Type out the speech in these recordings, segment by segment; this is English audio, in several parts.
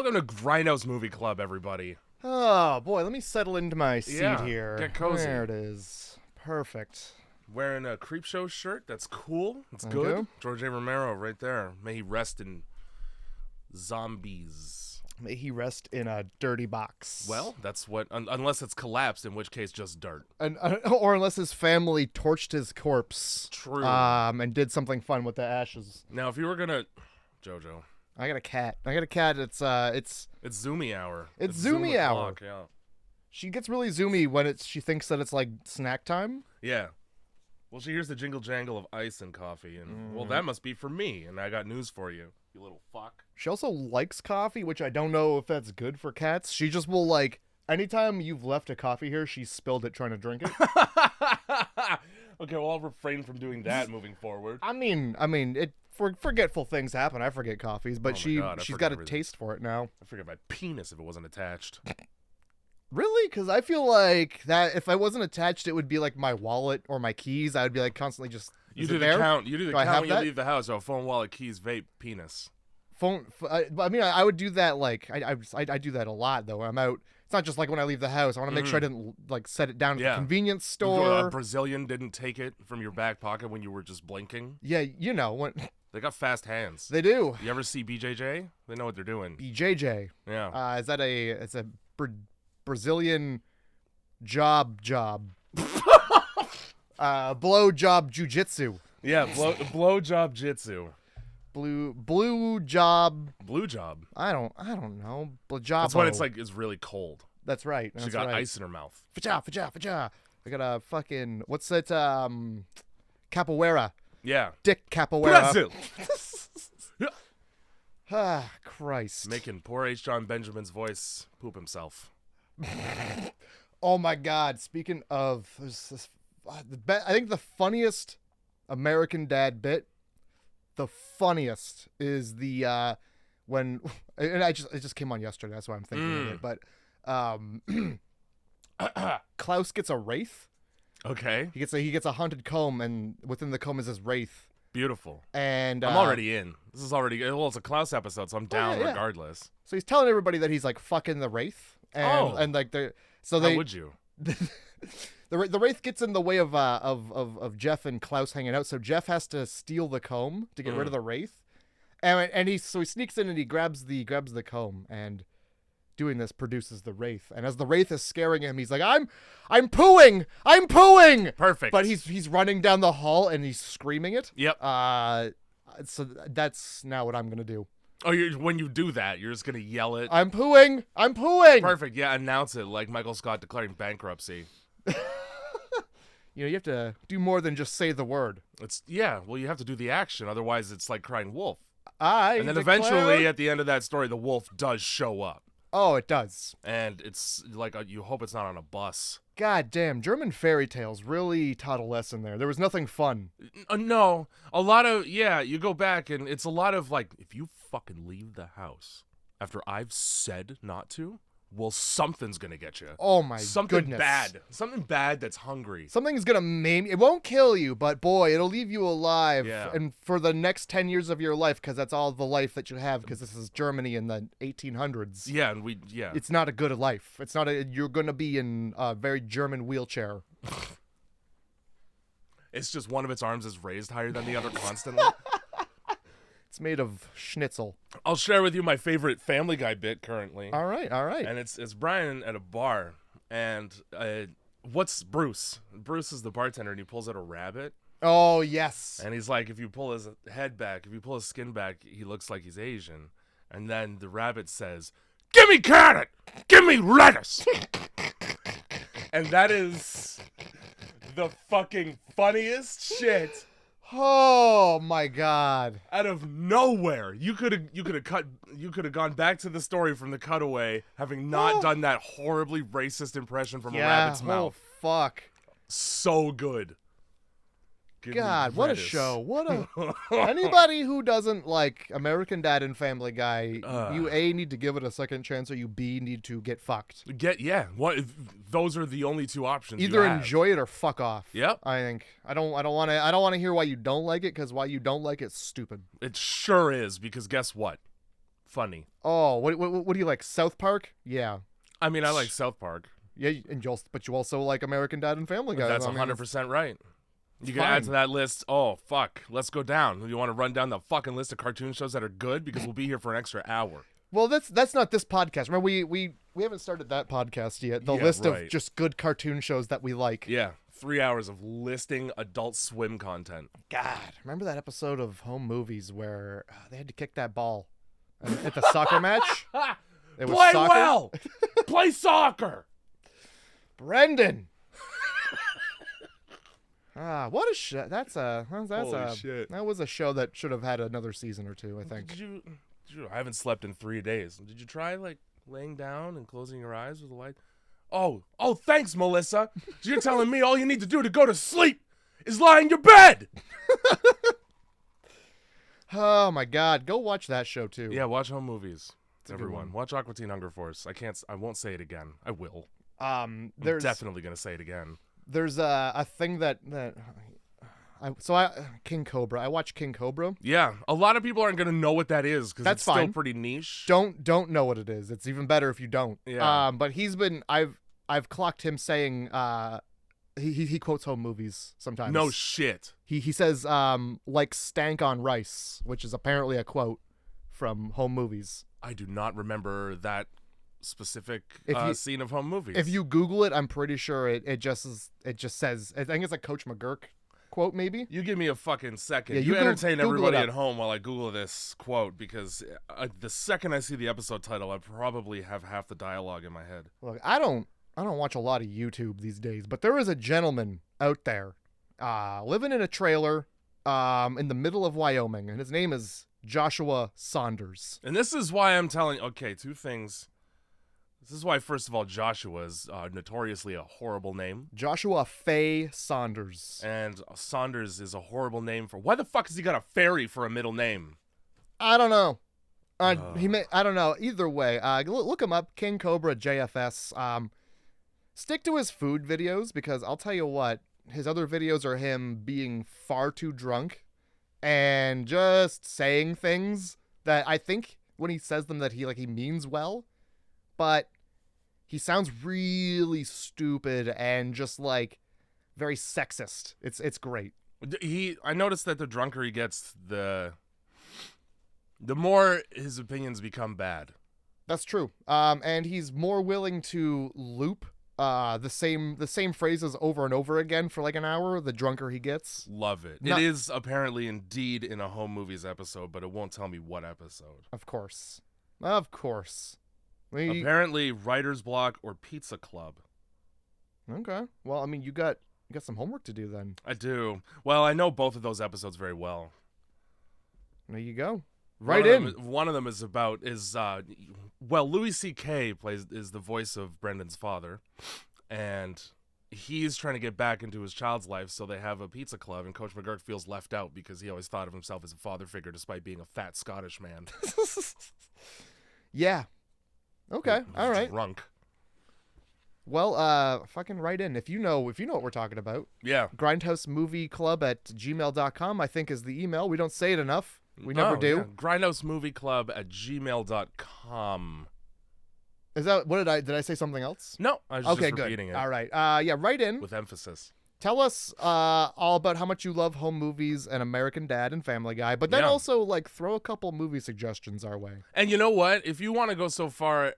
Welcome to Grindhouse Movie Club, everybody. Oh, boy, let me settle into my seat here. Get cozy. There it is. Perfect. Wearing a Creepshow shirt. That's cool. That's Thank good. you. George A. Romero right there. May he rest in zombies. May he rest in a dirty box. Well, that's what... unless it's collapsed, in which case just dirt. Or unless his family torched his corpse. True. And did something fun with the ashes. Now, if you were gonna... Jojo. I got a cat. It's Zoomy hour. It's Zoom Zoomy hour. o'clock, yeah. She gets really zoomy when she thinks that it's like snack time. Yeah. Well, she hears the jingle jangle of ice and coffee, and well, that must be for me. And I got news for you, you little fuck. She also likes coffee, which I don't know if that's good for cats. She just will like anytime you've left a coffee here, she's spilled it trying to drink it. Okay, well, I'll refrain from doing that moving forward. I mean, forgetful things happen. I forget coffees, but she's got a taste for it now. I forget my penis if it wasn't attached. Really? Because I feel like that if I wasn't attached, it would be like my wallet or my keys. I would be like constantly just. You do the count. You do the count when you that? leave the house. Oh, phone, wallet, keys, vape, penis. I would do that like I do that a lot though. When I'm out. It's not just like when I leave the house. I want to make sure I didn't like set it down at the convenience store. A Brazilian didn't take it from your back pocket when you were just blinking. Yeah, you know when. They got fast hands. They do. You ever see BJJ? They know what they're doing. BJJ. Yeah. Is that it's a Brazilian job? Blow job jujitsu. Yeah, blow job jitsu. Blue job. Blue job. I don't know. Blajabo. That's when it's really cold. That's right. She got ice in her mouth. Faja. I got a fucking what's that? Capoeira. Yeah. Dick Capoeira. Brazil. Ah, Christ. Making poor H. John Benjamin's voice poop himself. Oh my God! Speaking of, I think the funniest American Dad bit. The funniest is the when and it just came on yesterday. That's why I'm thinking of it. But Klaus gets a wraith. Okay. He gets a haunted comb, and within the comb is his wraith. Beautiful. And I'm already in. This is already it's a Klaus episode, so I'm down regardless. So he's telling everybody that he's like fucking the wraith, and like how would you? The wraith gets in the way of Jeff and Klaus hanging out, so Jeff has to steal the comb to get rid of the wraith, and he sneaks in and he grabs the comb, and doing this produces the wraith. And as the wraith is scaring him, he's like, "I'm pooing! I'm pooing!" Perfect. But he's running down the hall and he's screaming it. Yep. So that's now what I'm gonna do. Oh, when you do that, you're just gonna yell it. I'm pooing! I'm pooing! Perfect. Yeah, announce it like Michael Scott declaring bankruptcy. You have to do more than just say the word. Well, you have to do the action. Otherwise, it's like crying wolf. And then eventually, at the end of that story, the wolf does show up. Oh, it does. And it's like you hope it's not on a bus. God damn, German fairy tales really taught a lesson there. There was nothing fun. No, a lot of, you go back and it's a lot of like, if you fucking leave the house after I've said not to, well, something's gonna get you. Oh my goodness. Bad. Something bad that's hungry. Something's gonna maim you. It won't kill you, but boy, it'll leave you alive. Yeah. And for the next 10 years of your life, because that's all the life that you have, because this is Germany in the 1800s. Yeah, and It's not a good life. It's not you're gonna be in a very German wheelchair. It's just one of its arms is raised higher than the other constantly. It's made of schnitzel. I'll share with you my favorite Family Guy bit currently. All right. And it's Brian at a bar, and what's Bruce? Bruce is the bartender, and he pulls out a rabbit. Oh, yes. And he's like, if you pull his head back, if you pull his skin back, he looks like he's Asian. And then the rabbit says, "Give me carrot! Give me lettuce!" And that is the fucking funniest shit. Oh my God! Out of nowhere, you could have gone back to the story from the cutaway, having not done that horribly racist impression from a rabbit's mouth. Oh fuck! So good. God, what a show! What a anybody who doesn't like American Dad and Family Guy, you A, need to give it a second chance, or you B, need to get fucked. What? Those are the only two options. Either enjoy it or fuck off. Yep. I think I don't want to hear why you don't like it, because why you don't like it's stupid. It sure is, because guess what? funny. Oh, what do you like? South Park? Yeah. I mean, I like South Park. Yeah, but you also like American Dad and Family Guy. That's I mean, 100% right. You can fine. add to that list. Oh, fuck. Let's go down. You want to run down the fucking list of cartoon shows that are good? Because we'll be here for an extra hour. Well, that's not this podcast. Remember, we haven't started that podcast yet. The list of just good cartoon shows that we like. Yeah. 3 hours of listing Adult Swim content. God, remember that episode of Home Movies where they had to kick that ball at the soccer match? It was Play soccer? well! Play soccer! Brendan! What a show! Holy shit. That was a show that should have had another season or two, I think. Did you I haven't slept in 3 days. Did you try like laying down and closing your eyes with the light? Oh, thanks, Melissa. So you're telling me all you need to do to go to sleep is lie in your bed. Oh my God, go watch that show too. Yeah, watch Home Movies. a good Everyone, one. watch Aqua Teen Hunger Force. I won't say it again. I will. I'm I'm definitely gonna say it again. There's a thing that King Cobra. I watch King Cobra. Yeah, a lot of people aren't gonna know what that is because That's it's still fine. pretty niche. Don't know what it is. It's even better if you don't. Yeah. But I've clocked him saying he quotes Home Movies sometimes. No shit. He says like stank on rice, which is apparently a quote from Home Movies. I do not remember that specific If you- scene of Home Movies. If you Google it, I'm pretty sure it just says, I think it's a Coach McGurk quote maybe. You give me a fucking second. Yeah, you you entertain Google everybody it at up. home while I Google this quote because the second I see the episode title, I probably have half the dialogue in my head. Look, I don't watch a lot of YouTube these days, but there is a gentleman out there living in a trailer in the middle of Wyoming, and his name is Joshua Saunders. And this is why I'm telling. Okay, two things. This is why, first of all, Joshua is notoriously a horrible name. Joshua Fay Saunders. And Saunders is a horrible name for... Why the fuck has he got a fairy for a middle name? I don't know. I don't know. Either way, look him up. King Cobra JFS. Stick to his food videos because I'll tell you what, his other videos are him being far too drunk and just saying things that I think when he says them that he means well, but he sounds really stupid and just like very sexist. It's great. I noticed that the drunker he gets, the more his opinions become bad. That's true. And he's more willing to loop the same phrases over and over again for like an hour. The drunker he gets. Love it. Not- It is apparently indeed in a Home Movies episode, but it won't tell me what episode. Of course. Apparently, Writer's Block or Pizza Club. Okay. Well, I mean, you got some homework to do then. I do. Well, I know both of those episodes very well. There you go. One of them is about Louis C.K. is the voice of Brendan's father, and he's trying to get back into his child's life, so they have a pizza club, and Coach McGurk feels left out because he always thought of himself as a father figure despite being a fat Scottish man. Yeah. Okay. Who's All right. Drunk. Well, fucking write in if you know what we're talking about. Yeah. grindhousemovieclub@gmail.com I think is the email. We don't say it enough. We never do. Yeah. grindhousemovieclub@gmail.com. Is that what did I say something else? No, I was Okay, just good. repeating it All right. Yeah, write in. with emphasis. Tell us all about how much you love Home Movies and American Dad and Family Guy, but then Yeah. also like throw a couple movie suggestions our way. And you know what? If you want to go so far,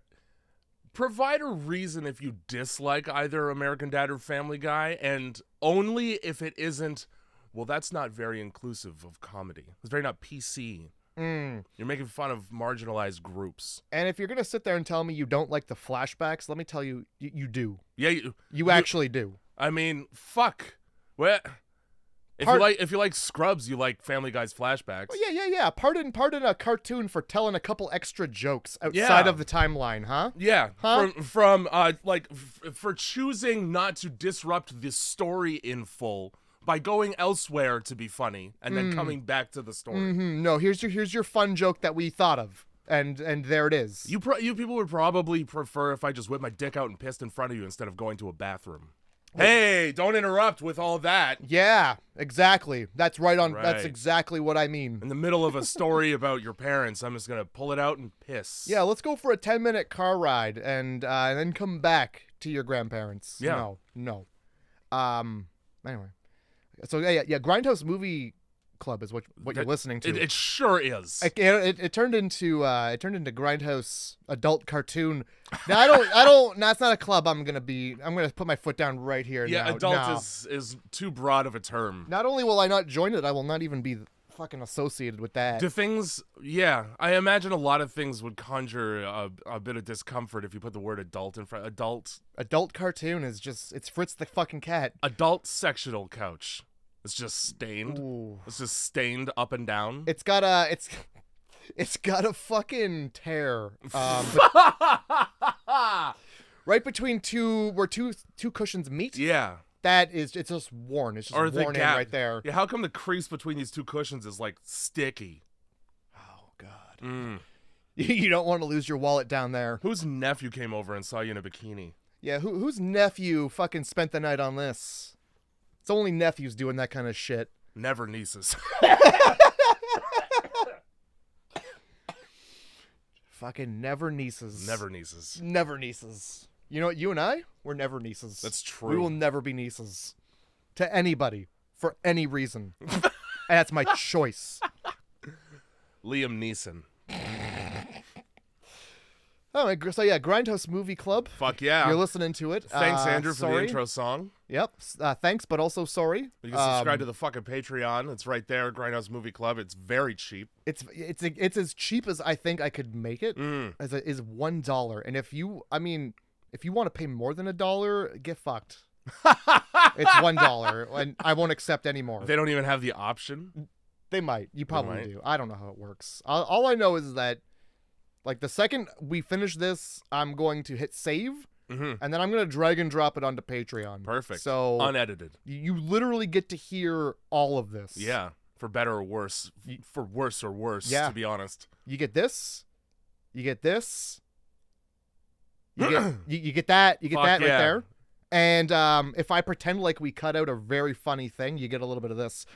provide a reason if you dislike either American Dad or Family Guy, and only if it isn't, well, that's not very inclusive of comedy. It's very not PC. You're making fun of marginalized groups. And if you're going to sit there and tell me you don't like the flashbacks, let me tell you, you do. Yeah, You actually do. I mean, fuck. What? If you like Scrubs, you like Family Guy's flashbacks. Well, yeah. Pardon a cartoon for telling a couple extra jokes outside of the timeline, huh? Yeah, Huh? for choosing not to disrupt the story in full by going elsewhere to be funny and then coming back to the story. No, here's your fun joke that we thought of, and there it is. You people would probably prefer if I just whipped my dick out and pissed in front of you instead of going to a bathroom. Hey, don't interrupt with all that. Yeah, exactly. That's right on. That's Right. exactly what I mean. In the middle of a story about your parents, I'm just gonna pull it out and piss. Yeah, let's go for a 10-minute car ride and then come back to your grandparents. Yeah. No. Anyway, so yeah. Grindhouse Movie Club is what you're listening to. It sure is. It turned into Grindhouse adult cartoon. Now I don't. That's not a club. I'm gonna put my foot down right here. Yeah, now. adult No. is too broad of a term. Not only will I not join it, I will not even be fucking associated with that. Do things? Yeah, I imagine a lot of things would conjure a bit of discomfort if you put the word adult in front. Adult cartoon is just it's Fritz the fucking cat. Adult sectional couch. It's just stained. Ooh. It's just stained up and down. It's got a fucking tear. Right between two cushions meet. Yeah. It's just worn. It's just Or the worn in gap right there. Yeah, how come the crease between these two cushions is like sticky? Oh god. Mm. You don't want to lose your wallet down there. Whose nephew came over and saw you in a bikini? Yeah, whose nephew fucking spent the night on this? It's only nephews doing that kind of shit. Never nieces. Fucking never nieces. Never nieces. Never nieces. You know what? You and I, we're never nieces. That's true. We will never be nieces to anybody for any reason. And that's my choice. Liam Neeson. Oh, so yeah, Grindhouse Movie Club. Fuck yeah. You're listening to it. Thanks, Andrew, for the sorry. intro song. Yep. Thanks, but also sorry. You can subscribe to the fucking Patreon. It's right there, Grindhouse Movie Club. It's very cheap. It's as cheap as I think I could make it. Mm. Is $1, and if you want to pay more than $1, get fucked. It's $1, and I won't accept any more. They don't even have the option. They might. You probably might. do. I don't know how it works. All I know is that, like, the second we finish this, I'm going to hit save, and then I'm going to drag and drop it onto Patreon. Perfect. So unedited. you literally get to hear all of this. Yeah. For better or worse. For worse or worse, Yeah. to be honest. You get this. You get this. You get you get that. You get Fuck that yeah. right there. And if I pretend like we cut out a very funny thing, you get a little bit of this.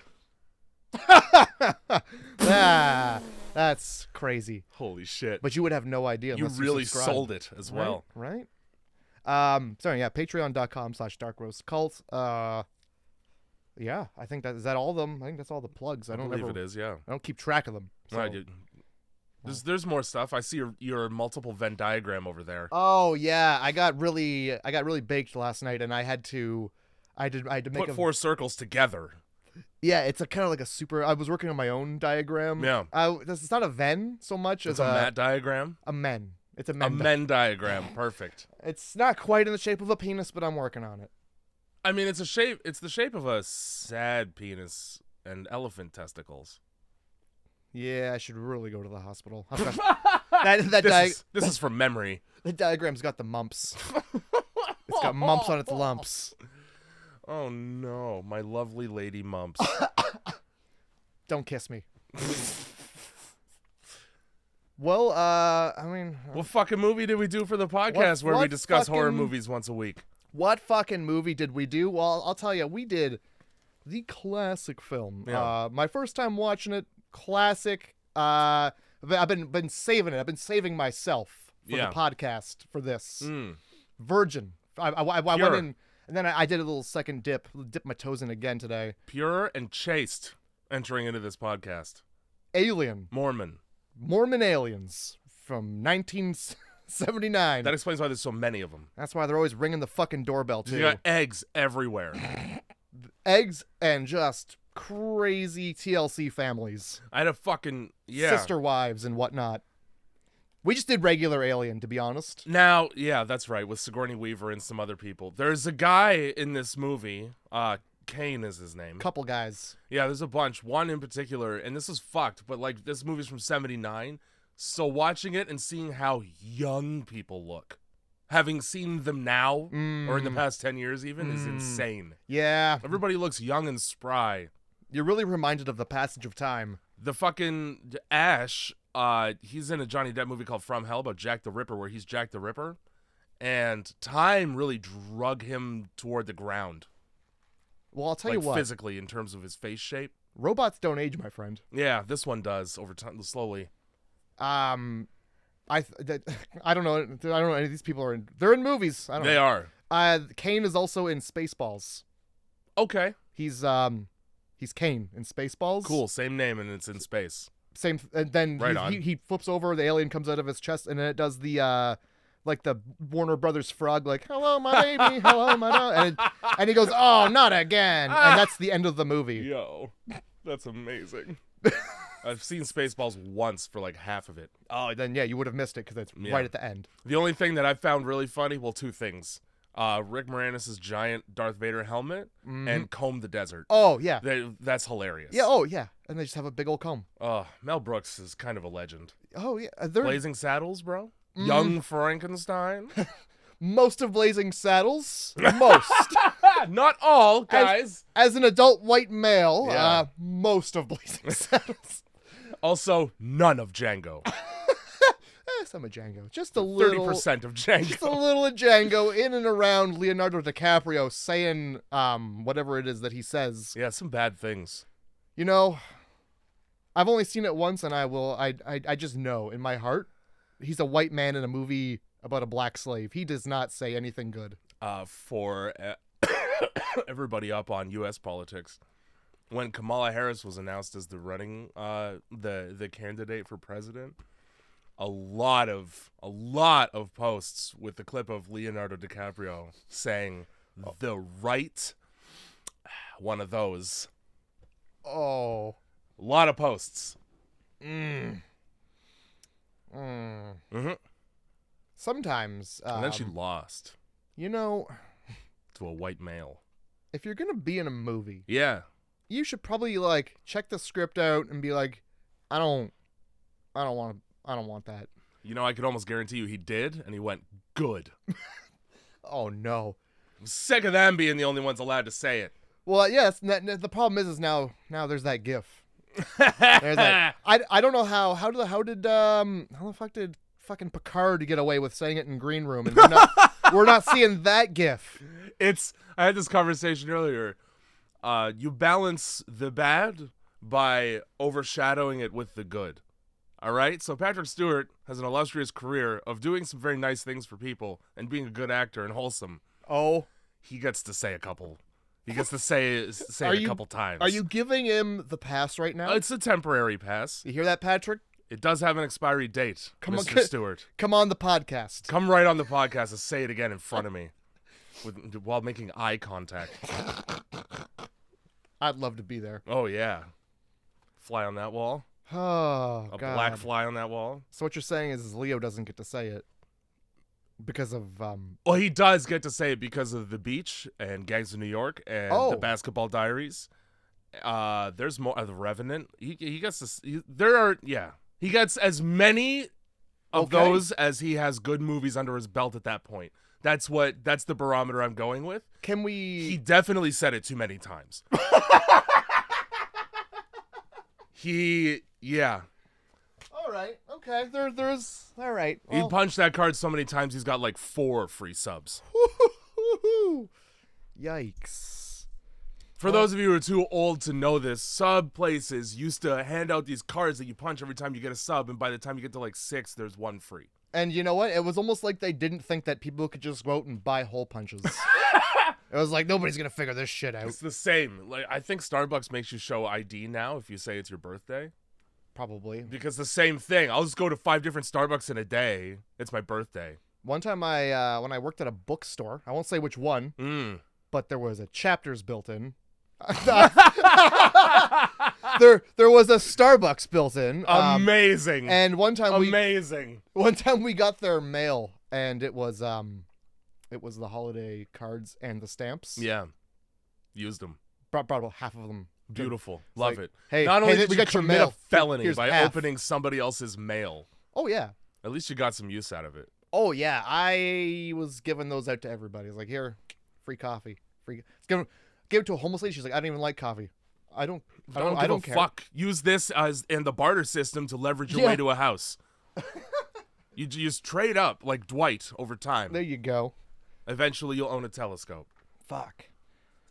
That's crazy. Holy shit. But you would have no idea You unless really subscribe. sold it as well. Right? Sorry, yeah, patreon.com/darkroastcult. Yeah, I think is that all of them? I think that's all the plugs. I believe it is, yeah. I don't keep track of them. So. Right, there's more stuff. I see your multiple Venn diagram over there. Oh yeah, I got really baked last night, and I had to make Put 4 circles together. Yeah, it's a kind of like a super. I was working on my own diagram. Yeah. It's not a Venn so much It's as a Matt diagram. a men. It's a A men. Venn diagram. Perfect. It's not quite in the shape of a penis, but I'm working on it. I mean, it's the shape of a sad penis and elephant testicles. Yeah, I should really go to the hospital. This is from memory. The diagram's got the mumps. It's got mumps on its lumps. Oh no, my lovely lady mumps. Don't kiss me. Well, I mean, What fucking movie did we do for the podcast where we what discuss horror fucking- movies once a week? what fucking movie did we do? Well, I'll tell you, we did the classic film. Yeah. My first time watching it, classic. I've been saving it. I've been saving myself for Yeah. the podcast for this. Mm. Virgin. I went Pure. in, and then I did a little second dip my toes in again today. Pure and chaste entering into this podcast. Alien. Mormon. Mormon aliens from 1979. That explains why there's so many of them. That's why they're always ringing the fucking doorbell too. You got eggs everywhere. Eggs and just crazy TLC families. I had a fucking Sister wives and whatnot. We just did regular Alien, to be honest. Now, yeah, that's right, with Sigourney Weaver and some other people. There's a guy in this movie, Kane is his name. Couple guys. Yeah, there's a bunch. One in particular, and this is fucked, but like this movie's from '79, so watching it and seeing how young people look, having seen them now or in the past 10 years even, is insane. Yeah. Everybody looks young and spry. You're really reminded of the passage of time. The fucking Ash, he's in a Johnny Depp movie called From Hell about Jack the Ripper, where he's Jack the Ripper. and time really drug him toward the ground. Well, I'll tell like you what. physically, in terms of his face shape. Robots don't age, my friend. Yeah, this one does over time, slowly. I don't know. I don't know any of these people are in. They're in movies. I don't They know. are. Kane is also in Spaceballs. Okay. He's Kane in Spaceballs. Cool. Same name, and it's in space. Same. And then Right on. he flips over. The alien comes out of his chest, and then it does the like the Warner Brothers frog, like "Hello, my baby, hello, my dog," and he goes, "Oh, not again!" And that's the end of the movie. Yo, that's amazing. I've seen Spaceballs once for like half of it. Oh, then yeah, you would have missed it because it's right at the end. The only thing that I found really funny, well, two things. Rick Moranis' giant Darth Vader helmet and Comb the Desert. Oh, yeah. That's hilarious. Yeah, oh, yeah. And they just have a big old comb. Mel Brooks is kind of a legend. Oh, yeah. Blazing Saddles, bro. Young Frankenstein. Most of Blazing Saddles. Most. Not all, guys. As an adult white male, Yeah. most of Blazing Saddles. Also, none of Django. Some of Django. Just a little. 30% of Django. Just a little of Django in and around Leonardo DiCaprio saying whatever it is that he says. Yeah, some bad things. You know, I've only seen it once, and I just know in my heart, he's a white man in a movie about a black slave. He does not say anything good. For everybody up on U.S. politics, when Kamala Harris was announced as the running the candidate for president, a lot of posts with the clip of Leonardo DiCaprio saying the right one of those. Oh. A lot of posts. Sometimes. And then she lost. You know, to a white male. If you're gonna be in a movie, yeah, you should probably like check the script out and be like, I don't want that. You know, I could almost guarantee you he did, and he went, good. Oh, no. I'm sick of them being the only ones allowed to say it. Well, yes, the problem is now there's that GIF. There's that. I don't know how the fuck did fucking Picard get away with saying it in Green Room, and we're not seeing that GIF. I had this conversation earlier. You balance the bad by overshadowing it with the good. All right? So Patrick Stewart has an illustrious career of doing some very nice things for people and being a good actor and wholesome. Oh. He gets to say a couple. He gets to say it a couple times. Are you giving him the pass right now? It's a temporary pass. You hear that, Patrick? It does have an expiry date, Mr. Stewart. Come on the podcast. Come right on the podcast and say it again in front of me while making eye contact. I'd love to be there. Oh, yeah. Fly on that wall. Oh, a God. black fly on that wall. So what you're saying is Leo doesn't get to say it because of Well, he does get to say it because of The Beach and Gangs of New York and The Basketball Diaries. There's more of The Revenant. He gets this. He gets as many of those as he has good movies under his belt at that point. That's the barometer I'm going with. He definitely said it too many times. Yeah. All right. Okay. There's all right. Well. He punched that card so many times he's got like 4 free subs. Yikes. For those of you who are too old to know this, sub places used to hand out these cards that you punch every time you get a sub, and by the time you get to like 6, there's 1 free. And you know what? It was almost like they didn't think that people could just go out and buy hole punches. It was like, nobody's gonna figure this shit out. It's the same. Like, I think Starbucks makes you show ID now if you say it's your birthday. Probably. Because the same thing. I'll just go to 5 different Starbucks in a day. It's my birthday. One time when I worked at a bookstore, I won't say which one, but there was a Chapters built in. There was a Starbucks built in. Amazing. And one time we got their mail, and it was the holiday cards and the stamps. Yeah. Used them. Brought about half of them. Beautiful. Love it. Hey, not only did we you got your commit mail. a felony Here's by half. opening somebody else's mail. Oh, yeah. At least you got some use out of it. Oh, yeah. I was giving those out to everybody. I was like, here, free coffee. Gave it to a homeless lady. She's like, I don't even like coffee. I don't care. Fuck. Use this as in the barter system to leverage your way to a house. You just trade up like Dwight over time. There you go. Eventually, you'll own a telescope. Fuck.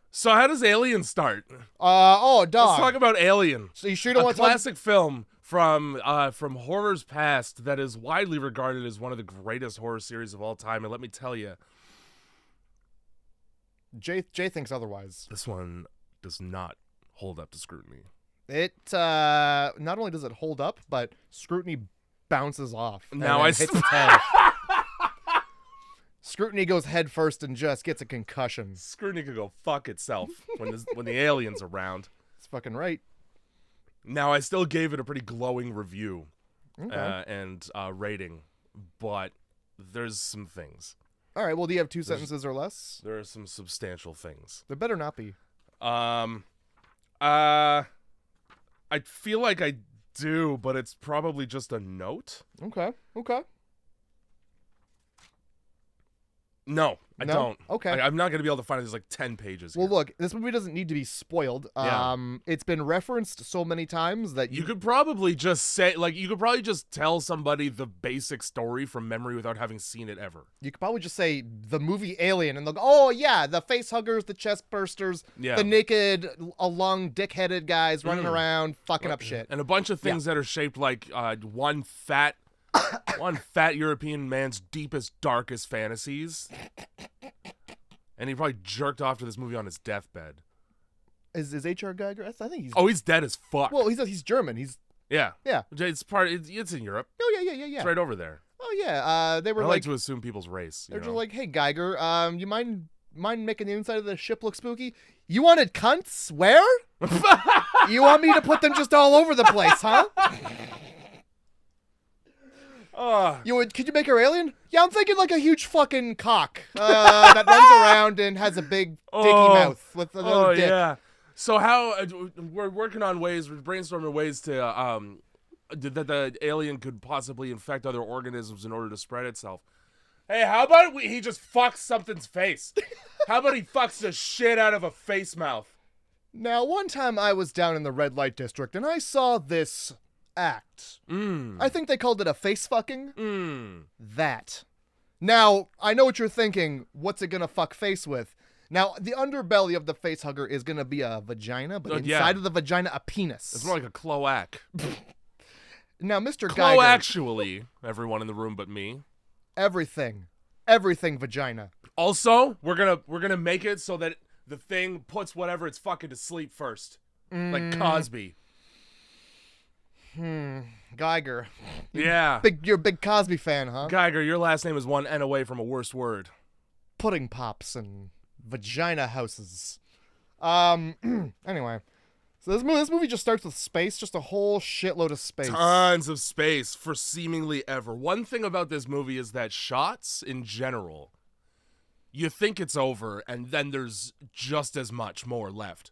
So how does Alien start? Oh, dog. Let's talk about Alien. So you sure don't A want classic film from horror's past that is widely regarded as one of the greatest horror series of all time. And let me tell you, Jay thinks otherwise. this one does not hold up to scrutiny. It not only does it hold up, but scrutiny bounces off. Now hits its head. Scrutiny goes head first and just gets a concussion. Scrutiny could go fuck itself when the alien's around. It's fucking right. Now, I still gave it a pretty glowing review Okay. and rating, but there's some things. All right. Well, do you have two sentences or less? There are some substantial things. There better not be. I feel like I do, but it's probably just a note. Okay. Okay. No, I No? don't. Okay. I'm not going to be able to find it. There's like 10 pages. Well, here. look, this movie doesn't need to be spoiled. Yeah. It's been referenced so many times that You could probably just say, like, you could probably just tell somebody the basic story from memory without having seen it ever. you could probably just say the movie Alien, and they'll go, "Oh yeah, the face huggers, the chest bursters, Yeah. the naked, long dick-headed guys running around, fucking up shit." And a bunch of things that are shaped like one fat European man's deepest, darkest fantasies. And he probably jerked off to this movie on his deathbed. Is H.R. Geiger? I think he's. Oh, he's dead as fuck. Well, he's German. He's. Yeah. Yeah. It's in Europe. Oh yeah. It's right over there. Oh yeah. They were I like like to assume people's race. they're You just know? like, "Hey Geiger, you mind making the inside of the ship look spooky? You wanted cunts? Where? You want me to put them just all over the place, huh? Could you make her alien? Yeah, I'm thinking like a huge fucking cock that runs around and has a big dicky mouth with another dick. Yeah. So how we're working on ways, we're brainstorming ways to that the alien could possibly infect other organisms in order to spread itself. Hey, how about he just fucks something's face? How about he fucks the shit out of a face mouth? Now, one time I was down in the red light district and I saw this act. I think they called it a face fucking. That. Now, I know what you're thinking. What's it gonna fuck face with? Now, the underbelly of the face hugger is gonna be a vagina, but inside of the vagina, a penis. It's more like a cloac. Now, Mr. Geiger. Actually, everyone in the room but me. Everything vagina. Also, we're gonna make it so that the thing puts whatever it's fucking to sleep first, like Cosby. Geiger. Yeah. You're a big Cosby fan, huh? Geiger, your last name is one N away from a worse word. Pudding pops and vagina houses. Anyway. So this movie just starts with space, just a whole shitload of space. Tons of space for seemingly ever. One thing about this movie is that shots in general, you think it's over, and then there's just as much more left.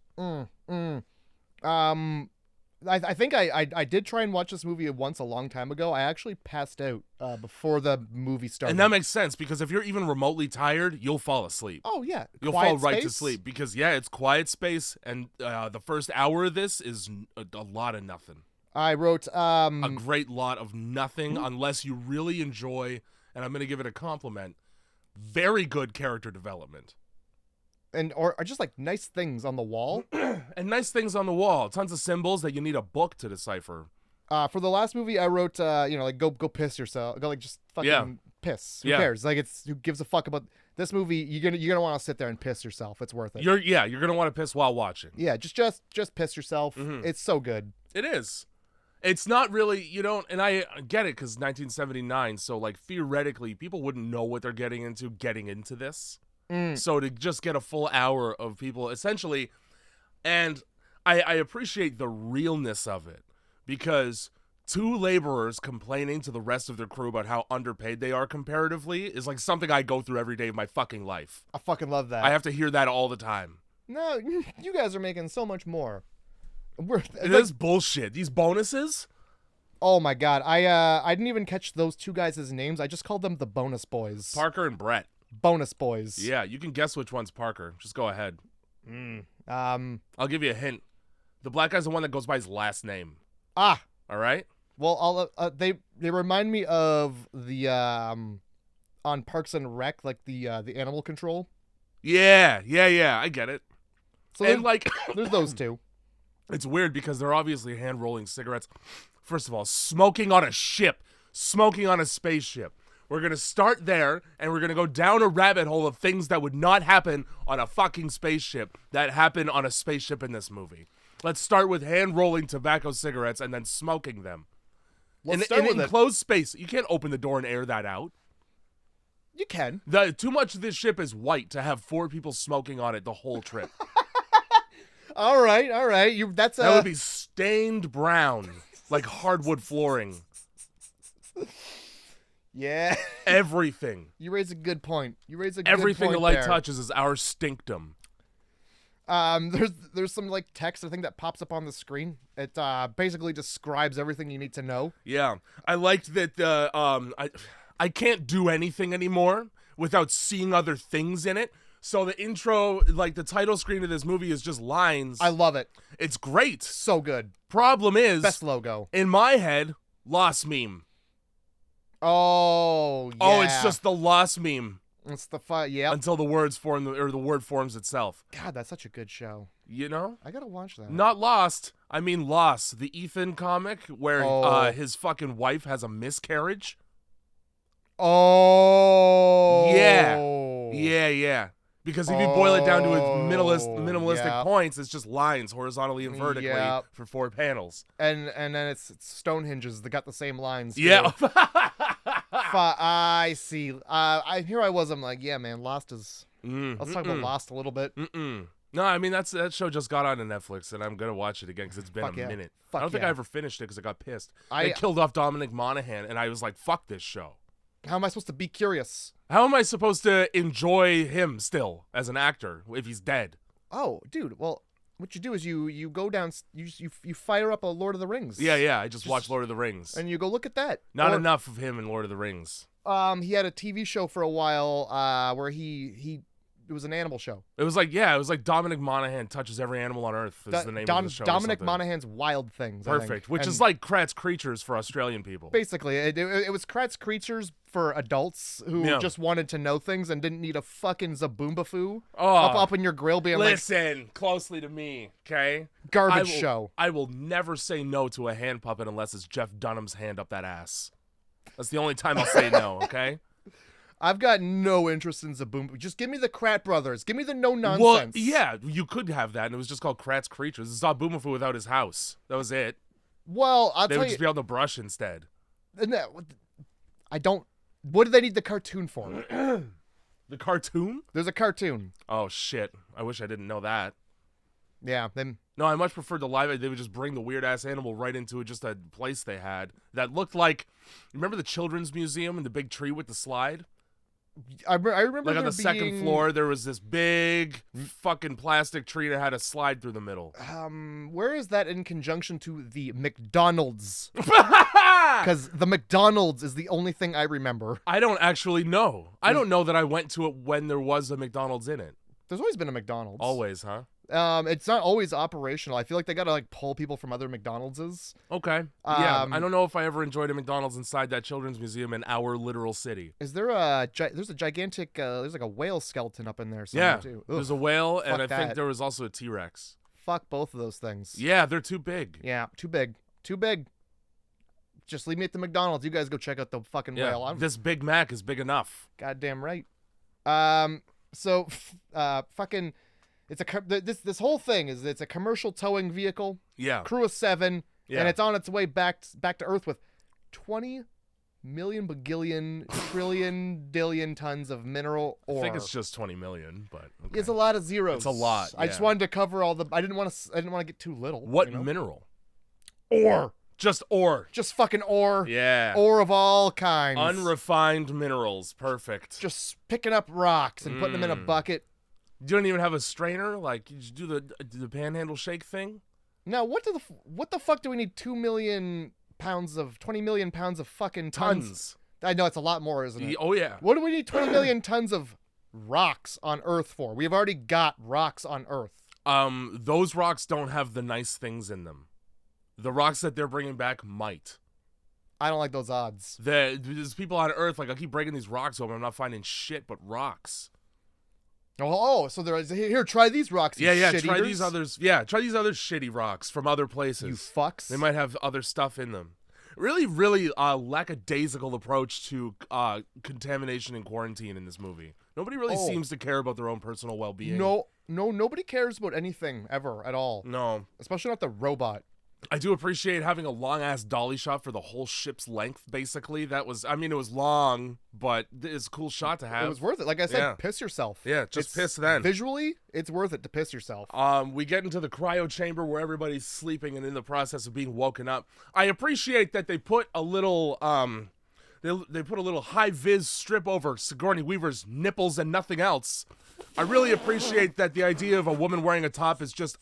I think I did try and watch this movie once a long time ago. I actually passed out before the movie started. And that makes sense, because if you're even remotely tired, you'll fall asleep. Oh yeah, You'll quiet fall right to space. sleep, because it's quiet space, and the first hour of this is a lot of nothing. I wrote A great lot of nothing, unless you really enjoy, and I'm going to give it a compliment, very good character development. or just like nice things on the wall. And nice things on the wall. Tons of symbols that you need a book to decipher. For the last movie, I wrote, like go piss yourself. Go like just fucking piss. Who cares? Like who gives a fuck about this movie? You're gonna want to sit there and piss yourself. It's worth it. You're gonna want to piss while watching. Yeah, just piss yourself. It's so good. It is. It's not really, and I get it, because 1979, so like theoretically people wouldn't know what they're getting into this. So to just get a full hour of people essentially, and I appreciate the realness of it, because two laborers complaining to the rest of their crew about how underpaid they are comparatively is like something I go through every day of my fucking life. I fucking love that. I have to hear that all the time. No, you guys are making so much more. It is bullshit. These bonuses? Oh my god, I didn't even catch those two guys' names. I just called them the bonus boys. Parker and Brett. Bonus boys. Yeah, you can guess which one's Parker. Just go ahead. I'll give you a hint. The black guy's the one that goes by his last name. Ah. All right? Well, they remind me of the on Parks and Rec, like the animal control. Yeah, I get it. So And like, there's those two. it's weird because they're obviously hand rolling cigarettes. First of all, smoking on a ship, smoking on a spaceship. We're gonna start there, and we're gonna go down a rabbit hole of things that would not happen on a fucking spaceship that happen on a spaceship in this movie. Let's start with hand rolling tobacco cigarettes and then smoking them. Let's in start an with it. enclosed space, you can't open the door and air that out. You can. Too much of this ship is white to have 4 people smoking on it the whole trip. All right. That would be stained brown, like hardwood flooring. Yeah. Everything. You raise a good point. Everything the light there. touches is our stinctum. There's some like text I think that pops up on the screen. It basically describes everything you need to know. Yeah, I liked that. I can't do anything anymore without seeing other things in it. So the intro, like the title screen of this movie, is just lines. I love it. It's great. So good. Problem is, Best logo. in my head, lost meme. Oh, yeah. Oh, it's just the lost meme. It's the yeah. Until the words form, or the word forms itself. God, that's such a good show. You know? I gotta watch that. Not Lost. I mean Lost, the Ethan comic where his fucking wife has a miscarriage. Oh. Yeah. Because if you boil it down to its minimalistic yeah. points, it's just lines horizontally and vertically Yeah. for 4 panels. And then it's Stonehenges that got the same lines. Too. Yeah. I see. Here I was. I'm like, yeah, man. Lost is. Let's talk about Lost a little bit. No, I mean that show just got onto Netflix, and I'm gonna watch it again because it's been a minute. I don't think I ever finished it because I got pissed. They killed off Dominic Monaghan, and I was like, "Fuck this show." How am I supposed to be curious? How am I supposed to enjoy him still as an actor if he's dead? Oh, dude. Well, what you do is you go down. You fire up a Lord of the Rings. Yeah. I just watched Lord of the Rings, and you go look at that. Not enough of him in Lord of the Rings. He had a TV show for a while where it was an animal show. It was like Dominic Monaghan touches every animal on Earth is the name of the show. Dominic Monaghan's Wild Things. Perfect, which is like Kratz Creatures for Australian people. Basically, it was Kratz Creatures for adults who just wanted to know things and didn't need a fucking Zaboomba-foo up in your grill being listen closely to me, okay? Garbage show. I will never say no to a hand puppet unless it's Jeff Dunham's hand up that ass. That's the only time I'll say no, okay? I've got no interest in Zaboomba. Just give me the Krat brothers. Give me the no nonsense. Well, yeah, you could have that, and it was just called Kratz Creatures. It's Zaboomafoo without his house. That was it. Well, They would just be on the brush instead. I don't. What do they need the cartoon for? The cartoon? There's a cartoon. Oh shit! I wish I didn't know that. Yeah. No, I much preferred the live. They would just bring the weird ass animal right into just a place they had that looked like. Remember the children's museum and the big tree with the slide? I remember like on the second floor there was this big fucking plastic tree that had a slide through the middle. Where is that in conjunction to the McDonald's? Because the McDonald's is the only thing I remember. I don't actually know. I don't know that I went to it when there was a McDonald's in it. There's always been a McDonald's. Always, huh? It's not always operational. I feel like they gotta like pull people from other McDonald's. Okay. Yeah. I don't know if I ever enjoyed a McDonald's inside that children's museum in our literal city. Is there there's a gigantic there's like a whale skeleton up in there somewhere too. Ugh. There's a whale and I think there was also a T-Rex. Fuck both of those things. Yeah, they're too big. Yeah, too big. Too big. Just leave me at the McDonald's. You guys go check out the fucking whale. This Big Mac is big enough. Goddamn right. So fucking it's this whole thing is it's a commercial towing vehicle. Yeah. Crew of 7, and it's on its way back to Earth with 20 million bagillion trillion dillion tons of mineral ore. I think it's just 20 million, but okay. It's a lot of zeros. It's a lot. I just wanted to cover all the. I didn't want to get too little. What mineral? Ore. Just ore. Just fucking ore. Yeah. Ore of all kinds. Unrefined minerals. Perfect. Just picking up rocks and putting them in a bucket. You don't even have a strainer? Like, you just do the panhandle shake thing? No, what the fuck do we need 20 million pounds of fucking tons? I know it's a lot more, isn't it? Oh, yeah. What do we need 20 million tons of rocks on Earth for? We've already got rocks on Earth. Those rocks don't have the nice things in them. The rocks that they're bringing back might. I don't like those odds. There's people on Earth, like, I keep breaking these rocks open. I'm not finding shit but rocks. So there's here. Try these rocks. You Yeah. shit Try eaters. these others. Yeah, try these other shitty rocks from other places. You fucks. They might have other stuff in them. Really, really lackadaisical approach to contamination and quarantine in this movie. Nobody really seems to care about their own personal well-being. No, nobody cares about anything ever at all. No. Especially not the robot. I do appreciate having a long-ass dolly shot for the whole ship's length, basically. It was long, but it's a cool shot to have. It was worth it. Like I said, piss yourself. Yeah, just piss then. Visually, it's worth it to piss yourself. We get into the cryo chamber where everybody's sleeping and in the process of being woken up. I appreciate that they put a little, they put a little high-vis strip over Sigourney Weaver's nipples and nothing else. I really appreciate that the idea of a woman wearing a top is just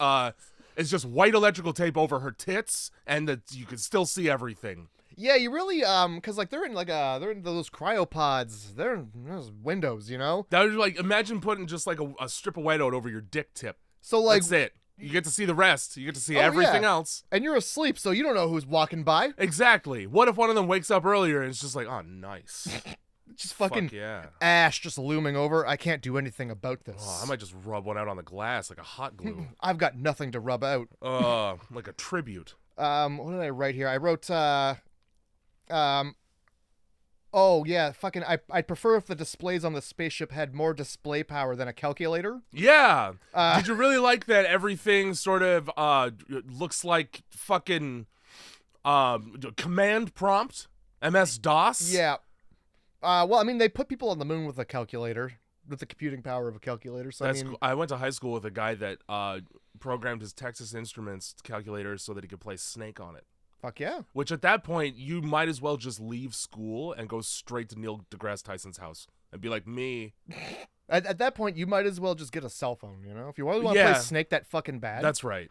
white electrical tape over her tits, and that you can still see everything. Yeah, you really because like they're in those cryopods. They're in those windows, you know. That would be like, imagine putting just like a strip of whiteout over your dick tip. So like that's it. You get to see the rest. You get to see everything else. And you're asleep, so you don't know who's walking by. Exactly. What if one of them wakes up earlier and it's just like, oh, nice. Just fucking yeah. ash just looming over. I can't do anything about this. Oh, I might just rub one out on the glass like a hot glue. I've got nothing to rub out. Like a tribute. What did I write here? I wrote, oh yeah, fucking, I'd prefer if the displays on the spaceship had more display power than a calculator. Yeah. Did you really like that everything sort of looks like fucking command prompt? MS-DOS? Yeah. Well, I mean, they put people on the moon with a calculator, with the computing power of a calculator. So I went to high school with a guy that programmed his Texas Instruments calculator so that he could play Snake on it. Fuck yeah. Which at that point, you might as well just leave school and go straight to Neil deGrasse Tyson's house and be like, me. At that point, you might as well just get a cell phone, you know? If you really want to play Snake that fucking bad. That's right.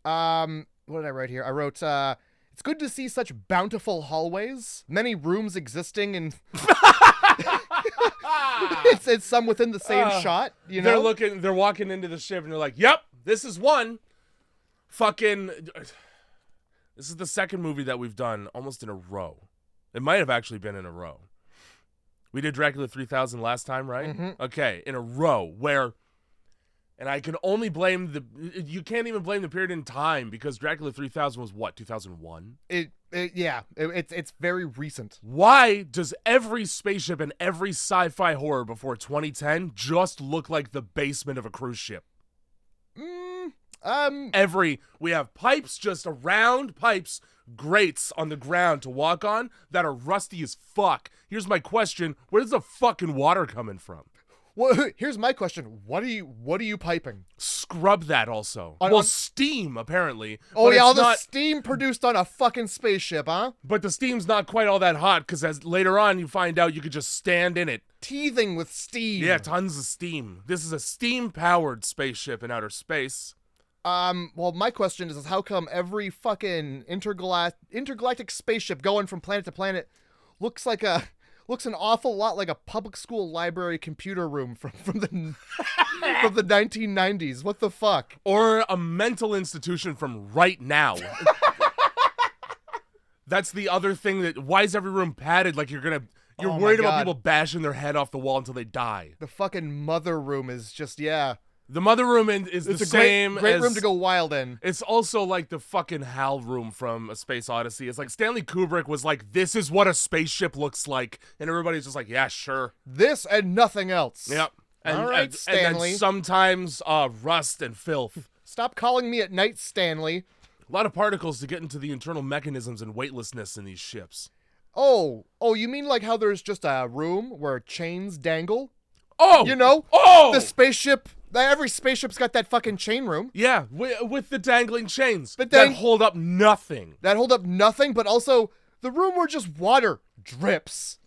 What did I write here? I wrote, it's good to see such bountiful hallways, many rooms existing, and it's some within the same shot, you know? They're walking into the ship and they're like, yep, this is one. Fucking, this is the second movie that we've done almost in a row. It might have actually been in a row. We did Dracula 3000 last time, right? Mm-hmm. Okay, in a row where, and I can only blame you can't even blame the period in time because Dracula 3000 was what, 2001? It's very recent. Why does every spaceship and every sci-fi horror before 2010 just look like the basement of a cruise ship? We have pipes, just round pipes, grates on the ground to walk on that are rusty as fuck. Here's my question: where's the fucking water coming from? Well, here's my question: what are you piping? Scrub that also. Steam apparently. Oh yeah, all the steam produced on a fucking spaceship, huh? But the steam's not quite all that hot because as later on you find out you could just stand in it. Teething with steam. Yeah, tons of steam. This is a steam-powered spaceship in outer space. Well, my question is how come every fucking intergalactic spaceship going from planet to planet looks an awful lot like a public school library computer room from the from the 1990s. What the fuck? Or a mental institution from right now. That's the other thing why is every room padded like you're worried about people bashing their head off the wall until they die. The fucking mother room is just, yeah. The mother room is the same. Great room to go wild in. It's also like the fucking HAL room from A Space Odyssey. It's like Stanley Kubrick was like, this is what a spaceship looks like. And everybody's just like, yeah, sure. This and nothing else. Yep. All right, Stanley. And then sometimes rust and filth. Stop calling me at night, Stanley. A lot of particles to get into the internal mechanisms and weightlessness in these ships. Oh, you mean like how there's just a room where chains dangle? Oh! You know? Oh! The spaceship... Every spaceship's got that fucking chain room. Yeah, with the dangling chains that hold up nothing. That hold up nothing, but also the room where just water drips.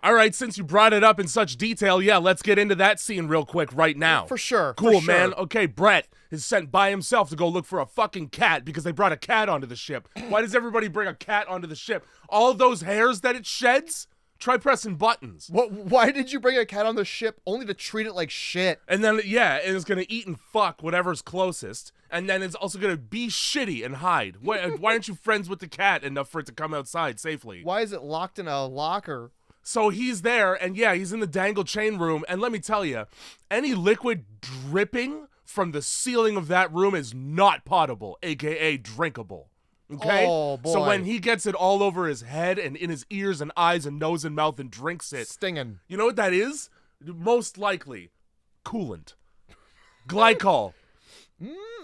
All right, since you brought it up in such detail, yeah, let's get into that scene real quick right now. For sure. Cool, man. Okay, Brett is sent by himself to go look for a fucking cat because they brought a cat onto the ship. Why does everybody bring a cat onto the ship? All those hairs that it sheds? Try pressing buttons. Why did you bring a cat on the ship only to treat it like shit? And then, yeah, and it's going to eat and fuck whatever's closest. And then it's also going to be shitty and hide. Why aren't you friends with the cat enough for it to come outside safely? Why is it locked in a locker? So he's there, and yeah, he's in the dangle chain room. And let me tell you, any liquid dripping from the ceiling of that room is not potable, a.k.a. drinkable. Okay? Oh, boy. So when he gets it all over his head and in his ears and eyes and nose and mouth and drinks it. Stinging. You know what that is? Most likely, coolant. Glycol.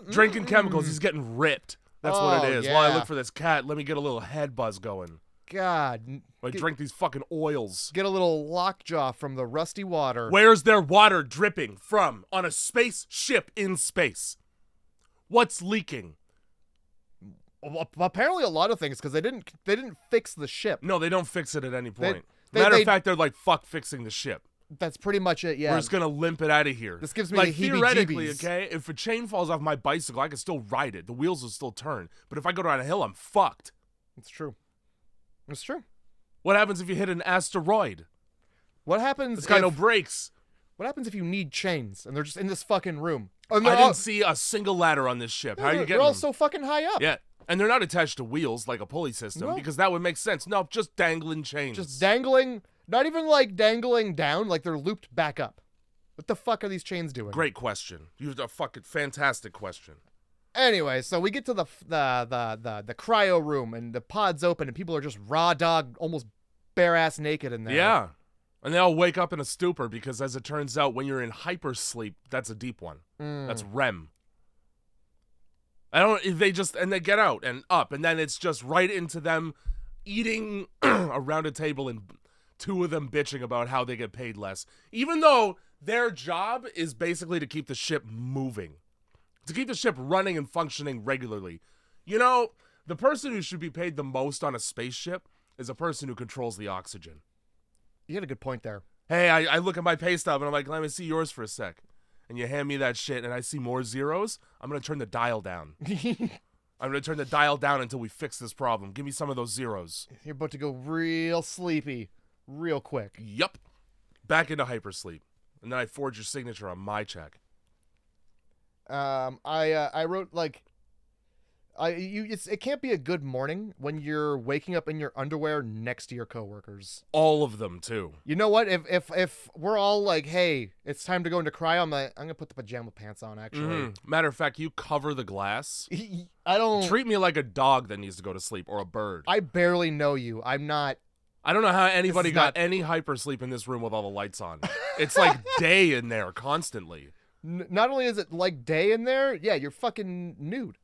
Drinking chemicals. He's getting ripped. That's what it is. Yeah. While I look for this cat, let me get a little head buzz going. God. I drink these fucking oils. Get a little lockjaw from the rusty water. Where's their water dripping from on a spaceship in space? What's leaking? Well, apparently a lot of things, because they didn't fix the ship. No, they don't fix it at any point. They- Matter of fact, they're like, fuck fixing the ship. That's pretty much it, yeah. We're just gonna limp it out of here. This gives me like the theoretically, heebie-jeebies. okay, if a chain falls off my bicycle, I can still ride it. The wheels will still turn. But if I go down a hill, I'm fucked. It's true. It's true. What happens if you hit an asteroid? What happens It's got no brakes. What happens if you need chains and they're just in this fucking room? I didn't see a single ladder on this ship. How are you They're getting all them? so fucking high up. Yeah, and they're not attached to wheels like a pulley system No. because that would make sense. No, just dangling chains. Just dangling, not even like dangling down, like they're looped back up. What the fuck are these chains doing? Great question. You have a fucking fantastic question. Anyway, so we get to the cryo room and the pod's open and people are just raw dog, almost bare ass naked in there. Yeah. And they all wake up in a stupor because, as it turns out, when you're in hypersleep, that's a deep one. That's REM. They get out and up, and then it's just right into them eating around a table and two of them bitching about how they get paid less. Even though their job is basically to keep the ship moving, to keep the ship running and functioning regularly. You know, the person who should be paid the most on a spaceship is a person who controls the oxygen. You had a good point there. Hey, I look at my pay stub and I'm like, let me see yours for a sec. And you hand me that shit and I see more zeros, I'm going to turn the dial down. I'm going to turn the dial down until we fix this problem. Give me some of those zeros. You're about to go real sleepy real quick. Yup. Back into hypersleep. And then I forge your signature on my check. I wrote like it can't be a good morning when you're waking up in your underwear next to your coworkers. All of them too. You know what? If we're all like, hey, it's time to go into cryo, I'm gonna put the pajama pants on. Actually, Matter of fact, you cover the glass. I don't Treat me like a dog that needs to go to sleep or a bird. I barely know you. I'm not. I don't know how anybody got not- any hypersleep in this room with all the lights on. It's like day in there constantly. Not only is it like day in there, yeah, you're fucking nude.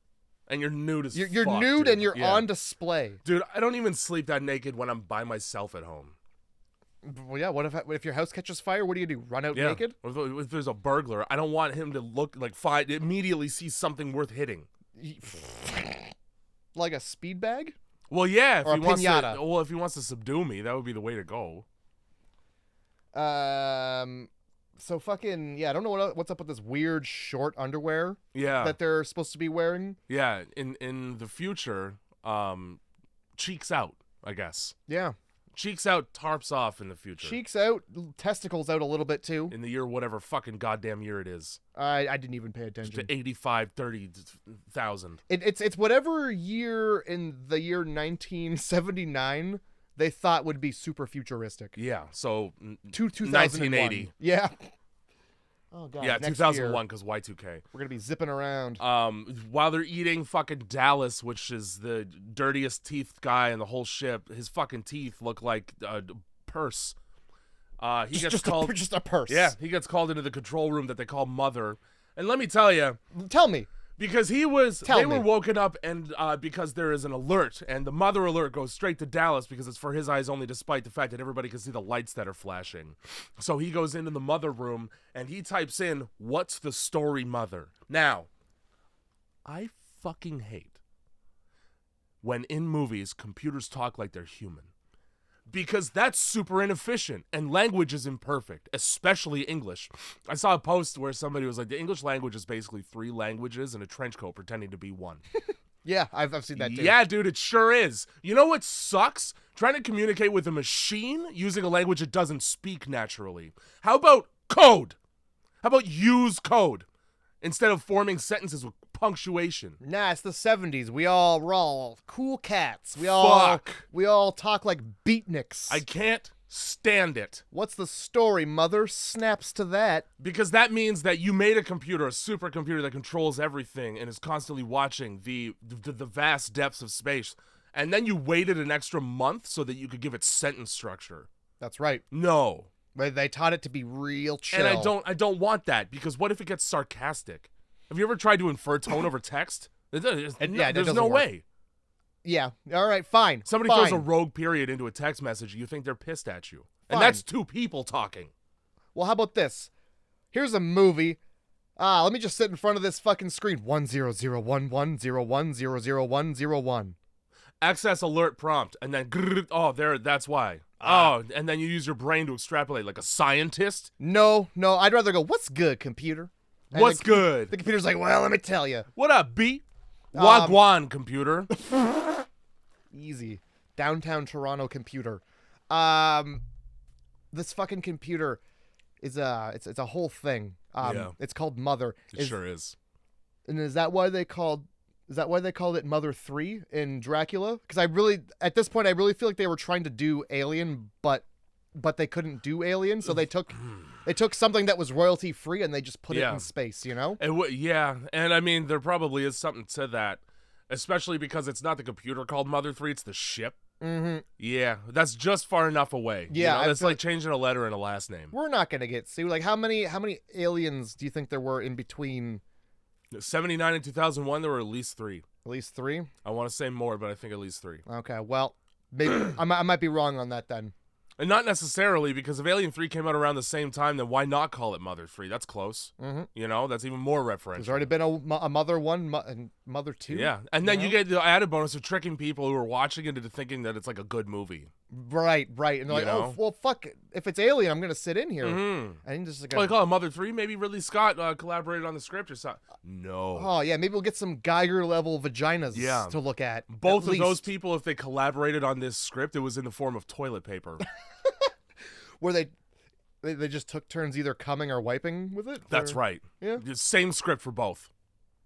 And you're nude as You're fuck, nude dude. and you're Yeah. on display. Dude, I don't even sleep that naked when I'm by myself at home. Well, yeah. What if your house catches fire? What do you do? Run out naked? If there's a burglar, I don't want him to look like immediately see something worth hitting. Like a speed bag? Well, yeah. If Or he a wants piñata. to, if he wants to subdue me, that would be the way to go. So fucking yeah. I don't know what's up with this weird short underwear Yeah. that they're supposed to be wearing. Yeah. In the future, cheeks out, I guess. Yeah. Cheeks out, tarps off in the future. Cheeks out, testicles out a little bit too. In the year, whatever fucking goddamn year it is. I didn't even pay Just attention. to 85, 30,000. It's whatever year in the year 1979 they thought would be super futuristic. Yeah. So 2001. 1980. Yeah. Oh god. Yeah, next 2001 year, because Y2K. we're gonna be zipping around. While they're eating fucking Dallas, which is the dirtiest teeth guy in the whole ship, his fucking teeth look like a purse. He gets called. Just a purse. Yeah, he gets called into the control room that they call Mother. And let me tell you, Tell me. because they were woken up and because there is an alert, and the Mother alert goes straight to Dallas because it's for his eyes only, despite the fact that everybody can see the lights that are flashing. So he goes into the Mother room and he types in, "What's the story, Mother?" Now, I fucking hate when in movies computers talk like they're human. Because that's super inefficient and language is imperfect, especially English. I saw a post where somebody was like, the English language is basically 3 languages and a trench coat pretending to be one. Yeah, I've seen that too. Yeah, dude, it sure is. You know what sucks? trying to communicate with a machine using a language it doesn't speak naturally. How about code? How about use code instead of forming sentences with punctuation? Nah, it's the 70s. We're all cool cats. We all talk like beatniks. I can't stand it. What's the story, mother? Snaps to that. Because that means that you made a computer, a supercomputer that controls everything and is constantly watching the vast depths of space. And then you waited an extra month so that you could give it sentence structure. That's right. No. They taught it to be real chill. And I don't want that, because what if it gets sarcastic? Have you ever tried to infer tone over text? There's no way. Yeah. All right, fine. Somebody throws a rogue period into a text message, you think they're pissed at you. And that's two people talking. Well, how about this? Here's a movie. Let me just sit in front of this fucking screen. 1001101010101. Access alert prompt, and then that's why. And then you use your brain to extrapolate like a scientist? No, I'd rather go, what's good, computer? And what's good? The computer's like, well, let me tell you. What up, B? Wagwan, computer. Easy. Downtown Toronto computer. This fucking computer is it's a whole thing. It's called Mother. It sure is. And is that why they called it Mother 3 in Dracula? Because at this point I really feel like they were trying to do Alien, but they couldn't do Alien, so they took something that was royalty free and they just put it in space, you know? And I mean, there probably is something to that, especially because it's not the computer called Mother 3, it's the ship. Mm-hmm. Yeah, that's just far enough away. Yeah, you know? That's like changing a letter in a last name. We're not gonna get sued. Like, how many aliens do you think there were in between 79 and 2001? There were at least 3. At least 3? I want to say more, but I think at least 3. Okay, well, maybe I might be wrong on that then. And not necessarily, because if Alien 3 came out around the same time, then why not call it Mother 3? That's close. Mm-hmm. You know, that's even more referential. There's already been a Mother 1 and Mother 2. Yeah, and then you get the added bonus of tricking people who are watching it into thinking that it's like a good movie. Right. And they're like, oh, well, fuck. If it's Alien, I'm going to sit in here. Mm-hmm. And just like, well, they call it Mother 3. Maybe Ridley Scott collaborated on the script or something. No. Oh, yeah, maybe we'll get some Geiger-level vaginas to look at. Both of those people, if they collaborated on this script, it was in the form of toilet paper. Where they just took turns either coming or wiping with it? That's right. Yeah. Same script for both.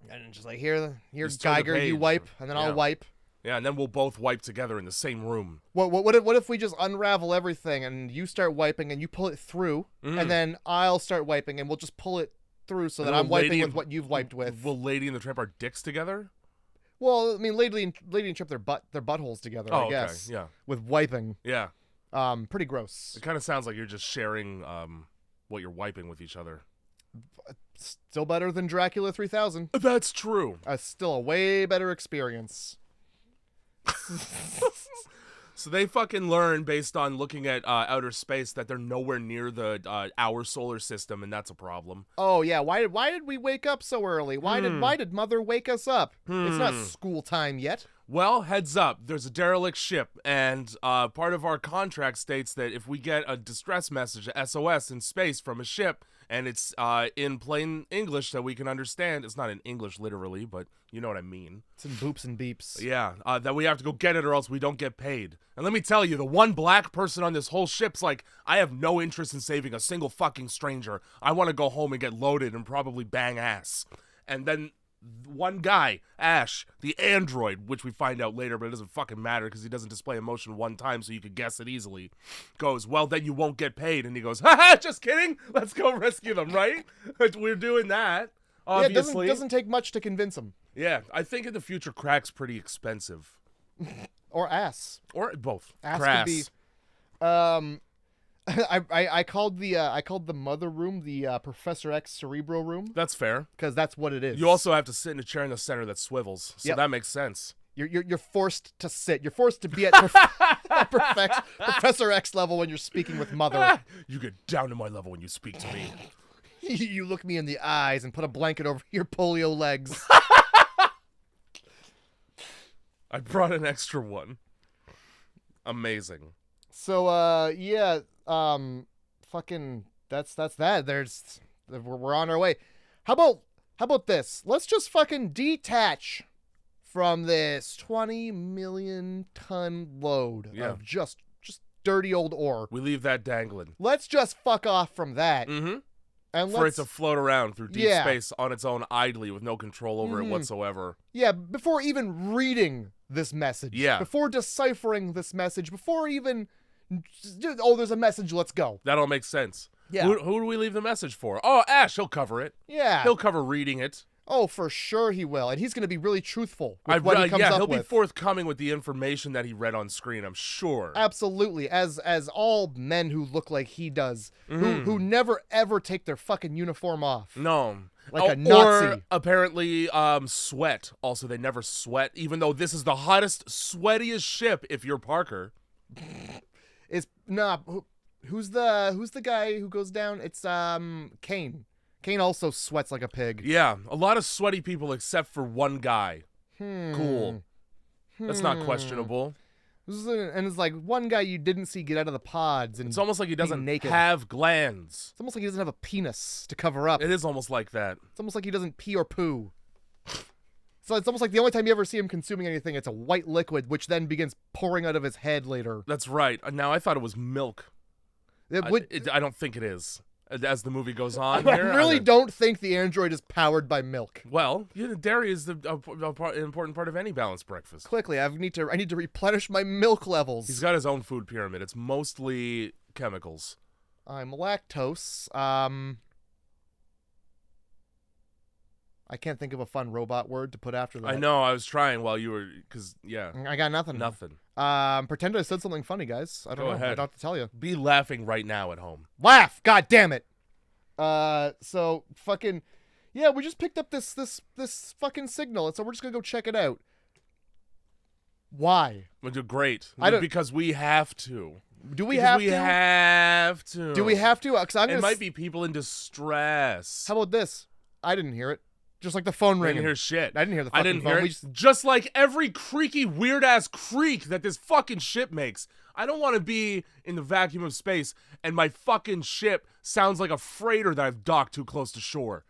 And just like, here's Geiger, you wipe, and then I'll wipe. Yeah, and then we'll both wipe together in the same room. What if we just unravel everything and you start wiping and you pull it through, and then I'll start wiping and we'll just pull it through so that I'm wiping with what you've wiped with. Will Lady and the Tramp our dicks together? Well, I mean, Lady and Tramp their buttholes together, I guess. Okay, yeah. With wiping. Yeah. Pretty gross. It kind of sounds like you're just sharing what you're wiping with each other. Still better than Dracula 3000. That's true. Still a way better experience. So they fucking learn based on looking at outer space that they're nowhere near our solar system, and that's a problem. Oh yeah, why did we wake up so early? Why did Mother wake us up? It's not school time yet. Well, heads up, there's a derelict ship, and part of our contract states that if we get a distress message, a SOS in space from a ship, and it's in plain English that we can understand, it's not in English literally, but you know what I mean. It's in boops and beeps. Yeah, that we have to go get it or else we don't get paid. And let me tell you, the one black person on this whole ship's like, I have no interest in saving a single fucking stranger. I want to go home and get loaded and probably bang ass. And then one guy, Ash, the android, which we find out later, but it doesn't fucking matter because he doesn't display emotion one time, so you could guess it easily, goes, well, then you won't get paid. And he goes, haha, just kidding. Let's go rescue them, right? We're doing that, obviously. Yeah, it doesn't take much to convince him. Yeah, I think in the future, crack's pretty expensive. Or ass. Or both. Ass Crass. could be... I called the Mother room the Professor X Cerebro room. That's fair. Because that's what it is. You also have to sit in a chair in the center that swivels, so that makes sense. You're forced to sit. You're forced to be at Professor X level when you're speaking with Mother. You get down to my level when you speak to me. You look me in the eyes and put a blanket over your polio legs. I brought an extra one. Amazing. So fucking that's that. We're on our way. How about this? Let's just fucking detach from this 20 million ton load Yeah. of just dirty old ore. We leave that dangling. Let's just fuck off from that. Mm-hmm. And For it let's, to float around through deep Yeah. space on its own idly with no control over it whatsoever. yeah, before even reading this message. Yeah. Before deciphering this message. Before even, oh, there's a message, let's go. That all makes sense. Yeah. Who do we leave the message for? Oh, Ash, he'll cover it. Yeah. He'll cover reading it. Oh, for sure he will. And he's going to be really truthful with what he comes yeah, up he'll with. be forthcoming with the information that he read on screen, I'm sure. Absolutely. As all men who look like he does, who never ever take their fucking uniform off. No. Like a Nazi. Or apparently sweat. Also, they never sweat, even though this is the hottest, sweatiest ship if you're Parker. Who's the guy who goes down? It's Kane. Kane also sweats like a pig. Yeah, a lot of sweaty people except for one guy. Cool. That's not questionable. And it's like one guy you didn't see get out of the pods, and It's almost like he doesn't naked. have glands. It's almost like he doesn't have a penis to cover up. It is almost like that. It's almost like he doesn't pee or poo. So it's almost like the only time you ever see him consuming anything, it's a white liquid, which then begins pouring out of his head later. That's right. Now, I thought it was milk. I don't think it is. As the movie goes on, I really don't think the android is powered by milk. Well, dairy is the important part of any balanced breakfast. Quickly, I need to replenish my milk levels. He's got his own food pyramid. It's mostly chemicals. I'm lactose. I can't think of a fun robot word to put after that. I know. I was trying while you were, yeah. I got nothing. Nothing. Pretend I said something funny, guys. I don't know. ahead. I don't have to tell you. Be laughing right now at home. Laugh! God damn it! So fucking, yeah, we just picked up this fucking signal, and so we're just gonna go check it out. Why? We'll do great. I don't- Because we have to. Do we Because have we to? have to. Do we have to? 'Cause I'm It gonna might be people in distress. How about this? I didn't hear it. Just like the phone I ringing. didn't hear shit. I didn't hear the I fucking didn't phone. hear We it. Just like every creaky, weird-ass creak that this fucking ship makes. I don't want to be in the vacuum of space and my fucking ship sounds like a freighter that I've docked too close to shore.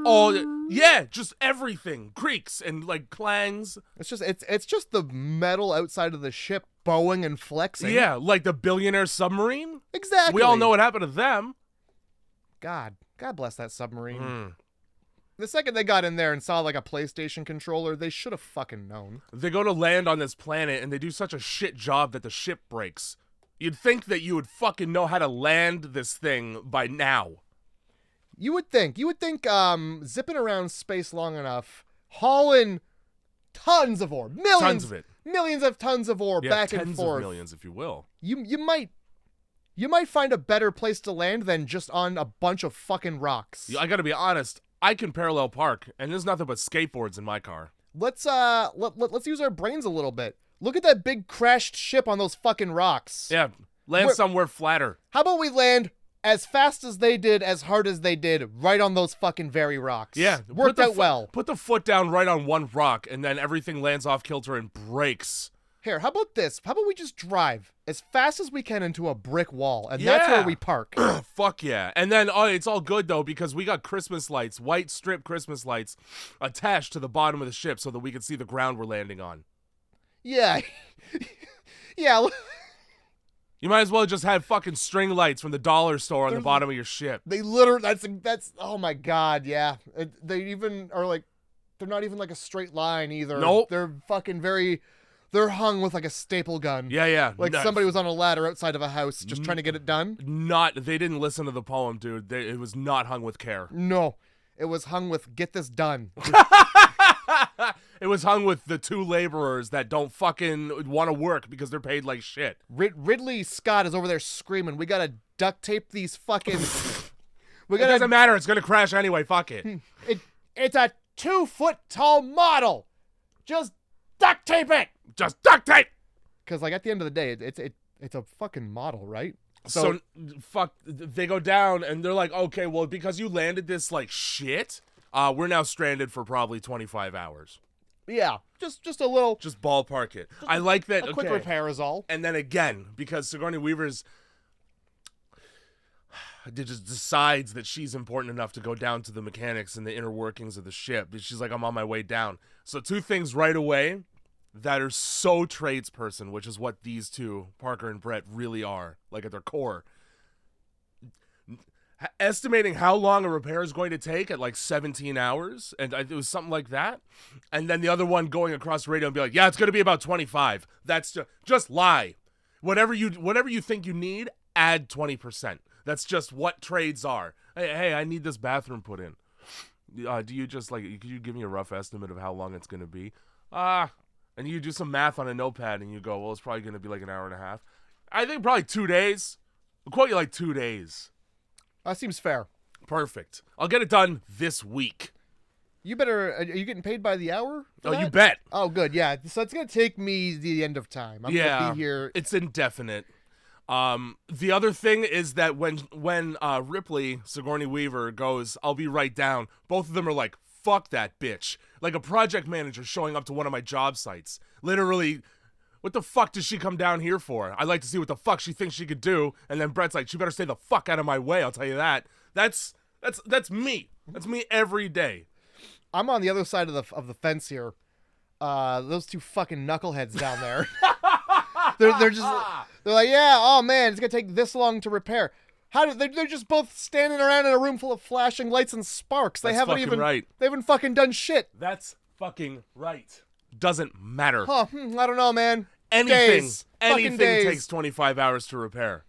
Oh, yeah, just everything. Creaks and, like, clangs. It's just the metal outside of the ship bowing and flexing. Yeah, like the billionaire submarine. Exactly. We all know what happened to them. God bless that submarine. The second they got in there and saw like a PlayStation controller, they should have fucking known. They go to land on this planet and they do such a shit job that the ship breaks. You'd think that you would fucking know how to land this thing by now. You would think zipping around space long enough, hauling tons of ore, millions of tons of ore back and tens forth. of millions, if you will. You might find a better place to land than just on a bunch of fucking rocks. I gotta be honest, I can parallel park, and there's nothing but skateboards in my car. Let's use our brains a little bit. Look at that big crashed ship on those fucking rocks. Yeah, land somewhere flatter. How about we land as fast as they did, as hard as they did, right on those fucking very rocks? Yeah, worked out well. Put the foot down right on one rock, and then everything lands off kilter and breaks. Here, how about this? How about we just drive as fast as we can into a brick wall, and that's where we park. Fuck yeah. And then it's all good, though, because we got Christmas lights, white strip Christmas lights, attached to the bottom of the ship so that we can see the ground we're landing on. Yeah. Yeah. You might as well just have fucking string lights from the dollar store on the bottom of your ship. They literally, that's oh my God, yeah. They even are like, they're not even like a straight line either. Nope. They're fucking they're hung with like a staple gun. Yeah. Like somebody was on a ladder outside of a house just trying to get it done. They didn't listen to the poem, dude. It was not hung with care. No, it was hung with get this done. It was hung with the two laborers that don't fucking want to work because they're paid like shit. Ridley Scott is over there screaming, we gotta duct tape these fucking... It doesn't matter. It's going to crash anyway. Fuck it. It's a 2-foot tall model. Just duct tape it. Just duct tape. Because like at the end of the day, it's a fucking model, right? So fuck, they go down and they're like, okay, well, because you landed this like shit, we're now stranded for probably 25 hours. Yeah, just a little... Just ballpark it. I like that. A quick repair is all. And then again, because Sigourney Weaver's... just decides that she's important enough to go down to the mechanics and the inner workings of the ship. She's like, I'm on my way down. So two things right away that are so tradesperson, which is what these two, Parker and Brett, really are, like at their core. Estimating how long a repair is going to take at like 17 hours, and it was something like that. And then the other one going across the radio and be like, yeah, it's going to be about 25. That's just lie. Whatever you think you need, add 20%. That's just what trades are. Hey, I need this bathroom put in. Do you just, like, could you give me a rough estimate of how long it's going to be? And you do some math on a notepad and you go, well, it's probably going to be like an hour and a half. I think probably 2 days. I'll quote you like 2 days. That seems fair. Perfect. I'll get it done this week. You better, are you getting paid by the hour? Oh, you bet. Oh, good. Yeah. So it's going to take me the end of time. I'm going to be here. It's indefinite. The other thing is that when Ripley, Sigourney Weaver, goes, I'll be right down, both of them are like, fuck that bitch. Like a project manager showing up to one of my job sites. Literally, what the fuck does she come down here for? I'd like to see what the fuck she thinks she could do. And then Brett's like, she better stay the fuck out of my way, I'll tell you that. That's me. That's me every day. I'm on the other side of the fence here. Those two fucking knuckleheads down there. they're like, yeah, oh man, it's gonna take this long to repair. They're just both standing around in a room full of flashing lights and sparks. They haven't fucking done shit. That's fucking right. Doesn't matter. Huh, I don't know, man. Anything days. takes 25 hours to repair.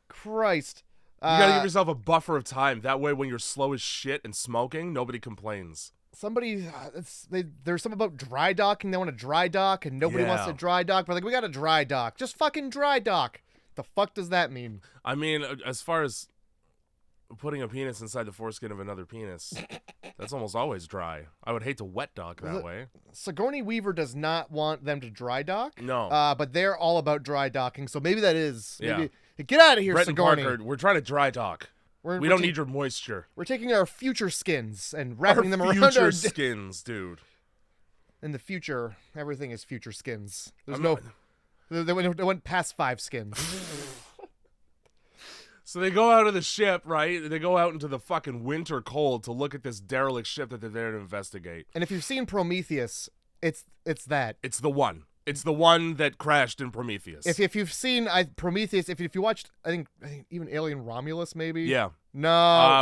Christ. You gotta give yourself a buffer of time. That way, when you're slow as shit and smoking, nobody complains. There's something about dry docking. They want to dry dock, and nobody wants to dry dock. But like, we got to dry dock. Just fucking dry dock. The fuck does that mean? I mean, as far as putting a penis inside the foreskin of another penis, that's almost always dry. I would hate to wet dock that way. Sigourney Weaver does not want them to dry dock. No. But they're all about dry docking, so maybe that is. Maybe, get out of here, Brett Sigourney. and Parker, we're trying to dry dock. We don't need your moisture. We're taking our future skins and wrapping them around future our skins, dude. In the future, everything is future skins. They went past 5 skins. So they go out of the ship, right? They go out into the fucking winter cold to look at this derelict ship that they're there to investigate. And if you've seen Prometheus, it's that. It's the one. It's the one that crashed in Prometheus. If you've seen Prometheus, if you watched, I think even Alien Romulus, maybe. Yeah. No,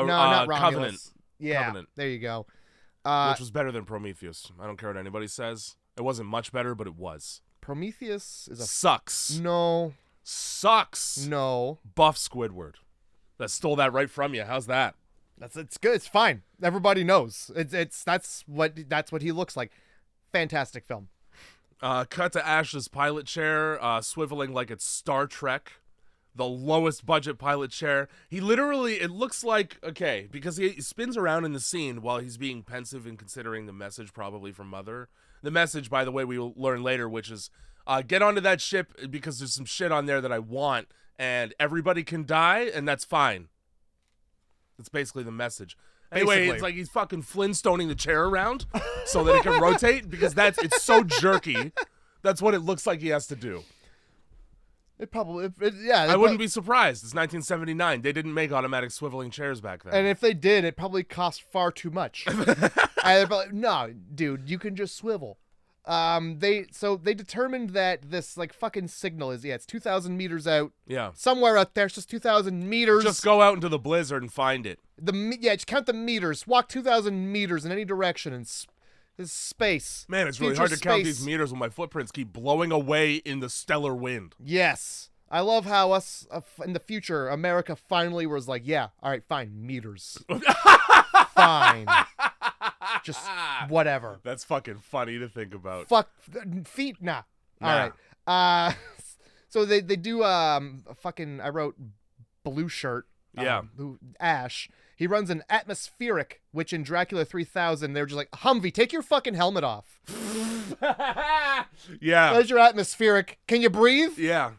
not Romulus. Covenant. Yeah. Covenant. There you go. Which was better than Prometheus. I don't care what anybody says. It wasn't much better, but it was. Prometheus is sucks. No. Sucks. No. Buff Squidward. That stole that right from you. How's that? It's good. It's fine. Everybody knows. That's what he looks like. Fantastic film. Cut to Ash's pilot chair, swiveling like it's Star Trek, the lowest budget pilot chair. He literally, it looks like, okay, because he spins around in the scene while he's being pensive and considering the message probably from Mother. The message, by the way, we will learn later, which is, get onto that ship because there's some shit on there that I want, and everybody can die, and that's fine. That's basically the message. Anyway, it's like he's fucking Flintstoning the chair around so that it can rotate because it's so jerky. That's what it looks like he has to do. I wouldn't be surprised. It's 1979. They didn't make automatic swiveling chairs back then. And if they did, it probably cost far too much. No, dude, you can just swivel. They determined that this like fucking signal is it's 2,000 meters out. Yeah. Somewhere out there, it's just 2,000 meters. Just go out into the blizzard and find it. Just count the meters. Walk 2,000 meters in any direction and this space. Man, it's really hard to count these meters when my footprints keep blowing away in the stellar wind. Yes. I love how us in the future, America finally was like, yeah, all right, fine, meters. Fine. Just whatever. That's fucking funny to think about. Fuck feet, nah. All right. So they do fucking. I wrote blue shirt. Yeah. Ash. He runs an atmospheric, which in Dracula 3000 they're just like, Humvee, take your fucking helmet off. Yeah. There's your atmospheric. Can you breathe? Yeah.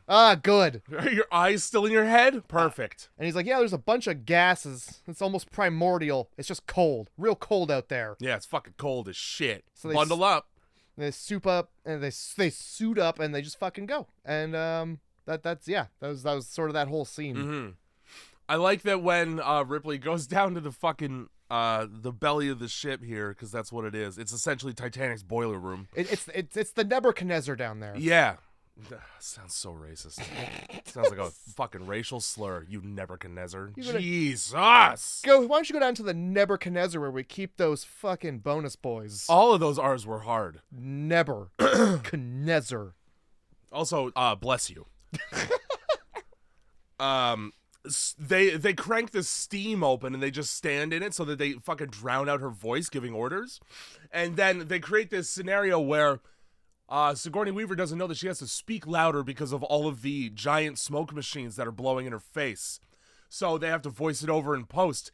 Good. Are your eyes still in your head? Perfect. And he's like, yeah, there's a bunch of gases. It's almost primordial. It's just cold. Real cold out there. Yeah, it's fucking cold as shit. So bundle up. They soup up and they suit up and they just fucking go. And that was sort of that whole scene. Mm-hmm. I like that when Ripley goes down to the fucking the belly of the ship here, because that's what it is. It's essentially Titanic's boiler room. It's the Nebuchadnezzar down there. Yeah. Sounds so racist. Sounds like a fucking racial slur. You Nebuchadnezzar. Jesus. Why don't you go down to the Nebuchadnezzar where we keep those fucking bonus boys? All of those R's were hard. Nebuchadnezzar. Also, bless you. They crank the steam open and they just stand in it so that they fucking drown out her voice giving orders. And then they create this scenario where Sigourney Weaver doesn't know that she has to speak louder because of all of the giant smoke machines that are blowing in her face. So they have to voice it over in post.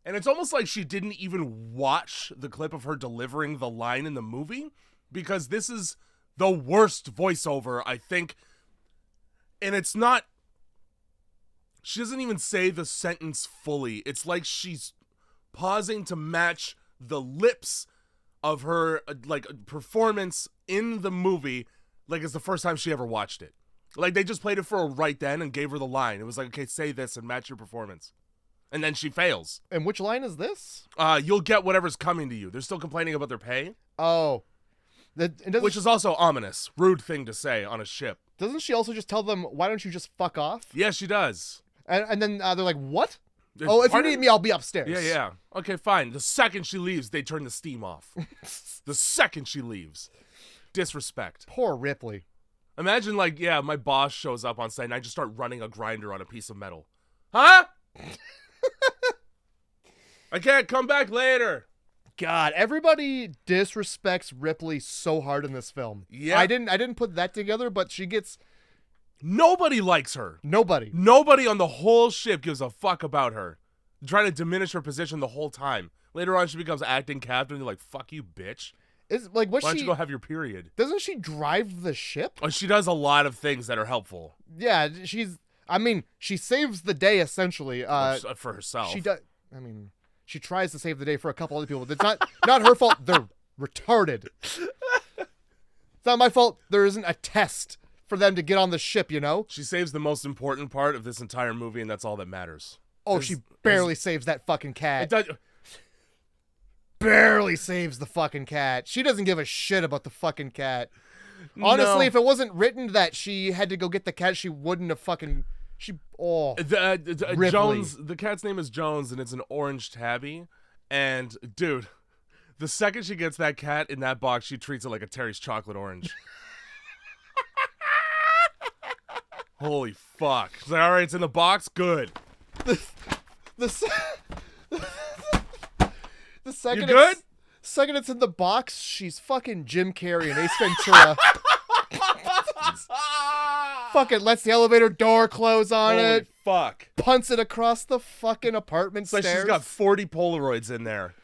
And it's almost like she didn't even watch the clip of her delivering the line in the movie, because this is the worst voiceover, I think. And it's not... She doesn't even say the sentence fully. It's like she's pausing to match the lips of her performance in the movie, like it's the first time she ever watched it. Like they just played it for her right then and gave her the line. It was like, okay, say this and match your performance. And then she fails. And which line is this? You'll get whatever's coming to you. They're still complaining about their pay. Oh. Which is also ominous. Rude thing to say on a ship. Doesn't she also just tell them, why don't you just fuck off? Yeah, she does. And then they're like, what? Oh, if you need me, I'll be upstairs. Yeah. Okay, fine. The second she leaves, they turn the steam off. The second she leaves. Disrespect. Poor Ripley. Imagine, my boss shows up on site and I just start running a grinder on a piece of metal. Huh? I can't come back later. God, everybody disrespects Ripley so hard in this film. Yeah. I didn't put that together, but she gets... Nobody likes her. Nobody on the whole ship gives a fuck about her. They're trying to diminish her position the whole time. Later on, she becomes acting captain. And they're like, fuck you, bitch. Why don't you go have your period? Doesn't she drive the ship? Oh, she does a lot of things that are helpful. Yeah, she saves the day, essentially. For herself. She does. She tries to save the day for a couple other people. It's not her fault. They're retarded. It's not my fault there isn't a test for them to get on the ship, you know? She saves the most important part of this entire movie, and that's all that matters. Oh, she barely saves that fucking cat. It does. Barely saves the fucking cat. She doesn't give a shit about the fucking cat. Honestly, if it wasn't written that she had to go get the cat, she wouldn't have fucking... Jones, the cat's name is Jones, and it's an orange tabby. And, dude, the second she gets that cat in that box, she treats it like a Terry's chocolate orange. Holy fuck. She's like, all right, it's in the box? Good. The second you good? Second it's in the box, she's fucking Jim Carrey and Ace Ventura. Fucking lets the elevator door close on it. Fuck. Punts it across the fucking apartment stairs. Like she's got 40 Polaroids in there.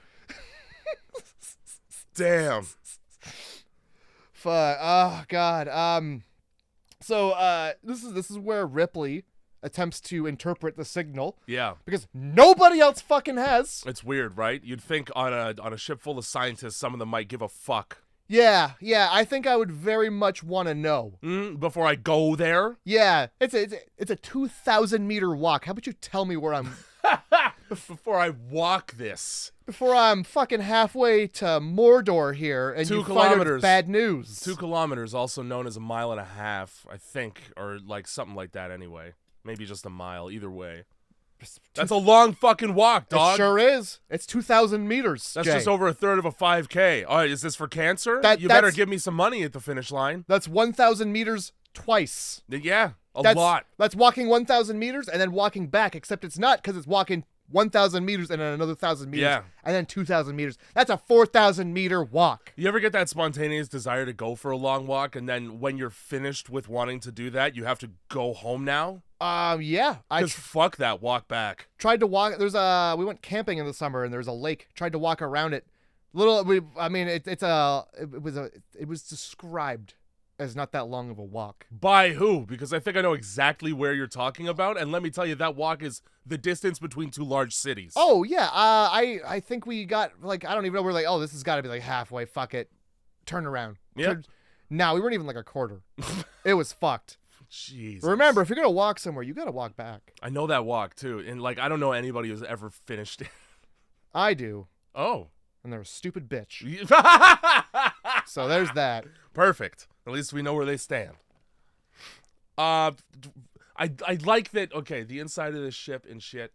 Damn. Fuck. Oh, God. So this is where Ripley attempts to interpret the signal. Yeah. Because nobody else fucking has. It's weird, right? You'd think on a ship full of scientists, some of them might give a fuck. Yeah. I think I would very much want to know. Before I go there? Yeah. It's a 2,000 meter walk. How about you tell me where I'm... Before I walk this. Before I'm fucking halfway to Mordor here and 2 you kilometers. find out it's bad news. 2 kilometers, also known as 1.5 miles, I think, or like something like that anyway. Maybe just a mile, either way. That's a long fucking walk, dog. It sure is. It's 2,000 meters, That's Jay. just over a third of a 5K. Oh, is this for cancer? You better give me some money at the finish line. That's 1,000 meters twice. Yeah, That's lot. That's walking 1,000 meters and then walking back, except it's not, because it's walking 1,000 meters and then another 1,000 meters. Yeah. And then 2,000 meters. That's a 4,000 meter walk. You ever get that spontaneous desire to go for a long walk, and then when you're finished with wanting to do that, you have to go home now? Yeah. Because fuck that walk back. Tried to walk. We went camping in the summer and there's a lake. Tried to walk around it. It was described as not that long of a walk. By who? Because I think I know exactly where you're talking about, and let me tell you, that walk is the distance between 2 large cities. Oh, yeah. I think we got, I don't even know. We're like, oh, this has got to be halfway. Fuck it. Turn around. Yeah. No, we weren't even a quarter. It was fucked. Jesus. Remember, if you're gonna walk somewhere, you gotta walk back. I know that walk too, and like I don't know anybody who's ever finished it. I do, Oh. and they're a stupid bitch. Perfect. So there's that. At least we know where they stand. I like that. Okay, the inside of this ship and shit,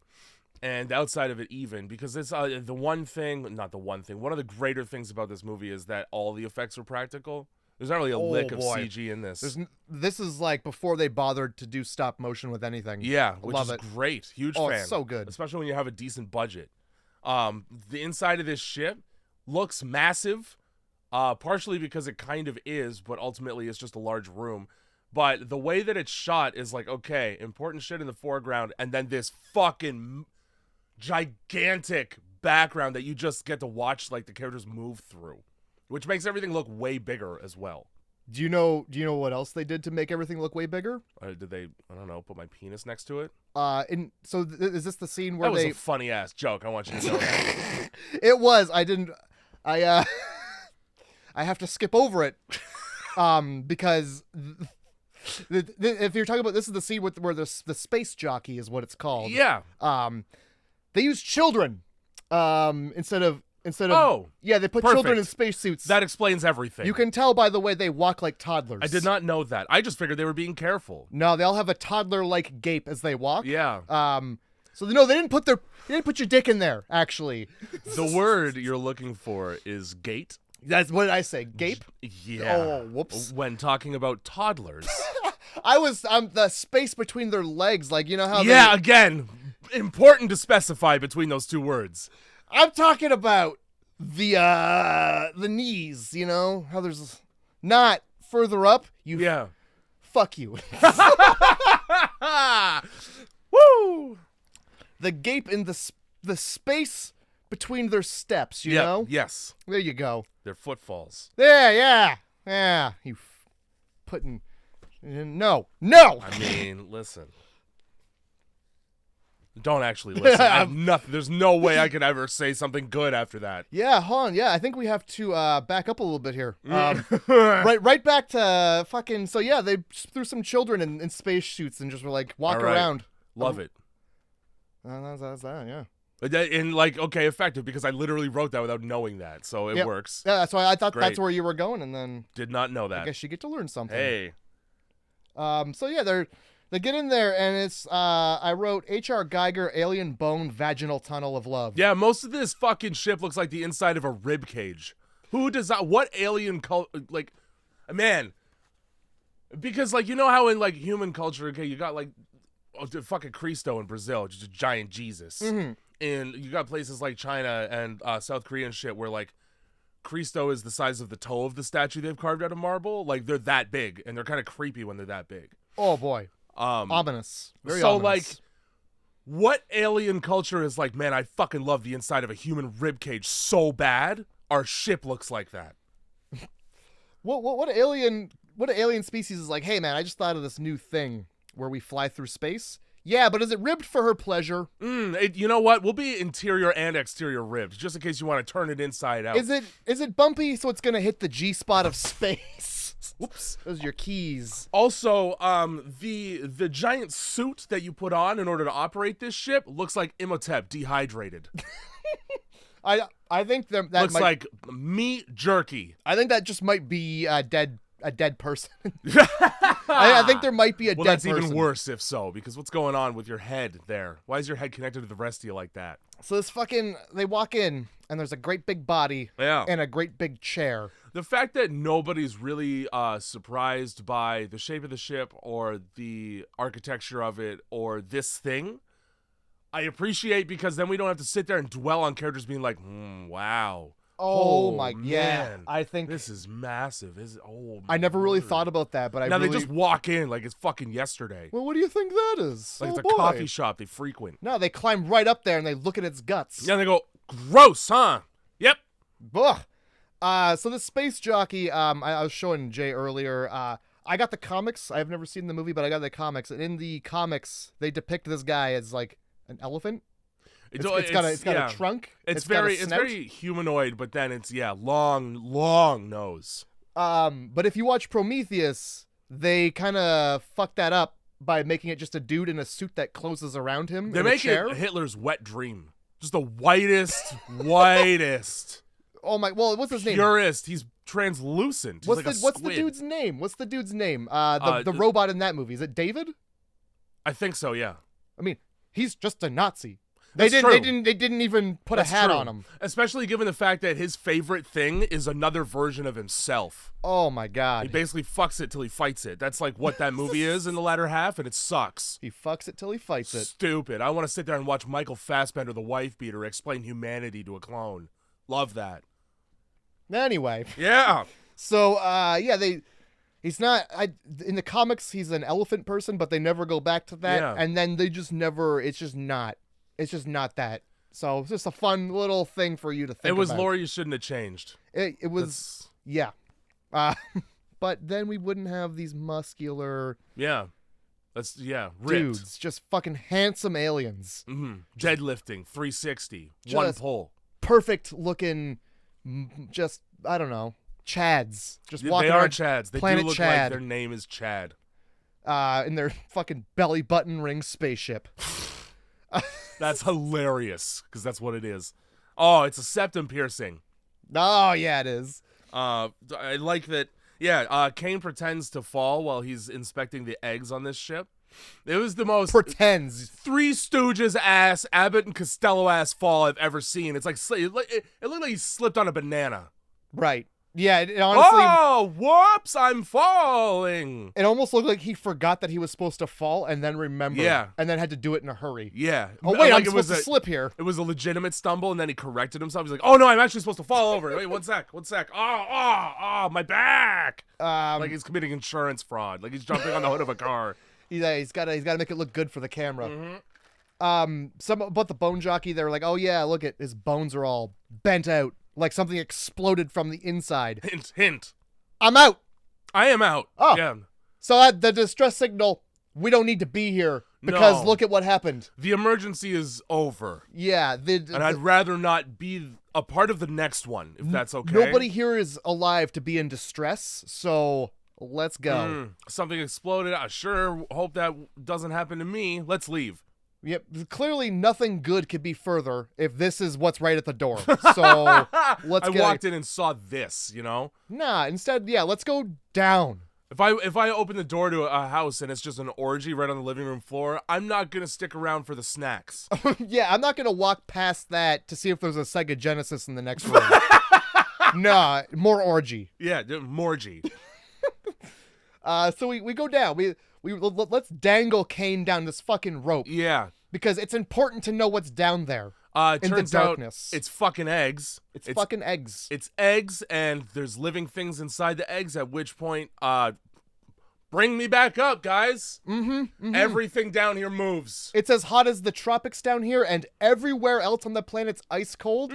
and the outside of it even, because it's one of the greater things about this movie is that all the effects are practical. There's not really a lick of CG in this. This is like before they bothered to do stop motion with anything. Yeah, which Love is it. great. Huge Oh, fan. it's so good. Especially when you have a decent budget. The inside of this ship looks massive, partially because it kind of is, but ultimately it's just a large room. But the way that it's shot is like, okay, important shit in the foreground, and then this fucking gigantic background that you just get to watch like the characters move through, which makes everything look way bigger as well. Do you know what else they did to make everything look way bigger? Did they, I don't know, put my penis next to it? Is this the scene where that was a funny ass joke. I want you to know that. It was. I have to skip over it, because if you're talking about, this is the scene where the space jockey is what it's called. Yeah. They use children, instead of. Yeah, they put perfect. children in spacesuits. That explains everything. You can tell by the way they walk like toddlers. I did not know that. I just figured they were being careful. No, they all have a toddler-like gape as they walk. Yeah. So no, they didn't put your dick in there. Actually, The word you're looking for is gate. that's what I say. Gape. Yeah. Oh, whoops. When talking about toddlers. I was the space between their legs, like you know how. Yeah, again, important to specify between those two words. I'm talking about the knees. You know how there's not further up. Yeah. Fuck you. Woo! The gape in the space between their steps. You Yep, know. Yes. There you go. Their footfalls. There, yeah. You putting. No. I mean, listen. Don't actually listen. I have nothing. There's no way I could ever say something good after that. Yeah, Han. Yeah, I think we have to back up a little bit here. Right back to fucking. So yeah, they threw some children in space suits and just were like walk All right. around. Love it. That's that. Yeah. And like, okay, effective, because I literally wrote that without knowing that, so it works. Yeah, that's why I thought Great. that's where you were going, and then Did not know I that. guess you get to learn something. Hey. So yeah, they get in there, and it's I wrote H.R. Geiger alien bone vaginal tunnel of love. Yeah, most of this fucking ship looks like the inside of a rib cage. Who does that? What alien like, man? Because like, you know how in like human culture, okay, you got like fucking Cristo in Brazil, just a giant Jesus. Mm-hmm. And you got places like China and South Korea and shit where like Cristo is the size of the toe of the statue they've carved out of marble. Like they're that big, and they're kind of creepy when they're that big. Oh boy. Ominous. Very so ominous. like, what alien culture is like, man, I fucking love the inside of a human rib cage so bad, our ship looks like that. What alien species is like, hey man, I just thought of this new thing where we fly through space. Yeah, but is it ribbed for her pleasure? You know what? We'll be interior and exterior ribbed, just in case you want to turn it inside out. Is it bumpy so it's gonna hit the G spot of space? Whoops. Those are your keys. Also, the giant suit that you put on in order to operate this ship looks like Imhotep dehydrated. I think that looks might, like meat jerky. I think that just might be a dead person. I think there might be a well, dead that's person. even worse if so, because what's going on with your head there? Why is your head connected to the rest of you like that? So they walk in and there's a great big body and a great big chair. The fact that nobody's really surprised by the shape of the ship or the architecture of it or this thing, I appreciate, because then we don't have to sit there and dwell on characters being like, wow. Oh my, man. yeah. I think this is massive. I never really thought about that, but they just walk in like it's fucking yesterday. Well, what do you think that is? Like it's a coffee shop they frequent. No, they climb right up there and they look at its guts. Yeah, and they go, gross, huh? Yep. Ugh. So the space jockey, I was showing Jay earlier, I got the comics. I've never seen the movie, but I got the comics. And in the comics, they depict this guy as like an elephant. It's got a trunk. It's very humanoid, but then it's long nose. But if you watch Prometheus, they kind of fucked that up by making it just a dude in a suit that closes around him. They in a make chair. it Hitler's wet dream. Just the whitest. Oh my! Well, what's his name? Purest. He's translucent. He's What's the dude's name? The robot in that movie, is it David? I think so. Yeah. I mean, he's just a Nazi. They didn't even put a hat on him. Especially given the fact that his favorite thing is another version of himself. Oh my god. He basically fucks it till he fights it. That's like what that movie is in the latter half, and it sucks. He fucks it till he fights it. Stupid. I want to sit there and watch Michael Fassbender, the wife beater, explain humanity to a clone. Love that. Anyway. Yeah. So he's not in the comics he's an elephant person, but they never go back to that. Yeah. And then they just never it's just not that. So it's just a fun little thing for you to think about. It was lore you shouldn't have changed. It was yeah. But then we wouldn't have these muscular ripped. dudes, just fucking handsome aliens. Deadlifting 360, Just one pull. Perfect looking, just I don't know, Chads. Just walking They are around Chads. They do Planet look Chad. like their name is Chad. In their fucking belly button ring spaceship. That's hilarious because that's what it is. Oh, it's a septum piercing. Oh yeah, it is. I like that. Yeah, Kane pretends to fall while he's inspecting the eggs on this ship. It was the most Pretends. Three Stooges ass, Abbott and Costello ass fall I've ever seen. It's like it looked like he slipped on a banana. Right. Yeah, it honestly. Oh, whoops! I'm falling. It almost looked like he forgot that he was supposed to fall and then remembered. Yeah. And then had to do it in a hurry. Yeah. Oh wait, like I'm supposed to slip here. It was a legitimate stumble, and then he corrected himself. He's like, "Oh no, I'm actually supposed to fall over. Wait, one sec. Oh, my back." Like he's committing insurance fraud. Like he's jumping on the hood of a car. He's got to make it look good for the camera. Mm-hmm. Some about the bone jockey. They were like, "Oh yeah, look at his bones are all bent out, like something exploded from the inside." Hint. I'm out. I am out. Oh. Yeah. So at the distress signal, we don't need to be here because No. look at what happened. The emergency is over. Yeah, And I'd rather not be a part of the next one, if that's okay. Nobody here is alive to be in distress, so let's go. Something exploded. I sure hope that doesn't happen to me. Let's leave. Yep, clearly nothing good could be further if this is what's right at the door. So let's I get walked in and saw this, Nah, instead, yeah, let's go down. If I open the door to a house and it's just an orgy right on the living room floor, I'm not going to stick around for the snacks. Yeah, I'm not going to walk past that to see if there's a Sega Genesis in the next room. Nah, more orgy. Yeah, morgy. So we go down. Let's dangle Kane down this fucking rope. Yeah. Because it's important to know what's down there. It in turns the darkness. out it's fucking eggs. It's fucking eggs. It's eggs, and there's living things inside the eggs, at which point, bring me back up, guys. Everything down here moves. It's as hot as the tropics down here, and everywhere else on the planet's ice cold.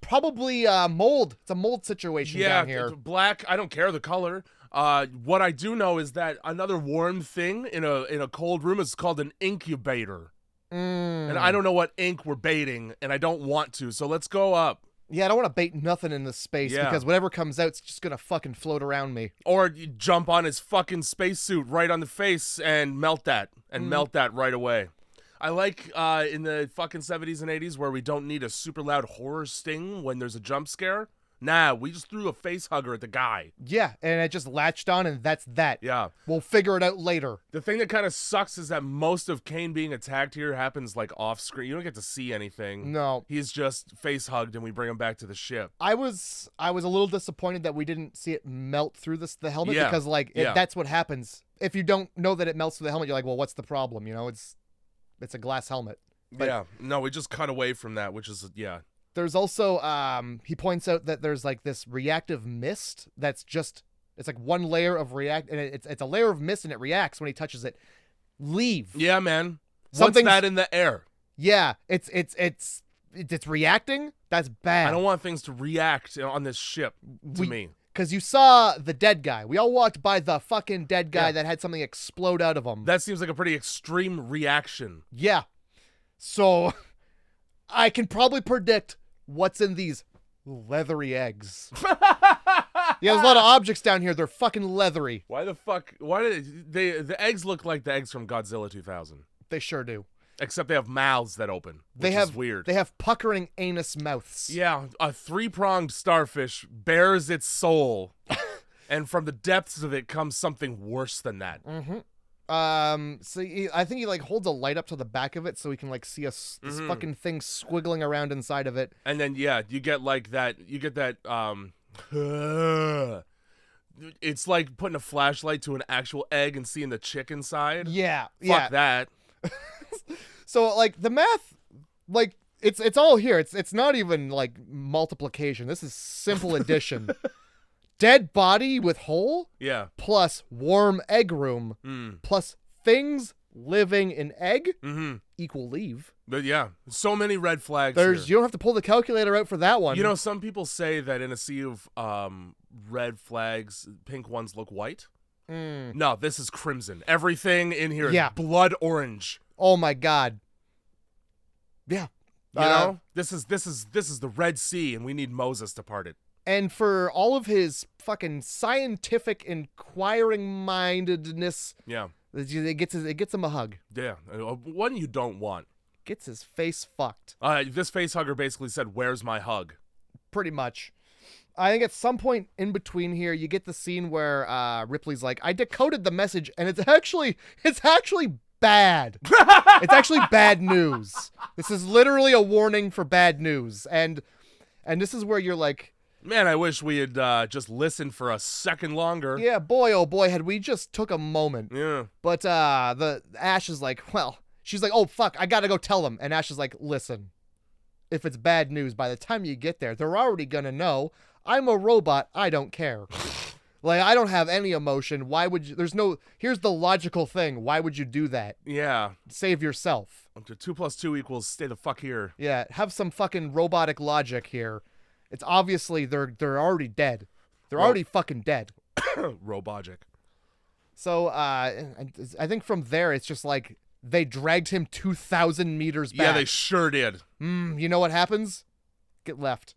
Probably mold. It's a mold situation down here. Black. I don't care the color. What I do know is that another warm thing in a cold room is called an incubator. And I don't know what ink we're baiting, and I don't want to, so let's go up. Yeah, I don't want to bait nothing in this space because whatever comes out, it's just gonna fucking float around me. Or you jump on his fucking spacesuit right on the face and melt that, melt that right away. I like in the fucking 70s and 80s where we don't need a super loud horror sting when there's a jump scare. Nah, we just threw a face hugger at the guy. Yeah, and it just latched on, and that's that. Yeah. We'll figure it out later. The thing that kind of sucks is that most of Kane being attacked here happens, like, off screen. You don't get to see anything. No. He's just face hugged, and we bring him back to the ship. I was a little disappointed that we didn't see it melt through the helmet because, Yeah. that's what happens. If you don't know that it melts through the helmet, you're like, well, what's the problem? It's a glass helmet. But yeah. No, we just cut away from that, which is, There's also, he points out that there's like this reactive mist that's just, it's like one layer of and it's a layer of mist and it reacts when he touches it. Leave. Yeah, man. Something's What's that in the air? Yeah, it's reacting. That's bad. I don't want things to react on this ship to me. Because you saw the dead guy. We all walked by the fucking dead guy that had something explode out of him. That seems like a pretty extreme reaction. Yeah. So I can probably predict what's in these leathery eggs. Yeah, there's a lot of objects down here. They're fucking leathery. Why the fuck? Why did the eggs look like the eggs from Godzilla 2000? They sure do. Except they have mouths that open, which is weird. They have puckering anus mouths. Yeah, a 3-pronged starfish bears its soul, and from the depths of it comes something worse than that. Mm-hmm. So I think he like holds a light up to the back of it so he can like see this fucking thing squiggling around inside of it. And then you get like that. You get that. It's like putting a flashlight to an actual egg and seeing the chick inside. Yeah, Fuck that. So like the math, like it's all here. It's not even like multiplication. This is simple addition. Dead body with hole. Yeah. Plus warm egg room. Plus things living in egg equal leave. But yeah, so many red flags. You don't have to pull the calculator out for that one. You know, some people say that in a sea of red flags, pink ones look white. No, this is crimson. Everything in here is blood orange. Oh my god. Yeah. You know, this is the Red Sea, and we need Moses to part it. And for all of his fucking scientific inquiring mindedness, it gets him a hug. Yeah, one you don't want. Gets his face fucked. This face hugger basically said, "Where's my hug?" Pretty much. I think at some point in between here, you get the scene where Ripley's like, "I decoded the message, and it's actually bad. It's actually bad news. This is literally a warning for bad news." And this is where you're like, man, I wish we had just listened for a second longer. Yeah, boy, oh boy, had we just took a moment. Yeah. But the Ash is like, well, she's like, oh fuck, I gotta go tell them. And Ash is like, listen, if it's bad news, by the time you get there, they're already gonna know. I'm a robot. I don't care. Like, I don't have any emotion. Why would you? Here's the logical thing. Why would you do that? Yeah. Save yourself. 2 + 2 equals stay the fuck here. Yeah, have some fucking robotic logic here. It's obviously they're already dead. They're already fucking dead. Robogic. So I think from there it's just like they dragged him 2,000 meters back. Yeah, they sure did. You know what happens? Get left.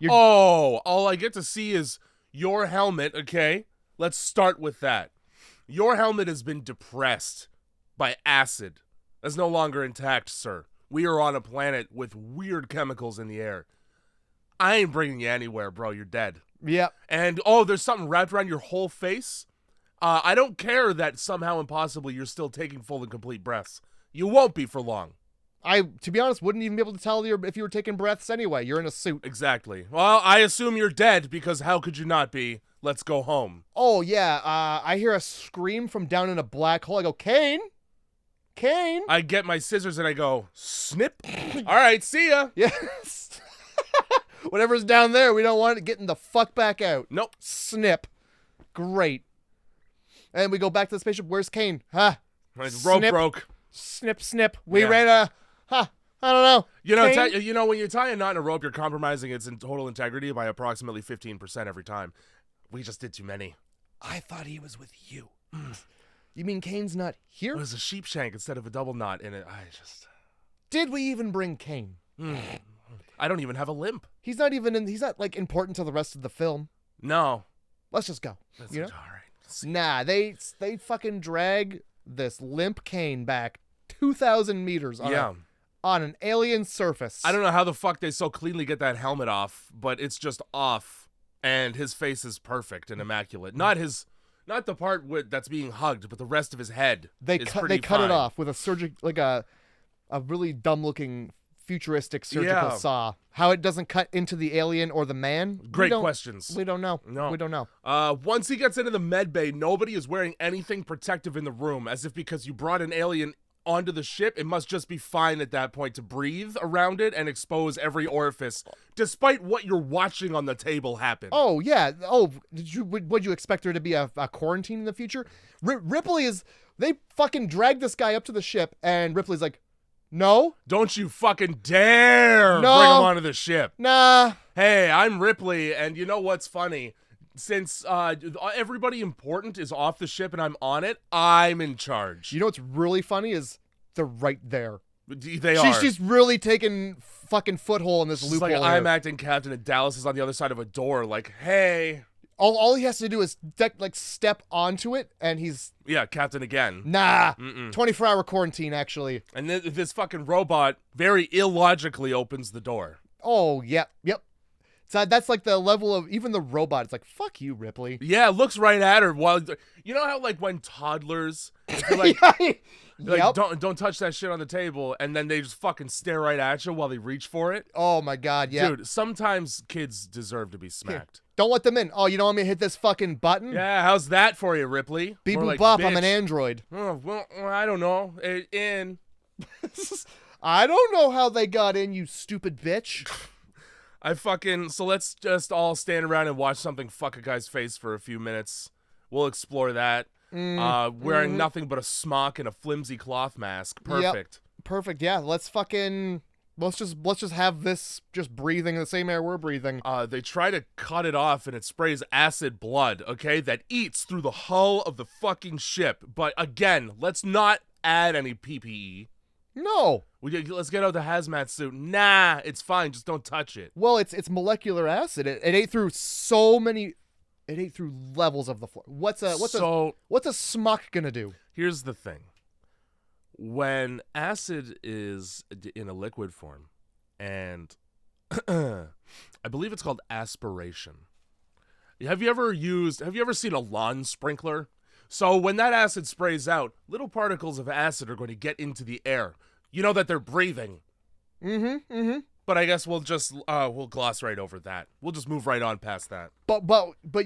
All I get to see is your helmet. Okay, let's start with that. Your helmet has been depressed by acid. That's no longer intact, sir. We are on a planet with weird chemicals in the air. I ain't bringing you anywhere, bro. You're dead. Yep. And, there's something wrapped around your whole face. I don't care that somehow impossibly you're still taking full and complete breaths. You won't be for long. I, to be honest, wouldn't even be able to tell if you were taking breaths anyway. You're in a suit. Exactly. Well, I assume you're dead because how could you not be? Let's go home. Oh, yeah. I hear a scream from down in a black hole. I go, Kane? Kane? I get my scissors and I go, snip. All right, see ya. Yes. Whatever's down there, we don't want it getting the fuck back out. Nope. Snip. Great. And we go back to the spaceship. Where's Kane? Huh? My rope broke. Snip, snip. We ran a... Huh. I don't know. You know, when you tie a knot in a rope, you're compromising its total integrity by approximately 15% every time. We just did too many. I thought he was with you. You mean Kane's not here? It was a sheep shank instead of a double knot in it. Did we even bring Kane? I don't even have a limp. He's not like important to the rest of the film. No. Let's just go. All right. Nah, they fucking drag this limp Kane back 2,000 meters on an alien surface. I don't know how the fuck they so cleanly get that helmet off, but it's just off, and his face is perfect and immaculate. Not the part that's being hugged, but the rest of his head. They cut it off with a really dumb looking futuristic surgical saw. How it doesn't cut into the alien or the man? Great questions. We don't know. No. We don't know. Once he gets into the med bay, nobody is wearing anything protective in the room, as if because you brought an alien onto the ship, it must just be fine at that point to breathe around it and expose every orifice, despite what you're watching on the table happen. Oh, yeah. Oh, would you expect there to be a quarantine in the future? Ripley they fucking dragged this guy up to the ship, and Ripley's like, no. Don't you fucking dare bring him onto the ship. Nah. Hey, I'm Ripley, and you know what's funny? Since everybody important is off the ship and I'm on it, I'm in charge. You know what's really funny is they're right there. They are. She's really taking fucking foothold in this She's loophole. like, here. I'm acting captain, and Dallas is on the other side of a door. Like, hey. All he has to do is step onto it, and he's captain again. nah. 24-hour quarantine, actually. And then this fucking robot very illogically opens the door. Oh yep. So that's like the level of even the robot. It's like, fuck you, Ripley. Yeah, looks right at her while you know how like when toddlers like, Yep. don't touch that shit on the table, and then they just fucking stare right at you while they reach for it. Oh my god, yeah. Dude, sometimes kids deserve to be smacked. Don't let them in. Oh, you don't want me to hit this fucking button? Yeah, how's that for you, Ripley? Beep More boop like, bop, bitch. I'm an android. Oh, well, I don't know. In. I don't know how they got in, you stupid bitch. So let's just all stand around and watch something fuck a guy's face for a few minutes. We'll explore that. Wearing nothing but a smock and a flimsy cloth mask. Perfect. Yep. Perfect. Yeah, let's just have this just breathing the same air we're breathing. They try to cut it off and it sprays acid blood, okay, that eats through the hull of the fucking ship. But again, let's not add any PPE. No. Let's get out the hazmat suit. Nah, it's fine. Just don't touch it. Well, it's molecular acid. It ate through It ate through levels of the floor. What's a smock gonna do? Here's the thing. When acid is in a liquid form, and I believe it's called aspiration. Have you ever seen a lawn sprinkler? So when that acid sprays out, little particles of acid are going to get into the air. You know that they're breathing. But I guess we'll gloss right over that. We'll just move right on past that. But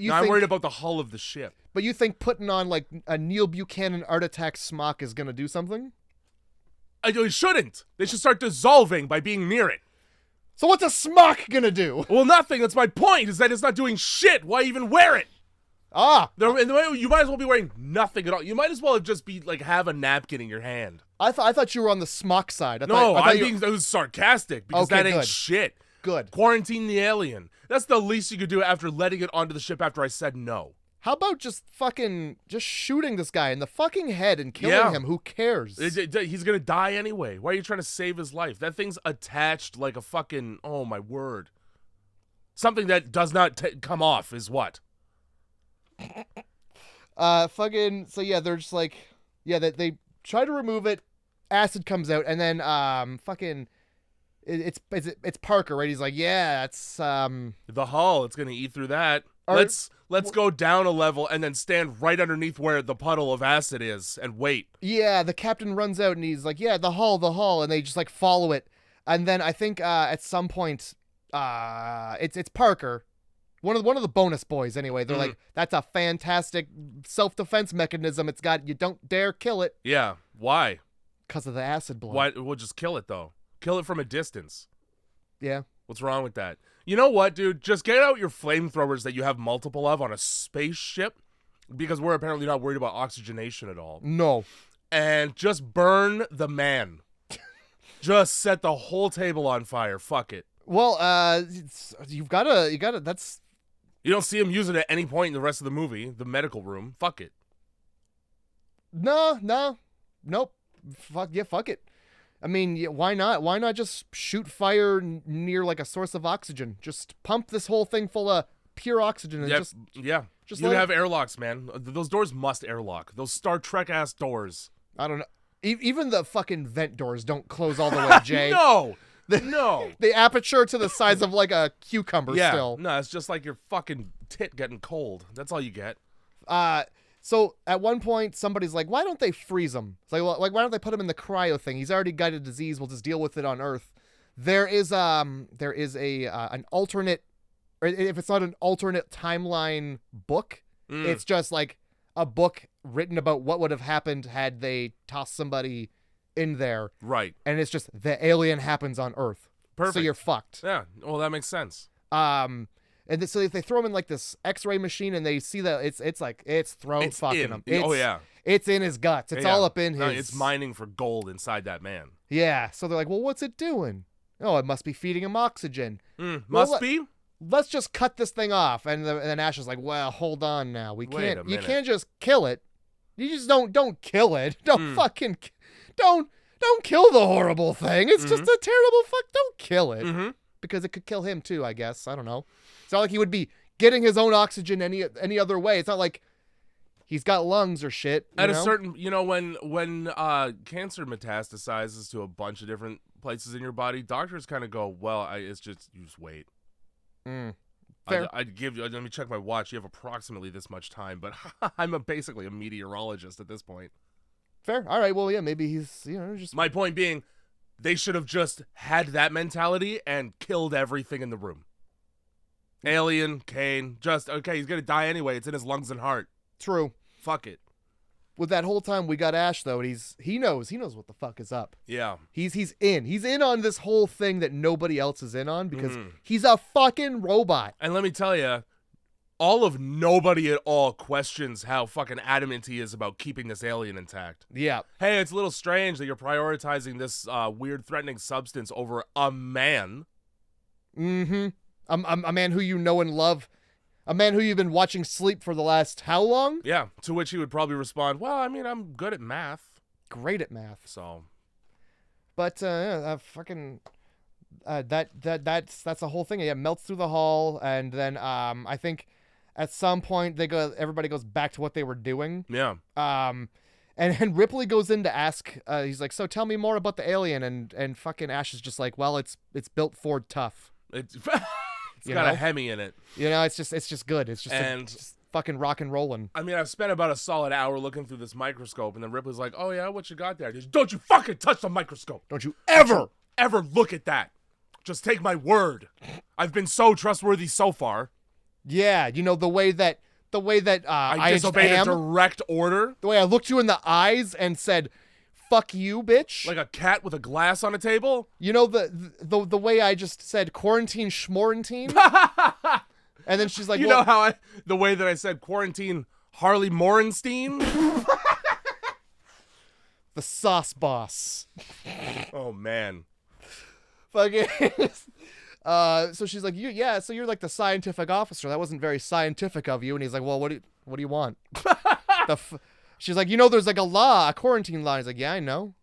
you I'm think worried about the hull of the ship. But you think putting on like a Neil Buchanan Art Attack smock is gonna do something? It shouldn't. They should start dissolving by being near it. So what's a smock gonna do? Well, nothing. That's my point, is that it's not doing shit. Why even wear it? You might as well be wearing nothing at all. You might as well just be like have a napkin in your hand. I thought you were on the smock side. That was sarcastic because Okay, that ain't good. shit. Good. Quarantine the alien. That's the least you could do after letting it onto the ship after I said no. How about just shooting this guy in the fucking head and killing him? Who cares? He's gonna die anyway. Why are you trying to save his life? That thing's attached like a fucking, oh my word. Something that does not come off is what? So yeah, they're just like, they try to remove it. Acid comes out, and then it's Parker, right? He's like, yeah, it's the hull. It's gonna eat through that. Let's go down a level and then stand right underneath where the puddle of acid is and wait. Yeah, the captain runs out and he's like, yeah, the hull, and they just like follow it, and then I think at some point, it's Parker. One of the bonus boys, anyway. They're like, that's a fantastic self-defense mechanism. It's got, you don't dare kill it. Yeah. Why? Because of the acid blood. Why? We'll just kill it, though. Kill it from a distance. Yeah. What's wrong with that? You know what, dude? Just get out your flamethrowers that you have multiple of on a spaceship, because we're apparently not worried about oxygenation at all. No. And just burn the man. Just set the whole table on fire. Fuck it. Well, you gotta, that's... You don't see him use it at any point in the rest of the movie. The medical room. Fuck it. No. Nope. Fuck it. I mean, why not? Why not just shoot fire near like a source of oxygen? Just pump this whole thing full of pure oxygen and just you have airlocks, man. Those doors must airlock. Those Star Trek ass doors. I don't know. Even the fucking vent doors don't close all the way, Jay. No. The aperture to the size of like a cucumber still. No, it's just like your fucking tit getting cold. That's all you get. So at one point, somebody's like, why don't they freeze him? It's like, why don't they put him in the cryo thing? He's already got a disease. We'll just deal with it on Earth. There is an alternate, or if it's not an alternate timeline book, it's just like a book written about what would have happened had they tossed somebody in there. Right. And it's just the alien happens on Earth. Perfect. So you're fucked. Yeah. Well, that makes sense. And so if they throw him in like this X-ray machine and they see that it's throat fucking him. It's in his guts. It's all up in his. No, it's mining for gold inside that man. Yeah. So they're like, well, what's it doing? Oh, it must be feeding him oxygen. Must be. Let's just cut this thing off. And then Ash is like, well, hold on now. Wait a minute. You can't just kill it. You just don't kill it. Don't don't kill the horrible thing. It's just a terrible fuck. Don't kill it. Mm-hmm. Because it could kill him too, I guess. I don't know. It's not like he would be getting his own oxygen any other way. It's not like he's got lungs or shit. At a certain, when cancer metastasizes to a bunch of different places in your body, doctors kind of go, well, it's just, you just wait. Fair. I'd give you, let me check my watch. You have approximately this much time, but I'm basically a meteorologist at this point. Fair. All right. Well, yeah, maybe he's, just. My point being, they should have just had that mentality and killed everything in the room. Alien, Kane, just, okay, he's going to die anyway. It's in his lungs and heart. True. Fuck it. With that whole time we got Ash though, and he knows what the fuck is up. Yeah. He's in on this whole thing that nobody else is in on because he's a fucking robot. And let me tell you, all of nobody at all questions how fucking adamant he is about keeping this alien intact. Yeah. Hey, it's a little strange that you're prioritizing this weird threatening substance over a man. Mm-hmm. A man who you know and love. A man who you've been watching sleep for the last how long? Yeah, to which he would probably respond, well, I mean, I'm good at math. Great at math. So. But, fucking... that's the whole thing. Yeah, it melts through the hull, and then, I think at some point everybody goes back to what they were doing. Yeah. And Ripley goes in to ask, he's like, so tell me more about the alien, and fucking Ash is just like, well, it's built Ford tough. It's got a Hemi in it. It's just good. It's just fucking rock and rolling. I mean, I've spent about a solid hour looking through this microscope, and then Ripley's like, oh yeah, what you got there? Just, don't you fucking touch the microscope. Don't you ever look at that. Just take my word. I've been so trustworthy so far. Yeah, the way that I disobeyed a direct order. The way I looked you in the eyes and said, fuck you, bitch. Like a cat with a glass on a table. The way I just said quarantine schmorantine. And then she's like, know how the way that I said quarantine Harley Morenstein? The sauce boss. Oh man. Fucking so she's like, so you're like the scientific officer. That wasn't very scientific of you. And he's like, well, what do you want? She's like, there's like a quarantine law. He's like, yeah, I know.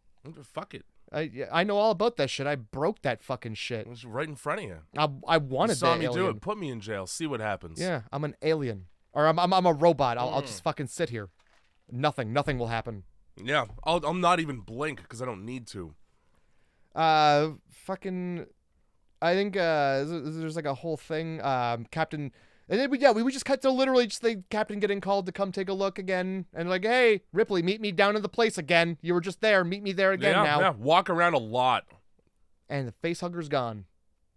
Fuck it. I know all about that shit. I broke that fucking shit. It was right in front of you. I wanted you saw that me alien. do it. Put me in jail. See what happens. Yeah, I'm an alien. Or I'm a robot. I'll just fucking sit here. Nothing will happen. Yeah, I'll not even blink because I don't need to. Fucking, I think there's like a whole thing. Captain, and then we just cut to literally just the captain getting called to come take a look again, and like, hey, Ripley, meet me down in the place again. You were just there. Meet me there again now. Yeah, walk around a lot. And the facehugger's gone.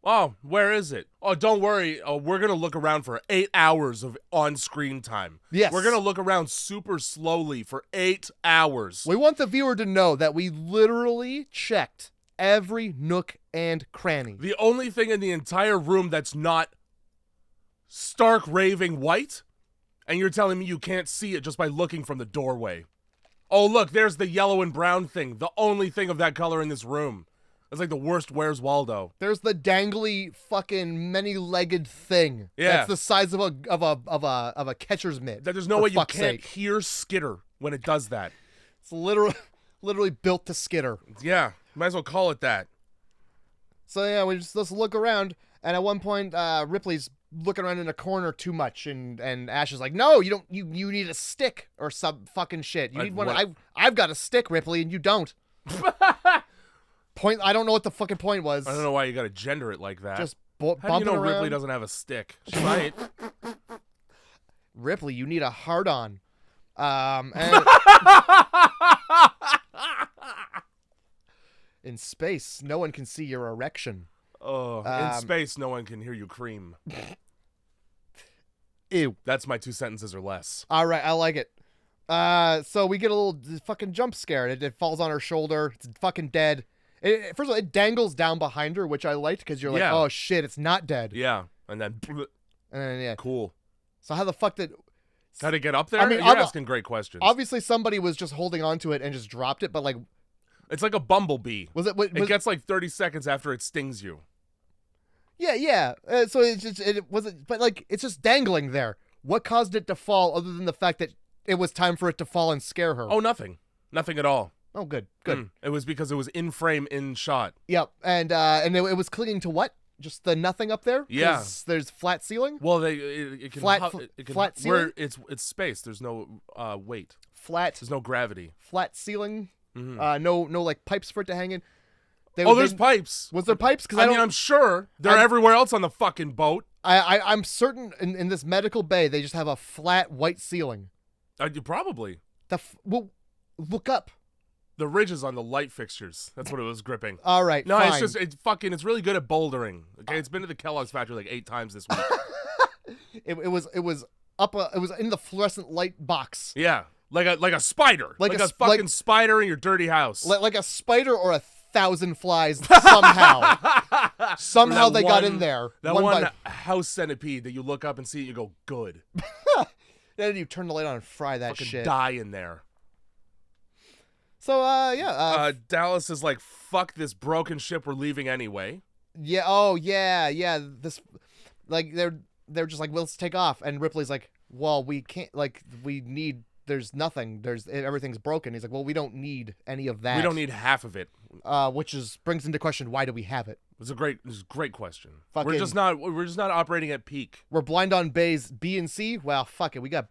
Oh, where is it? Oh, don't worry. Oh, we're going to look around for 8 hours of on-screen time. Yes. We're going to look around super slowly for 8 hours. We want the viewer to know that we literally checked every nook and cranny. The only thing in the entire room that's not stark raving white, and you're telling me you can't see it just by looking from the doorway. Oh, look, there's the yellow and brown thing. The only thing of that color in this room. It's like the worst Where's Waldo. There's the dangly fucking many-legged thing. Yeah. That's the size of a catcher's mitt. There's no way you can't hear skitter when it does that. It's literally built to skitter. Yeah, might as well call it that. So yeah, let's look around, and at one point, Ripley's looking around in a corner too much, and Ash is like, no, you don't. You need a stick or some fucking shit. You need one. I've got a stick, Ripley, and you don't. I don't know what the fucking point was. I don't know why you gotta gender it like that. Just How do you know around. Ripley doesn't have a stick? She might. Ripley, you need a hard-on. And in space, no one can see your erection. Oh, in space, no one can hear you cream. Ew. That's my 2 sentences or less. All right, I like it. So we get a little fucking jump scare. It falls on her shoulder. It's fucking dead. First of all, it dangles down behind her, which I liked because you're like, oh shit, it's not dead. Yeah, and then yeah, cool. So how the fuck did? How'd it get up there? I mean, you're asking great questions. Obviously, somebody was just holding onto it and just dropped it, but like, it's like a bumblebee. It gets like 30 seconds after it stings you. Yeah. So but like it's just dangling there. What caused it to fall, other than the fact that it was time for it to fall and scare her? Oh, nothing at all. Oh, good, good. It was because it was in frame, in shot. Yep, and it was clinging to what? Just the nothing up there? Yeah. 'Cause there's flat ceiling? Well, it can Flat where ceiling? it's space. There's no weight. Flat There's no gravity. ceiling? Mm-hmm. No like pipes for it to hang in? There's pipes. Was there pipes? Because I mean, I'm sure they're everywhere else on the fucking boat. I'm certain in this medical bay they just have a flat white ceiling. Probably. Well, look up. The ridges on the light fixtures. That's what it was gripping. All right, No, fine. it's really good at bouldering. Okay, it's been to the Kellogg's factory like 8 times this week. it was it was in the fluorescent light box. Yeah, like a spider, like a fucking spider in your dirty house. Like a spider or 1,000 flies somehow. Somehow they got in there. That one house centipede that you look up and see and you go, good. Then you turn the light on and fry that fucking shit. Die in there. So yeah. Dallas is like, fuck this broken ship. We're leaving anyway. Yeah. Oh yeah. This, like they're just like, well, let's take off. And Ripley's like, well, we can't. Like we need. There's nothing. Everything's broken. He's like, well, we don't need any of that. We don't need half of it. Which brings into question, why do we have it? It's a great question. Fucking, we're just not operating at peak. We're blind on bays B and C. Well, fuck it. We got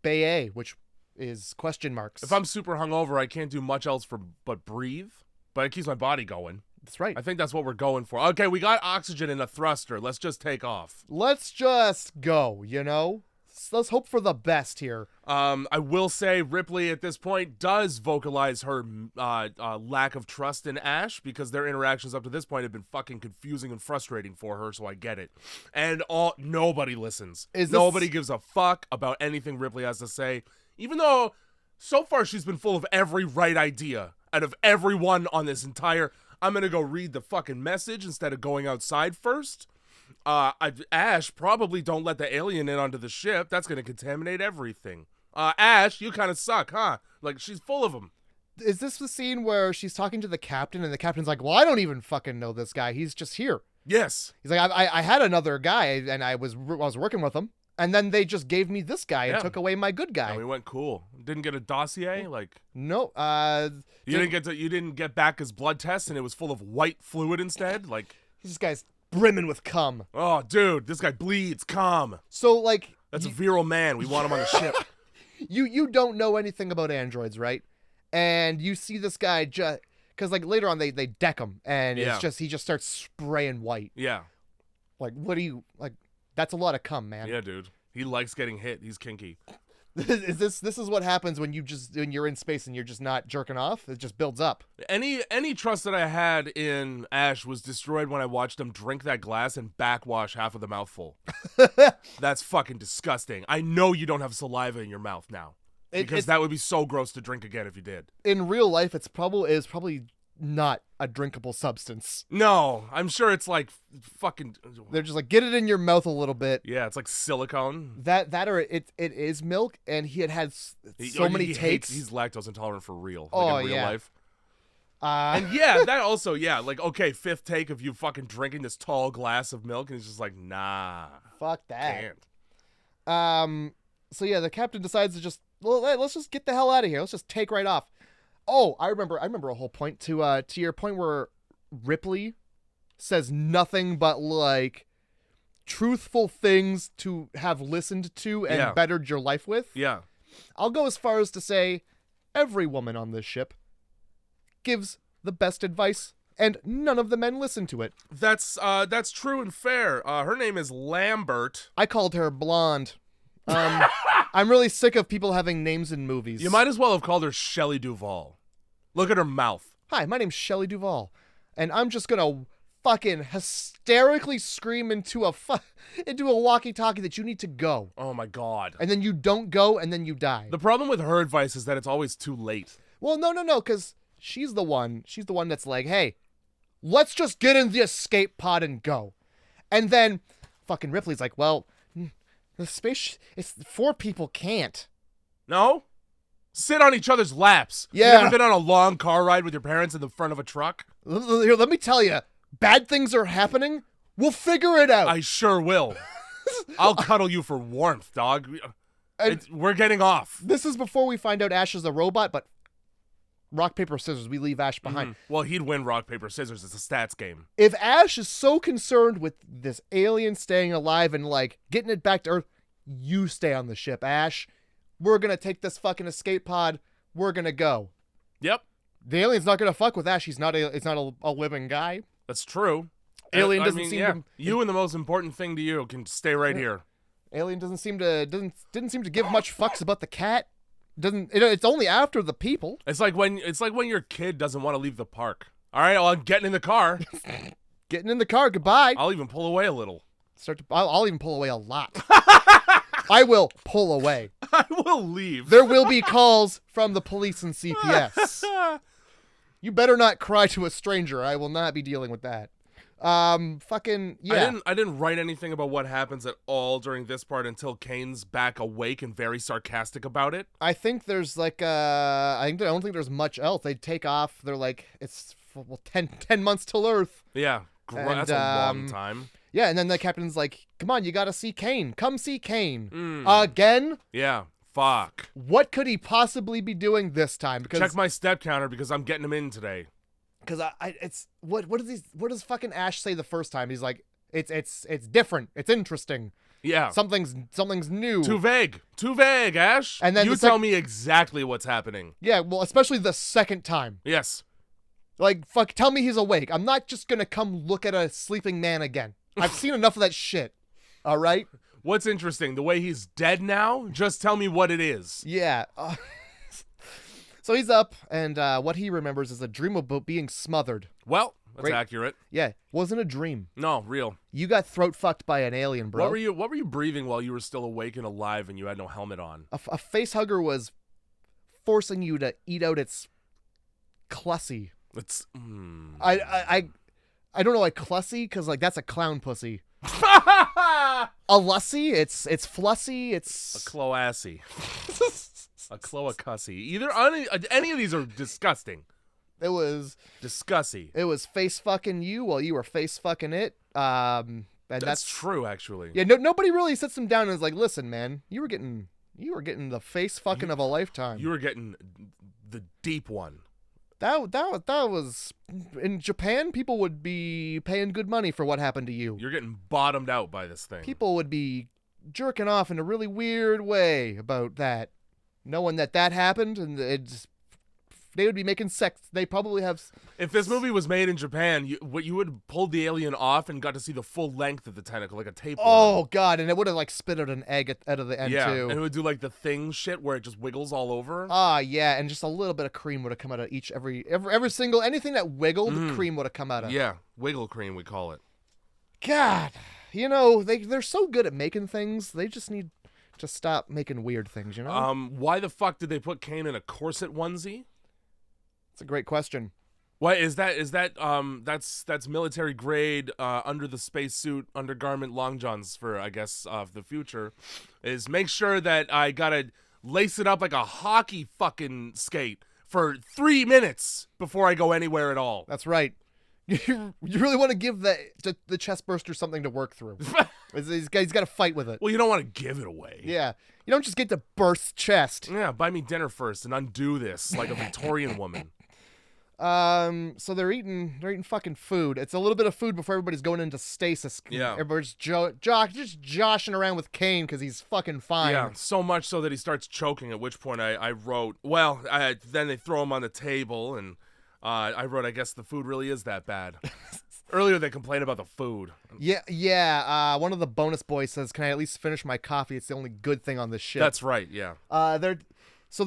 Bay A, which is question marks. If I'm super hungover, I can't do much else but breathe. But it keeps my body going. That's right. I think that's what we're going for. Okay, we got oxygen in a thruster. Let's just take off. Let's just go, you know? Let's hope for the best here. I will say Ripley at this point does vocalize her lack of trust in Ash, because their interactions up to this point have been fucking confusing and frustrating for her, so I get it. And nobody listens. Nobody gives a fuck about anything Ripley has to say, even though so far she's been full of every right idea out of everyone on this entire... I'm going to go read the fucking message instead of going outside first. Ash, probably don't let the alien in onto the ship. That's going to contaminate everything. Ash, you kind of suck, huh? Like, she's full of them. Is this the scene where she's talking to the captain and the captain's like, well, I don't even fucking know this guy. He's just here. Yes. He's like, I had another guy and I was working with him. And then they just gave me this guy and took away my good guy. And we went cool. Didn't get a dossier, like no. You didn't get back his blood test, and it was full of white fluid instead. Like, this guy's brimming with cum. Oh, dude, this guy bleeds cum. So like, that's a virile man. We want him on the ship. You don't know anything about androids, right? And you see this guy just because like later on they deck him, and it's just he just starts spraying white. Yeah. Like, what do you like? That's a lot of cum, man. Yeah, dude. He likes getting hit. He's kinky. This is what happens when you're in space and you're just not jerking off. It just builds up. Any trust that I had in Ash was destroyed when I watched him drink that glass and backwash half of the mouthful. That's fucking disgusting. I know you don't have saliva in your mouth now, because that would be so gross to drink again if you did. In real life, it's probably not a drinkable substance. No, I'm sure it's like fucking... They're just like, get it in your mouth a little bit. Yeah, it's like silicone. That or it is milk, and he had so many takes. He's lactose intolerant for real. Like in real life. And yeah, that also, like, okay, 5th take of you fucking drinking this tall glass of milk, and he's just like, nah. Fuck that. Can't. So yeah, the captain decides to just, let's just get the hell out of here. Let's just take right off. Oh, I remember a whole point to your point where Ripley says nothing but like truthful things to have listened to and bettered your life with. Yeah. I'll go as far as to say every woman on this ship gives the best advice, and none of the men listen to it. That's true and fair. Her name is Lambert. I called her blonde. I'm really sick of people having names in movies. You might as well have called her Shelley Duvall. Look at her mouth. Hi, my name's Shelley Duvall, and I'm just gonna fucking hysterically scream into a walkie-talkie that you need to go. Oh my god. And then you don't go, and then you die. The problem with her advice is that it's always too late. Well, no, because she's the one that's like, hey, let's just get in the escape pod and go. And then fucking Ripley's like, well, the space, it's 4 people can't. No? Sit on each other's laps. Yeah. You ever been on a long car ride with your parents in the front of a truck? Here, let me tell you, bad things are happening. We'll figure it out. I sure will. I'll cuddle you for warmth, dog. We're getting off. This is before we find out Ash is a robot, but rock, paper, scissors. We leave Ash behind. Well, he'd win rock, paper, scissors. It's a stats game. If Ash is so concerned with this alien staying alive and, like, getting it back to Earth, you stay on the ship, Ash. We're going to take this fucking escape pod. We're going to go. Yep. The alien's not going to fuck with Ash. It's not a living guy. That's true. Alien doesn't seem to... You and the most important thing to you can stay right here. Alien didn't seem to give much fucks about the cat. It's only after the people. It's like when your kid doesn't want to leave the park. All right, well, I'm getting in the car. Getting in the car. Goodbye. I'll even pull away a little. I'll even pull away a lot. I will pull away. I will leave. There will be calls from the police and CPS. You better not cry to a stranger. I will not be dealing with that. Fucking yeah. I didn't write anything about what happens at all during this part until Kane's back awake and very sarcastic about it. I think there's like I don't think there's much else. They take off. They're like it's 10 months till Earth. Yeah, that's a long time. Yeah, and then the captain's like, "Come on, you gotta see Kane. Come see Kane again." Yeah. Fuck. What could he possibly be doing this time? Because check my step counter because I'm getting him in today. Because what does fucking Ash say the first time? He's like, it's different. It's interesting. Yeah. Something's new. Too vague, Ash. And then you tell me exactly what's happening. Yeah, well, especially the second time. Yes. Like, fuck, tell me he's awake. I'm not just gonna come look at a sleeping man again. I've seen enough of that shit. All right? What's interesting? The way he's dead now? Just tell me what it is. Yeah. So he's up, and what he remembers is a dream about being smothered. Well, that's accurate. Yeah, wasn't a dream. No, real. You got throat fucked by an alien, bro. What were you breathing while you were still awake and alive and you had no helmet on? A face hugger was forcing you to eat out its clussy. It's I don't know, like clussy, because like that's a clown pussy. A lussy, it's flussy, it's a cloassy. A cloacussy. Either any of these are disgusting. It was disgusting. It was face fucking you while you were face fucking it. And that's true, actually. Yeah, nobody really sits them down and is like, "Listen, man, you were getting the face fucking of a lifetime. You were getting the deep one." That was in Japan. People would be paying good money for what happened to you. You're getting bottomed out by this thing. People would be jerking off in a really weird way about that. Knowing that happened, and they would be making sex. They probably have. If this movie was made in Japan, you would have pulled the alien off and got to see the full length of the tentacle, like a tapeworm. Oh god, and it would have like spit out an egg out of the end too. And it would do like the thing shit where it just wiggles all over. Yeah, and just a little bit of cream would have come out of every single anything that wiggled, cream would have come out of. Yeah, wiggle cream we call it. God, they're so good at making things. They just need to stop making weird things, you know? Why the fuck did they put Kane in a corset onesie? That's a great question. Why is that that's military grade under the spacesuit undergarment long johns for, I guess, the future. Is make sure that I gotta lace it up like a hockey fucking skate for 3 minutes before I go anywhere at all. That's right. You really want to give the chest burster something to work through. He's got to fight with it. Well, you don't want to give it away. Yeah. You don't just get to burst chest. Yeah, buy me dinner first and undo this like a Victorian woman. So they're eating fucking food. It's a little bit of food before everybody's going into stasis. Yeah. Everybody's just joshing around with Kane because he's fucking fine. Yeah, so much so that he starts choking, at which point I wrote, well, then they throw him on the table, and I wrote, I guess the food really is that bad. Earlier they complained about the food. Yeah. One of the bonus boys says, "Can I at least finish my coffee? It's the only good thing on this ship." That's right, yeah. They're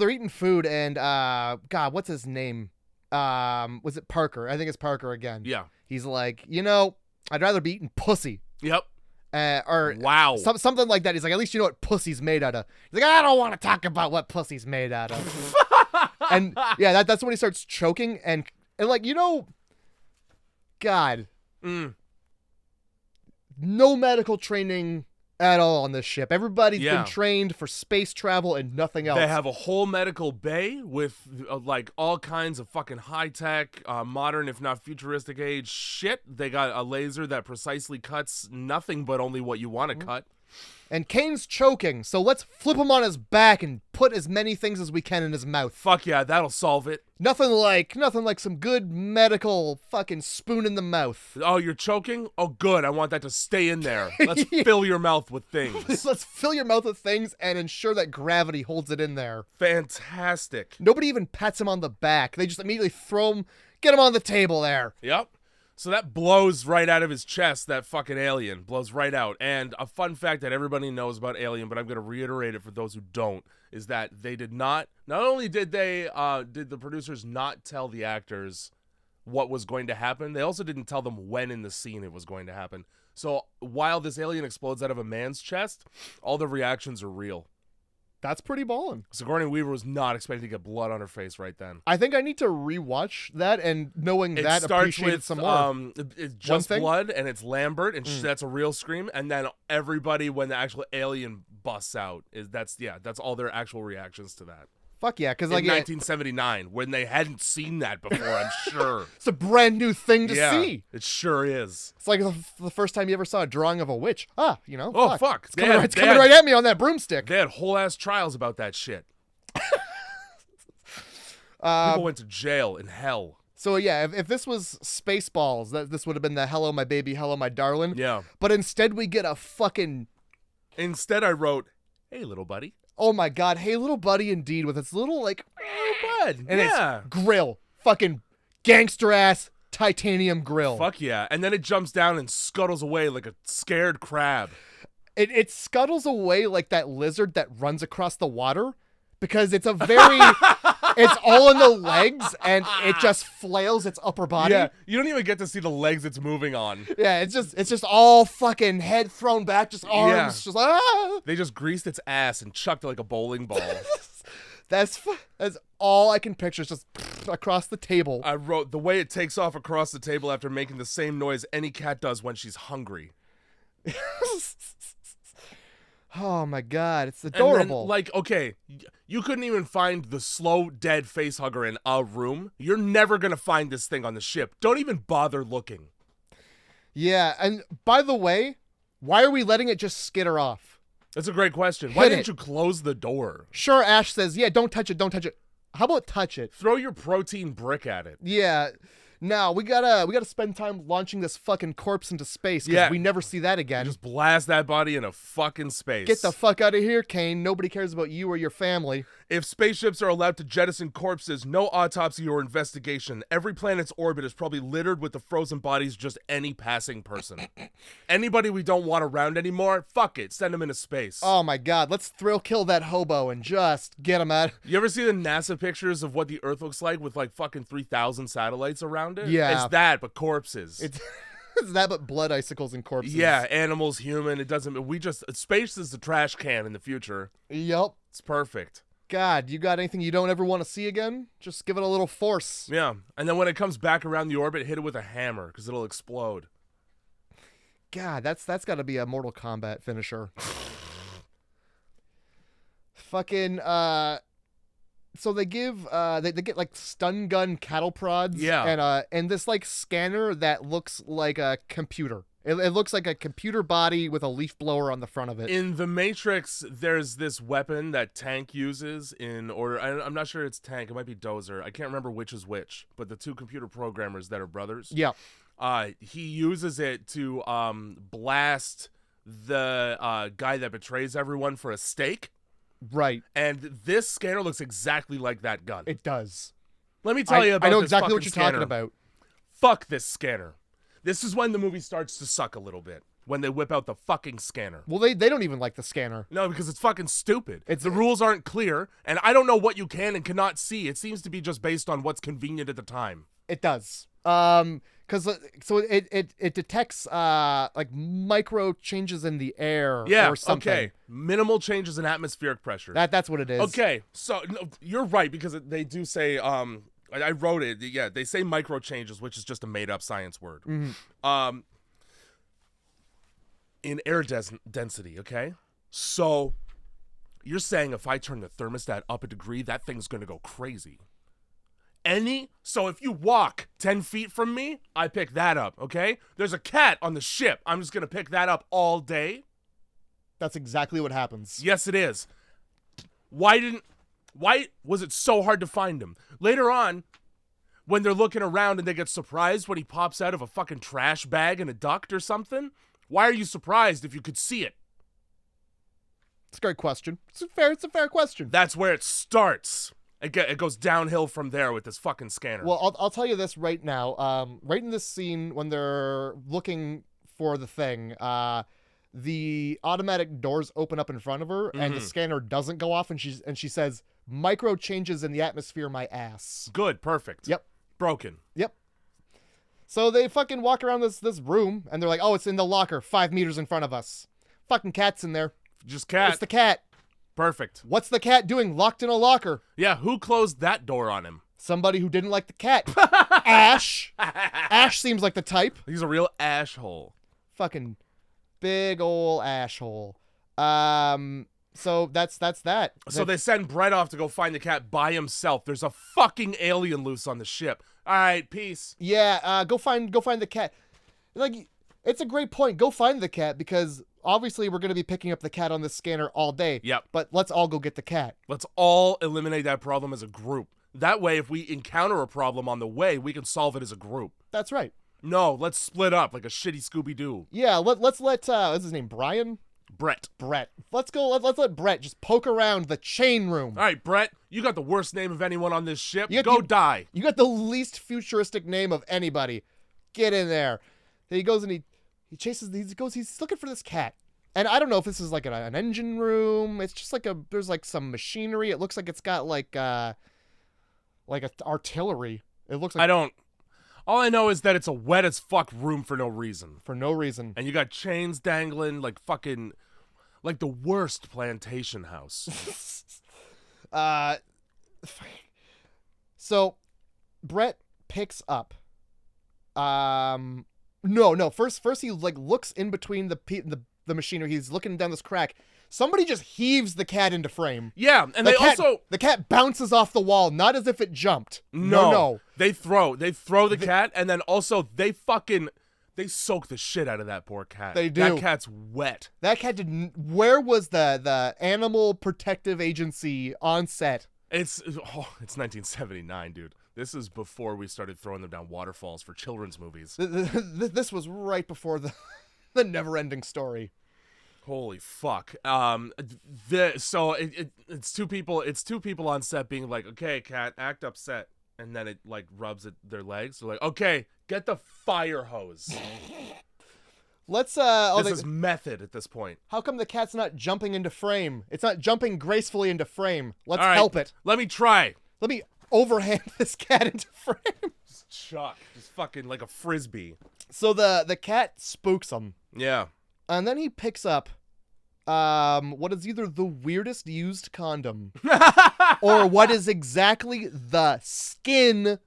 eating food, and God, what's his name? Was it Parker? I think it's Parker again. Yeah. He's like, I'd rather be eating pussy. Yep. Or wow. Something like that. He's like, at least you know what pussy's made out of. He's like, I don't want to talk about what pussy's made out of. And yeah, that's when he starts choking and like, God. No medical training at all on this ship. Everybody's been trained for space travel and nothing else. They have a whole medical bay with like all kinds of fucking high-tech, modern, if not futuristic age shit. They got a laser that precisely cuts nothing but only what you want to cut. And Kane's choking, so let's flip him on his back and put as many things as we can in his mouth. Fuck yeah, that'll solve it. Nothing like some good medical fucking spoon in the mouth. Oh, you're choking? Oh, good. I want that to stay in there. Let's fill your mouth with things. Let's fill your mouth with things and ensure that gravity holds it in there. Fantastic. Nobody even pats him on the back. They just immediately throw him, get him on the table there. Yep. So that blows right out of his chest, that fucking alien. Blows right out. And a fun fact that everybody knows about Alien, but I'm going to reiterate it for those who don't, is that they did not only did the producers not tell the actors what was going to happen, they also didn't tell them when in the scene it was going to happen. So while this alien explodes out of a man's chest, all the reactions are real. That's pretty ballin'. Sigourney Weaver was not expecting to get blood on her face right then. I think I need to rewatch that, and knowing that appreciated some more. It's just blood, and it's Lambert, and that's a real scream. And then everybody, when the actual alien busts out, that's all their actual reactions to that. Fuck yeah, because in 1979, when they hadn't seen that before, I'm sure. It's a brand new thing to see. It sure is. It's like the first time you ever saw a drawing of a witch. Oh, fuck. It's coming right at me on that broomstick. They had whole ass trials about that shit. People went to jail in hell. So yeah, if this was Spaceballs, this would have been the "Hello, my baby, hello, my darling." Yeah. But instead, we get a fucking. Instead, I wrote, "Hey, little buddy." Oh my god, hey little buddy indeed, with its little bud. And its grill. Fucking gangster ass titanium grill. Fuck yeah. And then it jumps down and scuttles away like a scared crab. It scuttles away like that lizard that runs across the water, because it's a very it's all in the legs and it just flails its upper body. Yeah, you don't even get to see the legs it's moving on. Yeah, it's just all fucking head thrown back, just arms, just They just greased its ass and chucked it like a bowling ball. That's all I can picture. It's just across the table. I wrote, the way it takes off across the table after making the same noise any cat does when she's hungry. Oh my god, it's adorable. And then, okay, you couldn't even find the slow dead face hugger in a room. You're never gonna find this thing on the ship. Don't even bother looking. Yeah, and by the way, why are we letting it just skitter off? That's a great question. Why didn't you close the door? Sure, Ash says, yeah, don't touch it, don't touch it. How about touch it? Throw your protein brick at it. Yeah. Now we gotta spend time launching this fucking corpse into space, because we never see that again. Just blast that body into fucking space. Get the fuck out of here, Kane. Nobody cares about you or your family. If spaceships are allowed to jettison corpses, no autopsy or investigation. Every planet's orbit is probably littered with the frozen bodies of just any passing person. Anybody we don't want around anymore, fuck it, send them into space. Oh my god, let's thrill kill that hobo and just get him out. You ever see the NASA pictures of what the Earth looks like with like fucking 3,000 satellites around it? Yeah. It's that, but corpses. It's that, but blood icicles and corpses. Yeah, animals, human, it doesn't, space is the trash can in the future. Yep. It's perfect. God, you got anything you don't ever want to see again? Just give it a little force. Yeah, and then when it comes back around the orbit, hit it with a hammer, because it'll explode. God, that's got to be a Mortal Kombat finisher. Fucking, so they give, they get like stun gun cattle prods. Yeah. And this like scanner that looks like a computer. It looks like a computer body with a leaf blower on the front of it. In The Matrix, there's this weapon that Tank uses in order. I'm not sure it's Tank. It might be Dozer. I can't remember which is which. But the two computer programmers that are brothers. Yeah. He uses it to blast the guy that betrays everyone for a steak. Right. And this scanner looks exactly like that gun. It does. Let me tell you about this. I know exactly what you're scanner. talking about. Fuck this scanner. This is when the movie starts to suck a little bit. When they whip out the fucking scanner. Well, they don't even like the scanner. No, because it's fucking stupid. The rules aren't clear, and I don't know what you can and cannot see. It seems to be just based on what's convenient at the time. It does. Because so it detects like micro changes in the air or something. Okay. Minimal changes in atmospheric pressure. That's what it is. Okay, so no, you're right, because they do say I wrote it. Yeah, they say micro changes, which is just a made up science word. Mm-hmm. In air density, okay? So you're saying if I turn the thermostat up a degree, that thing's going to go crazy. So if you walk 10 feet from me, I pick that up, okay? There's a cat on the ship. I'm just going to pick that up all day. That's exactly what happens. Yes, it is. Why was it so hard to find him? Later on, when they're looking around and they get surprised when he pops out of a fucking trash bag in a duct or something, why are you surprised if you could see it? It's a great question. It's a fair question. That's where it starts. It goes downhill from there with this fucking scanner. Well, I'll tell you this right now. Right in this scene when they're looking for the thing, the automatic doors open up in front of her, and the scanner doesn't go off, and she says, "Micro changes in the atmosphere, my ass." Good, perfect. Yep. Broken. Yep. So they fucking walk around this room, and they're like, "Oh, it's in the locker, 5 meters in front of us." Fucking cat's in there. Just cat. It's the cat. Perfect. What's the cat doing locked in a locker? Yeah, who closed that door on him? Somebody who didn't like the cat. Ash. Ash seems like the type. He's a real ashhole. Fucking big ol' ashhole. So that's that. So they send Brett off to go find the cat by himself. There's a fucking alien loose on the ship. All right, peace. Yeah, go find the cat. Like, it's a great point. Go find the cat, because obviously we're going to be picking up the cat on this scanner all day. Yep. But let's all go get the cat. Let's all eliminate that problem as a group. That way, if we encounter a problem on the way, we can solve it as a group. That's right. No, let's split up like a shitty Scooby-Doo. Yeah, let's let what's his name? Brian? Brett. Let's let Brett just poke around the chain room. All right, Brett, you got the worst name of anyone on this ship. You die. You got the least futuristic name of anybody. Get in there. Then he goes and he chases. He's looking for this cat. And I don't know if this is like an engine room. It's just like there's like some machinery. It looks like it's got like a artillery. It looks like all I know is that it's a wet as fuck room for no reason. For no reason. And you got chains dangling like fucking like the worst plantation house. So Brett picks up no, first he like looks in between the machinery. He's looking down this crack. Somebody just heaves the cat into frame. Yeah, and the cat bounces off the wall, not as if it jumped. No. They throw the cat, and then also they soak the shit out of that poor cat. They do. That cat's wet. That cat didn't. Where was the Animal Protective Agency on set? It's 1979, dude. This is before we started throwing them down waterfalls for children's movies. This was right before the never-ending story. Holy fuck. So it's two people on set being like, "Okay, cat, act upset." And then it like rubs at their legs. They're like, "Okay, get the fire hose." Let's this is method at this point. How come the cat's not jumping into frame? It's not jumping gracefully into frame. Let's All right, help it. Let me try. Let me overhand this cat into frame. Just fucking like a frisbee. So the cat spooks him. Yeah. And then he picks up what is either the weirdest used condom or what is exactly the skin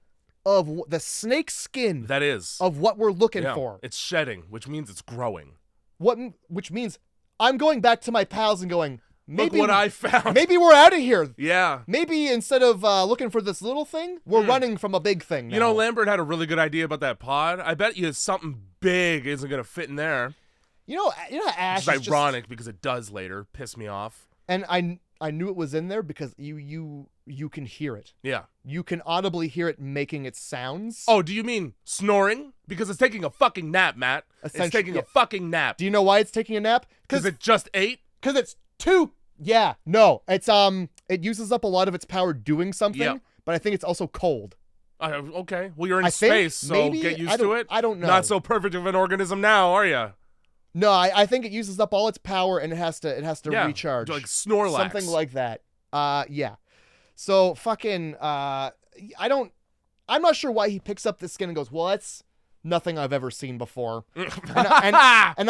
of the snake skin. That is. Of what we're looking for. It's shedding, which means it's growing. Which means I'm going back to my pals and going, maybe look what I found. Maybe we're out of here. Yeah. Maybe instead of looking for this little thing, we're running from a big thing now. You know, Lambert had a really good idea about that pod. I bet you something big isn't going to fit in there. You know, Ash. It's ironic because it does later. Piss me off. And I knew it was in there because you can hear it. Yeah. You can audibly hear it making its sounds. Oh, do you mean snoring? Because it's taking a fucking nap, Matt. It's taking a fucking nap. Do you know why it's taking a nap? Because it just ate? Because it's too. Yeah. No. It's it uses up a lot of its power doing something, but I think it's also cold. Okay. Well, you're in space, so maybe, get used to it. I don't know. Not so perfect of an organism now, are you? No, I think it uses up all its power and it has to recharge. Like Snorlax. Something like that. Yeah. So fucking I'm not sure why he picks up this skin and goes, "Well, that's nothing I've ever seen before." and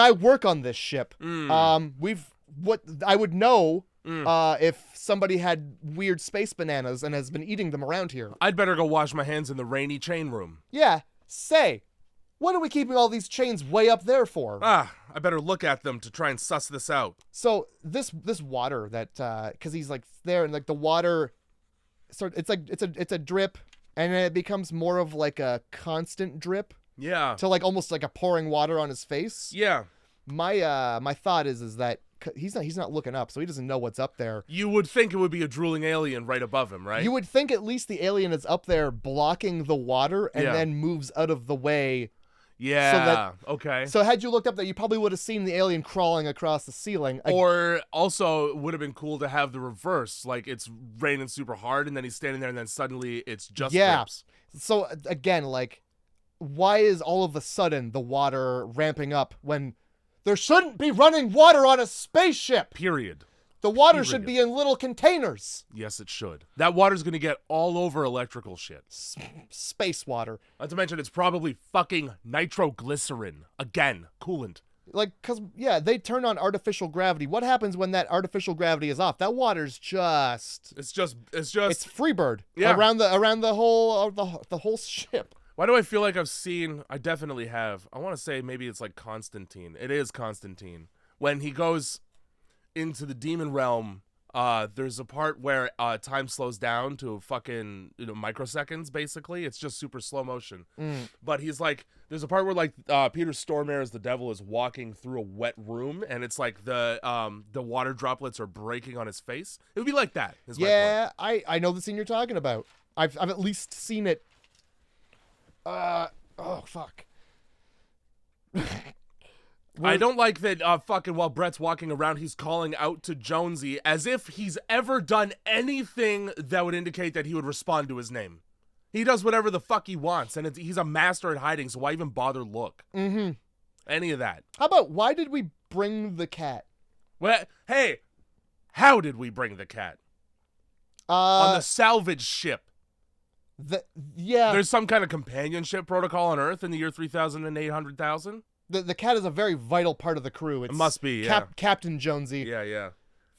I work on this ship. What I would know if somebody had weird space bananas and has been eating them around here. I'd better go wash my hands in the rainy chain room. Yeah. What are we keeping all these chains way up there for? I better look at them to try and suss this out. So this water that because he's like there and like the water, it's a drip and it becomes more of like a constant drip. Yeah. To like almost like a pouring water on his face. Yeah. My thought is that he's not looking up, so he doesn't know what's up there. You would think it would be a drooling alien right above him, right? You would think at least the alien is up there blocking the water and then moves out of the way. Yeah. Okay. So had you looked up there, you probably would have seen the alien crawling across the ceiling. Or also, it would have been cool to have the reverse. Like, it's raining super hard, and then he's standing there, and then suddenly it's just drips. So, again, like, why is all of a sudden the water ramping up when there shouldn't be running water on a spaceship? Period. The water should be in little containers. Yes, it should. That water's going to get all over electrical shit. Space water. Not to mention, it's probably fucking nitroglycerin. Again, coolant. Like, because, they turn on artificial gravity. What happens when that artificial gravity is off? That water's just... It's Freebird. Yeah. Around the whole ship. Why do I feel like I definitely have. I want to say maybe it's like Constantine. It is Constantine. When he goes into the demon realm, there's a part where time slows down to fucking microseconds. Basically, it's just super slow motion. But he's like, there's a part where like Peter Stormare as the devil is walking through a wet room, and it's like the water droplets are breaking on his face. It would be like that. Yeah, I know the scene you're talking about. I've at least seen it. Oh fuck. I don't like that fucking while Brett's walking around, he's calling out to Jonesy as if he's ever done anything that would indicate that he would respond to his name. He does whatever the fuck he wants, and he's a master at hiding, so why even bother look? Mm-hmm. Any of that. How about, why did we bring the cat? Well, hey, how did we bring the cat? On the salvage ship. There's some kind of companionship protocol on Earth in the year 3,800,000? The cat is a very vital part of the crew. It must be, yeah. Captain Jonesy. Yeah.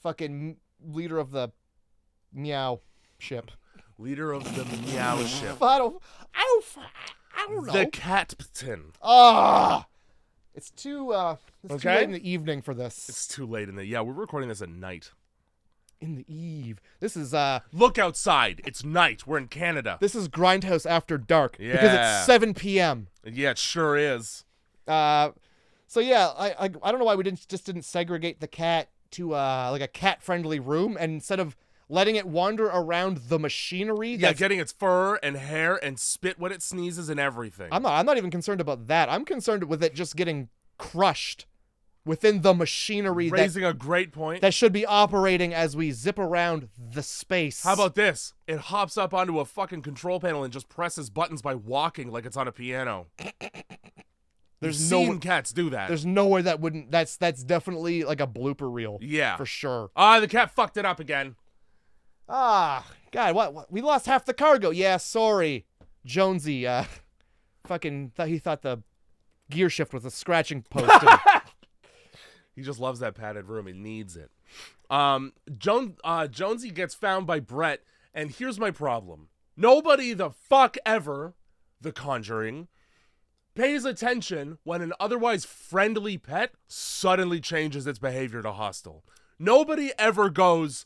Fucking leader of the meow ship. Leader of the meow ship. I don't know. The captain. It's too late in the evening for this. It's too late we're recording this at night. In the eve. This is Look outside. It's night. We're in Canada. This is Grindhouse After Dark. Yeah. Because it's 7 p.m. Yeah, it sure is. So yeah, I don't know why we didn't segregate the cat to like a cat friendly room, and instead of letting it wander around the machinery. Getting its fur and hair and spit when it sneezes and everything. I'm not even concerned about that. I'm concerned with it just getting crushed within the machinery. Raising a great point. That should be operating as we zip around the space. How about this? It hops up onto a fucking control panel and just presses buttons by walking like it's on a piano. There's no cats do that. There's nowhere that wouldn't. That's definitely like a blooper reel. Yeah, for sure. The cat fucked it up again. God, what? We lost half the cargo. Yeah, sorry, Jonesy. Fucking he thought the gear shift was a scratching post. He just loves that padded room. He needs it. Jonesy gets found by Brett, and here's my problem. Nobody the fuck ever, The Conjuring, pays attention when an otherwise friendly pet suddenly changes its behavior to hostile. Nobody ever goes,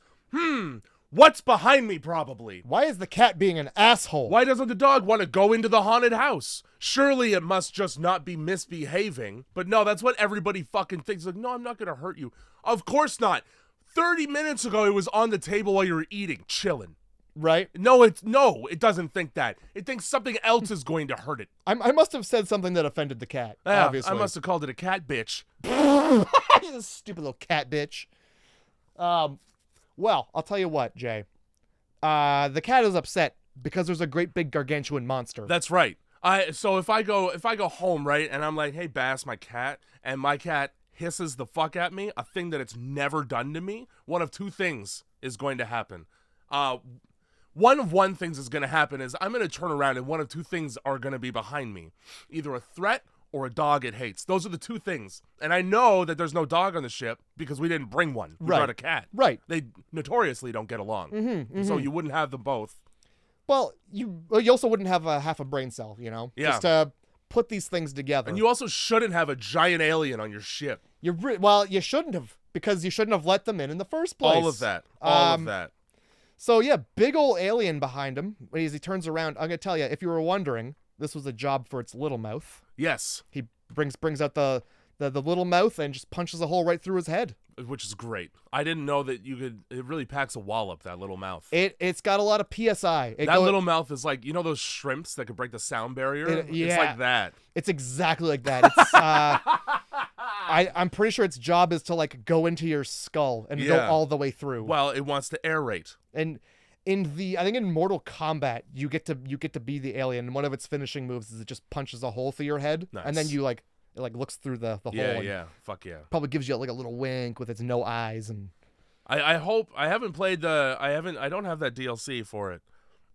what's behind me probably? Why is the cat being an asshole? Why doesn't the dog want to go into the haunted house? Surely it must just not be misbehaving. But no, that's what everybody fucking thinks. Like, no, I'm not going to hurt you. Of course not. 30 minutes ago, it was on the table while you were eating, chilling. Right? No, it doesn't think that. It thinks something else is going to hurt it. I must have said something that offended the cat, obviously. I must have called it a cat bitch. You stupid little cat bitch. Well, I'll tell you what, Jay. The cat is upset because there's a great big gargantuan monster. That's right. So if I go home, right, and I'm like, hey, Bass, my cat, and my cat hisses the fuck at me, a thing that it's never done to me, one of two things is going to happen. One of one things is going to happen is I'm going to turn around and one of two things are going to be behind me. Either a threat or a dog it hates. Those are the two things. And I know that there's no dog on the ship because we didn't bring one. We brought a cat. Right. They notoriously don't get along. So you wouldn't have them both. Well, you also wouldn't have half a brain cell, Yeah. Just to put these things together. And you also shouldn't have a giant alien on your ship. You shouldn't have, because you shouldn't have let them in the first place. All of that. So yeah, big old alien behind him. As he turns around, I'm gonna tell you, if you were wondering, this was a job for its little mouth. Yes. He brings out the little mouth and just punches a hole right through his head. which is great. I didn't know that you could. It really packs a wallop, that little mouth. It's got a lot of PSI. That little mouth is like, you know those shrimps that could break the sound barrier? Yeah. It's like that. It's exactly like that. It's I'm pretty sure its job is to like go into your skull and go all the way through. Well, it wants to aerate. And I think in Mortal Kombat, you get to be the alien, and one of its finishing moves is it just punches a hole through your head, and then you like it like looks through the hole. Yeah, fuck yeah. Probably gives you like a little wink with its no eyes. And I hope I haven't played I don't have that DLC for it,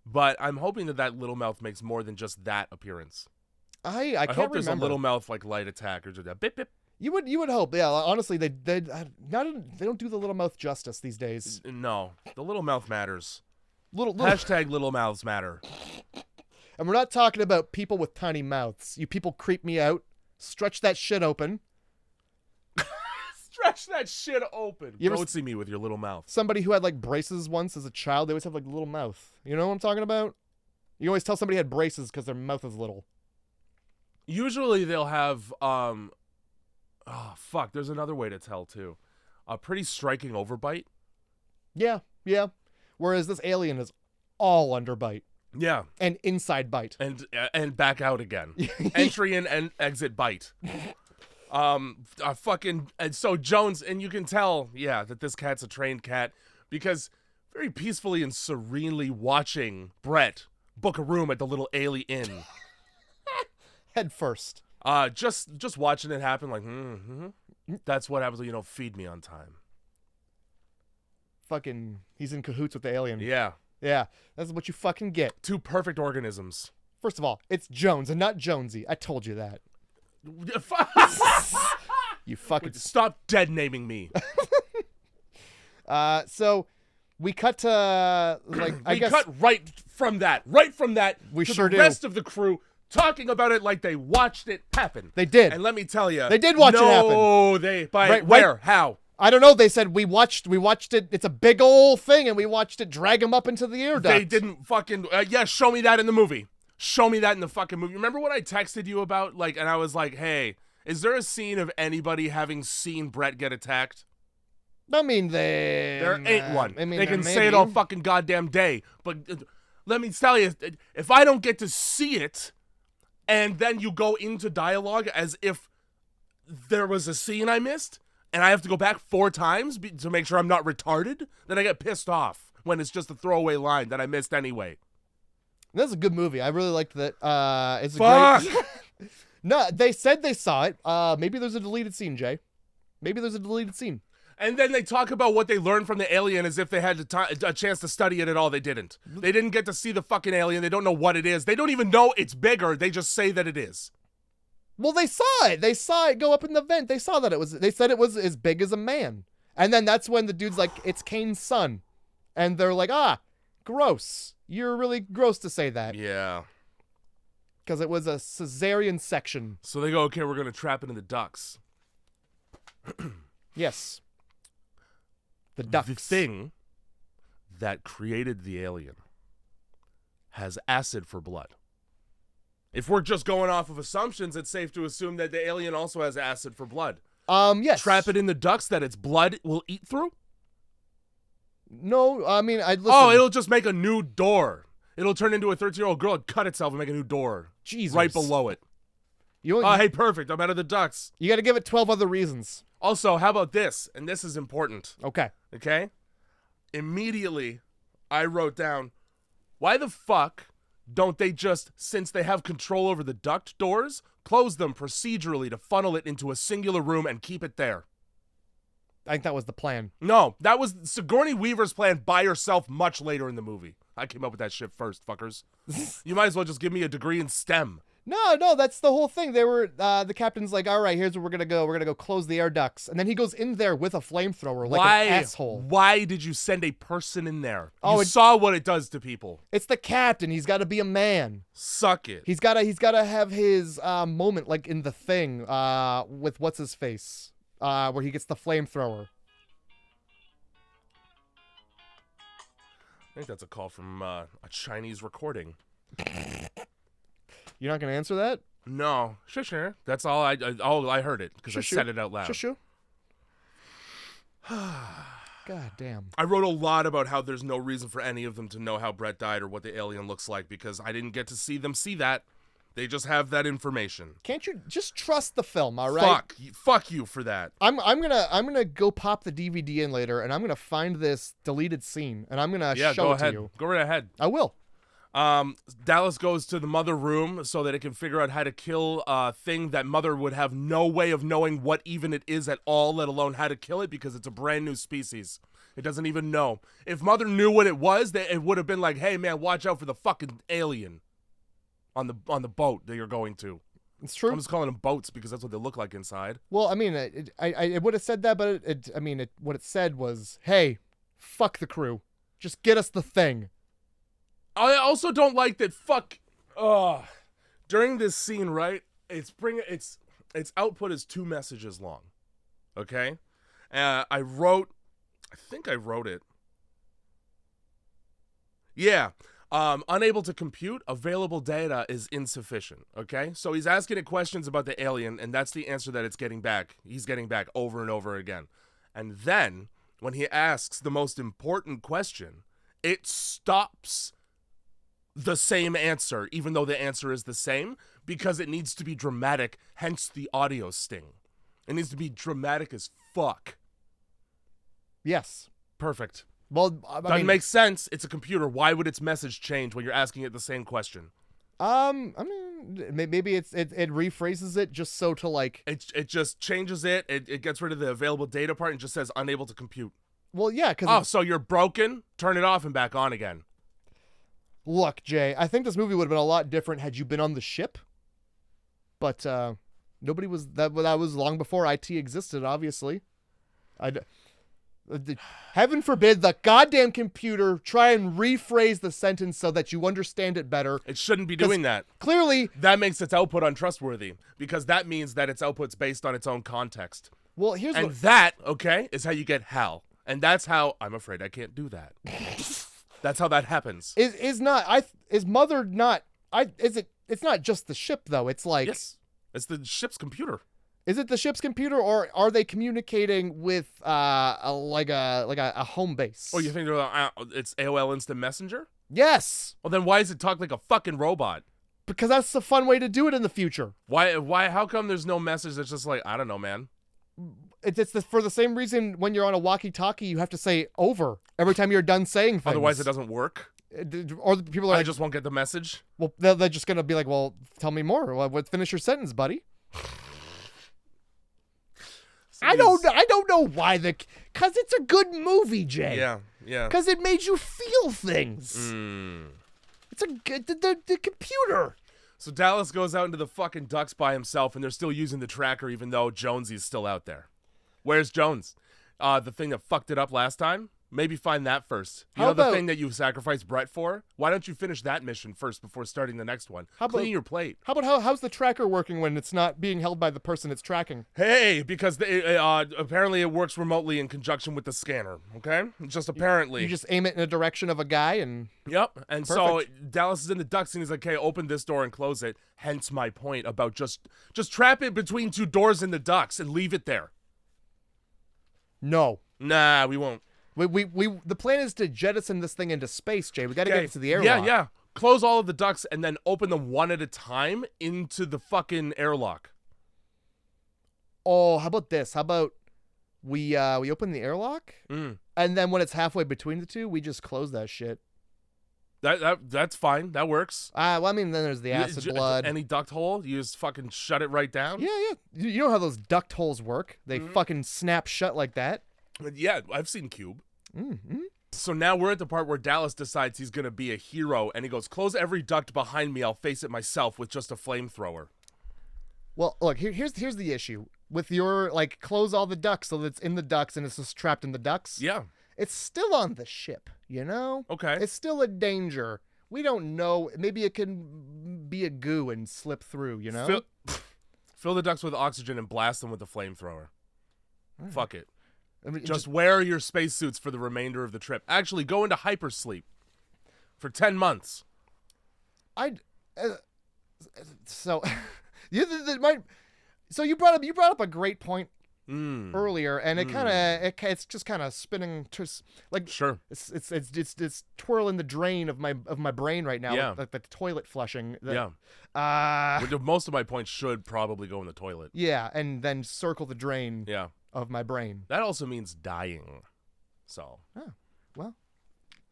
but I'm hoping that little mouth makes more than just that appearance. I can't hope there's remember. a little mouth like light attack or just a bip bip. You would hope, yeah. Honestly, they don't do the little mouth justice these days. No, the little mouth matters. Little Hashtag little mouths matter. And we're not talking about people with tiny mouths. You people creep me out. Stretch that shit open. Stretch that shit open. You ever Don't see me with your little mouth. Somebody who had like braces once as a child, they always have like a little mouth. You know what I'm talking about? You always tell somebody had braces because their mouth is little. Usually they'll have there's another way to tell too. A pretty striking overbite. Yeah. Whereas this alien is all underbite. Yeah. And inside bite. And back out again. Entry in and exit bite. And so Jones, and you can tell, that this cat's a trained cat because very peacefully and serenely watching Brett book a room at the little Ailey Inn. Head first. Just watching it happen, like, that's what happens when you don't feed me on time. Fucking, he's in cahoots with the alien. Yeah. Yeah, that's what you fucking get. Two perfect organisms. First of all, it's Jones and not Jonesy. I told you that. You fucking... Stop dead naming me. So we cut to, like, I guess... We cut right from that. We to sure the do. rest of the crew talking about it like they watched it happen. They did. And let me tell you. They did watch it happen. No, where? How? I don't know. They said we watched it. It's a big old thing, and we watched it drag him up into the air duct. They didn't fucking... show me that in the movie. Show me that in the fucking movie. Remember what I texted you about? Like, and I was like, hey, is there a scene of anybody having seen Brett get attacked? I mean, there ain't one. I mean, they can say it all fucking goddamn day. But let me tell you, if I don't get to see it, and then you go into dialogue as if there was a scene I missed, and I have to go back 4 times to make sure I'm not retarded, then I get pissed off when it's just a throwaway line that I missed anyway. That's a good movie. I really liked that. It's Fuck! a great... No, they said they saw it. Maybe there's a deleted scene, Jay. Maybe there's a deleted scene. And then they talk about what they learned from the alien as if they had a chance to study it at all. They didn't. They didn't get to see the fucking alien. They don't know what it is. They don't even know it's bigger. They just say that it is. Well, they saw it. They saw it go up in the vent. They saw that it was... They said it was as big as a man. And then that's when the dude's like, it's Kane's son. And they're like, gross. You're really gross to say that. Yeah. Because it was a cesarean section. So they go, okay, we're going to trap it in the ducts. Yes. The ducts. The thing that created the alien has acid for blood. If we're just going off of assumptions, it's safe to assume that the alien also has acid for blood. Yes. Trap it in the ducts that its blood will eat through? No, I mean, listen. Oh, it'll just make a new door. It'll turn into a 13-year-old girl and cut itself and make a new door. Jesus. Right below it. Hey, perfect. I'm out of the ducts. You got to give it 12 other reasons. Also, how about this? And this is important. Okay. Immediately, I wrote down, why the fuck don't they just, since they have control over the duct doors, close them procedurally to funnel it into a singular room and keep it there? I think that was the plan. No, that was Sigourney Weaver's plan by herself much later in the movie. I came up with that shit first, fuckers. You might as well just give me a degree in STEM. No, that's the whole thing. They were, the captain's like, all right, here's where we're going to go. We're going to go close the air ducts. And then he goes in there with a flamethrower like an asshole. Why did you send a person in there? Oh, you saw what it does to people. It's the captain. He's got to be a man. Suck it. He's got to have his moment like in The Thing with what's his face where he gets the flamethrower. I think that's a call from a Chinese recording. You're not going to answer that? No. Sure. That's all I heard it because I said it out loud. Sure. God damn. I wrote a lot about how there's no reason for any of them to know how Brett died or what the alien looks like because I didn't get to see them see that. They just have that information. Can't you just trust the film, all right? Fuck you for that. I'm gonna go pop the DVD in later, and I'm gonna find this deleted scene, and I'm gonna show it to you. Go right ahead. I will. Dallas goes to the mother room so that it can figure out how to kill a thing that mother would have no way of knowing what even it is at all, let alone how to kill it because it's a brand new species. It doesn't even know. If mother knew what it was, it would have been like, hey man, watch out for the fucking alien on the boat that you're going to. It's true. I'm just calling them boats because that's what they look like inside. Well, I mean, it would have said that, but what it said was, hey, fuck the crew. Just get us the thing. I also don't like that during this scene, right? Its output is 2 messages long. Okay? I think I wrote it. Yeah. Unable to compute, available data is insufficient. Okay? So he's asking it questions about the alien, and that's the answer that it's getting back. He's getting back over and over again. And then, when he asks the most important question, it stops the same answer, even though the answer is the same, because it needs to be dramatic, hence the audio sting. It needs to be dramatic as fuck. Yes. Perfect. Well, That makes sense. It's a computer. Why would its message change when you're asking it the same question? I mean, maybe it rephrases it just so to like... It just changes it. It gets rid of the available data part and just says unable to compute. Well, yeah, because... Oh, so you're broken? Turn it off and back on again. Look, Jay, I think this movie would have been a lot different had you been on the ship. But nobody was... That was long before IT existed, obviously. Heaven forbid the goddamn computer try and rephrase the sentence so that you understand it better. It shouldn't be doing that. Clearly... That makes its output untrustworthy, because that means that its output's based on its own context. Well, that, okay, is how you get HAL. And that's how... I'm afraid I can't do that. That's how that happens. It's not just the ship though. It's like yes, it's the ship's computer. Is it the ship's computer, or are they communicating with a home base? Oh, you think it's AOL Instant Messenger? Yes. Well, then why does it talk like a fucking robot? Because that's a fun way to do it in the future. Why? How come there's no message that's just like, I don't know, man? For the same reason when you're on a walkie-talkie, you have to say over every time you're done saying things. Otherwise, it doesn't work. Or the people are I just won't get the message. Well, they're just gonna be like, well, tell me more. Well, finish your sentence, buddy. I don't know why because it's a good movie, Jay. Yeah. Because it made you feel things. It's a good the computer. So Dallas goes out into the fucking ducks by himself, and they're still using the tracker, even though Jonesy's still out there. Where's Jones? The thing that fucked it up last time? Maybe find that first. You know the thing that you sacrificed Brett for? Why don't you finish that mission first before starting the next one? Clean your plate. How about how's the tracker working when it's not being held by the person it's tracking? Hey, because apparently it works remotely in conjunction with the scanner, okay? Just apparently. You just aim it in the direction of a guy and... Yep, and so Dallas is in the ducks and he's like, okay, open this door and close it. Hence my point about just trap it between 2 doors in the ducks and leave it there. No. Nah, we won't. The plan is to jettison this thing into space, Jay. We got to get it to the airlock. Yeah. Close all of the ducts and then open them one at a time into the fucking airlock. Oh, how about this? How about we open the airlock and then when it's halfway between the two, we just close that shit. That's fine. That works. Well, I mean, then there's the acid blood. Any duct hole, you just fucking shut it right down. Yeah. You know how those duct holes work? They fucking snap shut like that. Yeah, I've seen Cube. Mm-hmm. So now we're at the part where Dallas decides he's going to be a hero, and he goes, close every duct behind me, I'll face it myself with just a flamethrower. Well, look, here's the issue. With your, close all the ducts so that it's in the ducts and it's just trapped in the ducts. Yeah. It's still on the ship, you know? Okay. It's still a danger. We don't know. Maybe it can be a goo and slip through, you know? Fill the ducts with oxygen and blast them with the flamethrower. Right. Fuck it. I mean, just wear your spacesuits for the remainder of the trip. Actually, go into hypersleep for 10 months. So you brought up a great point earlier, and it kind of it's just kind of spinning, like Sure. It's twirling the drain of my brain right now, Yeah. like the toilet flushing. Most of my points should probably go in the toilet. Yeah, and then circle the drain. Yeah. Of my brain. That also means dying. So. Oh, well,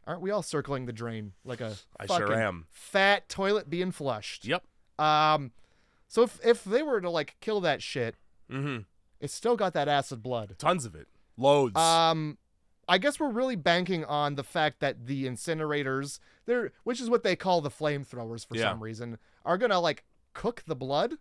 aren't we all circling the drain like a I fucking sure am. fat toilet being flushed? Yep. So if they were to like kill that shit, it's still got that acid blood. Tons of it. Loads. I guess we're really banking on the fact that the incinerators, which is what they call the flamethrowers for some reason, are gonna like cook the blood,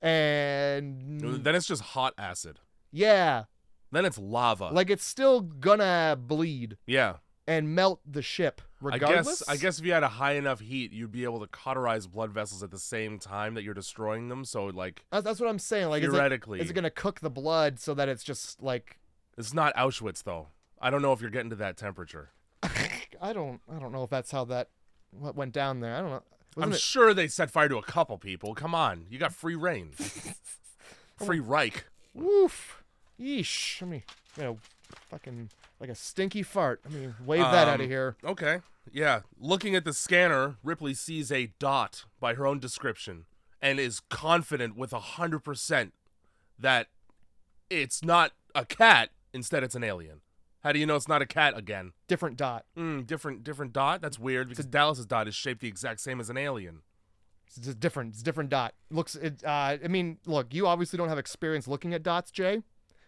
and then it's just hot acid. Yeah. Then it's lava. Like it's still gonna bleed. Yeah. And melt the ship regardless. I guess if you had a high enough heat, you'd be able to cauterize blood vessels at the same time that you're destroying them. So like that's what I'm saying. Like theoretically, is it gonna cook the blood so that it's just like? It's not Auschwitz though. I don't know if you're getting to that temperature. I don't know if that's how what went down there. I don't know. I'm sure they set fire to a couple people. Come on, you got free reign. Free Reich. Woof. Yeesh. Fucking like a stinky fart. Wave that out of here. Okay. Yeah. Looking at the scanner, Ripley sees a dot by her own description and is confident with 100% that it's not a cat. Instead, it's an alien. How do you know it's not a cat again? Different dot. Different dot? That's weird because Dallas's dot is shaped the exact same as an alien. It's just different. It's a different dot. Look, you obviously don't have experience looking at dots, Jay.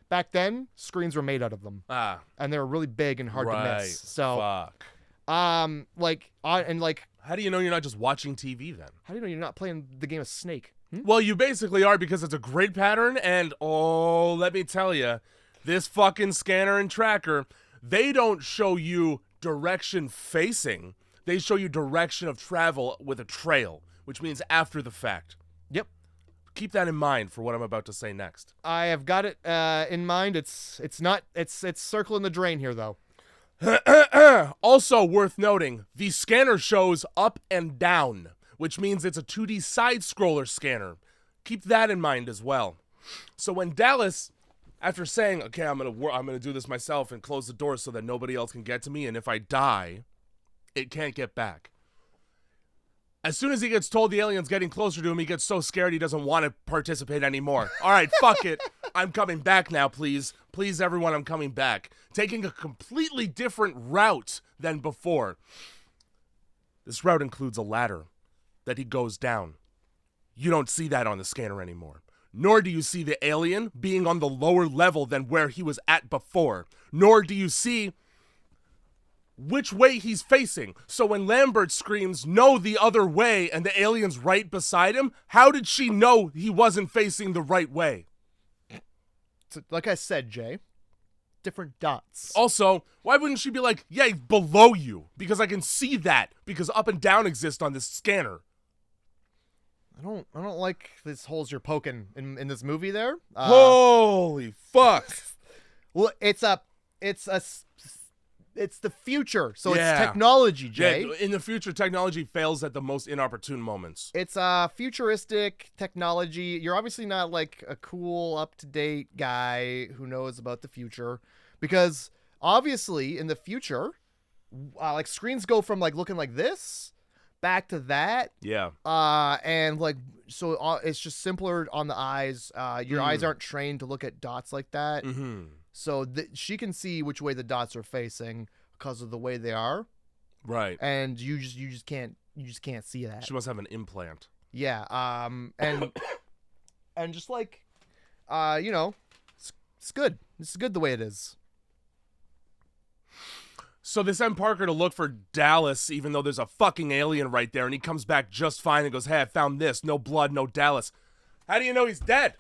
Back then, screens were made out of them. And they were really big and hard to miss. So, fuck. How do you know you're not just watching TV then? How do you know you're not playing the game of Snake? Well, you basically are because it's a grid pattern, and let me tell you, this fucking scanner and tracker, they don't show you direction facing. They show you direction of travel with a trail, which means after the fact. Yep. Keep that in mind for what I'm about to say next. I have got it in mind. It's circling the drain here though. Also worth noting, the scanner shows up and down, which means it's a 2D side scroller scanner. Keep that in mind as well. So when Dallas, after saying, "Okay, I'm gonna do this myself and close the door so that nobody else can get to me, and if I die, it can't get back." As soon as he gets told the alien's getting closer to him, he gets so scared he doesn't want to participate anymore. All right, fuck it. I'm coming back now, please. Please, everyone, I'm coming back. Taking a completely different route than before. This route includes a ladder that he goes down. You don't see that on the scanner anymore. Nor do you see the alien being on the lower level than where he was at before. Nor do you see which way he's facing. So when Lambert screams, "No, the other way," and the alien's right beside him, how did she know he wasn't facing the right way? So, like I said, Jay, different dots. Also, why wouldn't she be like, "Yeah, he's below you," because I can see that, because up and down exist on this scanner. I don't like these holes you're poking in this movie there. Holy fuck. Well, it's the future, so it's technology, Jay. Yeah, in the future, technology fails at the most inopportune moments. It's futuristic technology. You're obviously not like a cool, up-to-date guy who knows about the future, because obviously in the future, like screens go from like looking like this back to that. Yeah. And like so, it's just simpler on the eyes. Your eyes aren't trained to look at dots like that. Mm-hmm. So she can see which way the dots are facing because of the way they are. Right. And you just can't see that. She must have an implant. Yeah. And just like it's good. It's good the way it is. So they send Parker to look for Dallas, even though there's a fucking alien right there, and he comes back just fine and goes, "Hey, I found this. No blood, no Dallas." How do you know he's dead?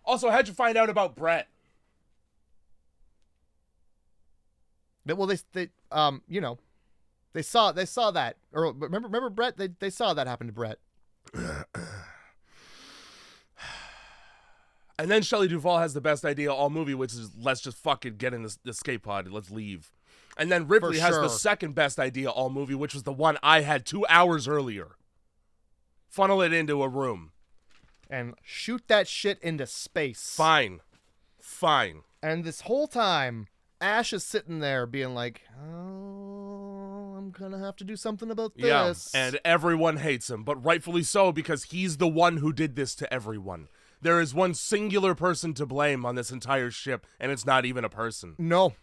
Also, how'd you find out about Brett? Well, they saw that. Or remember Brett? They saw that happen to Brett. And then Shelley Duvall has the best idea all movie, which is, let's just fucking get in the escape pod and let's leave. And then Ripley has the second best idea all movie, which was the one I had 2 hours earlier. Funnel it into a room. And shoot that shit into space. Fine. Fine. And this whole time, Ash is sitting there being like, oh, I'm gonna have to do something about this. Yeah, and everyone hates him, but rightfully so, because he's the one who did this to everyone. There is one singular person to blame on this entire ship, and it's not even a person. Nope.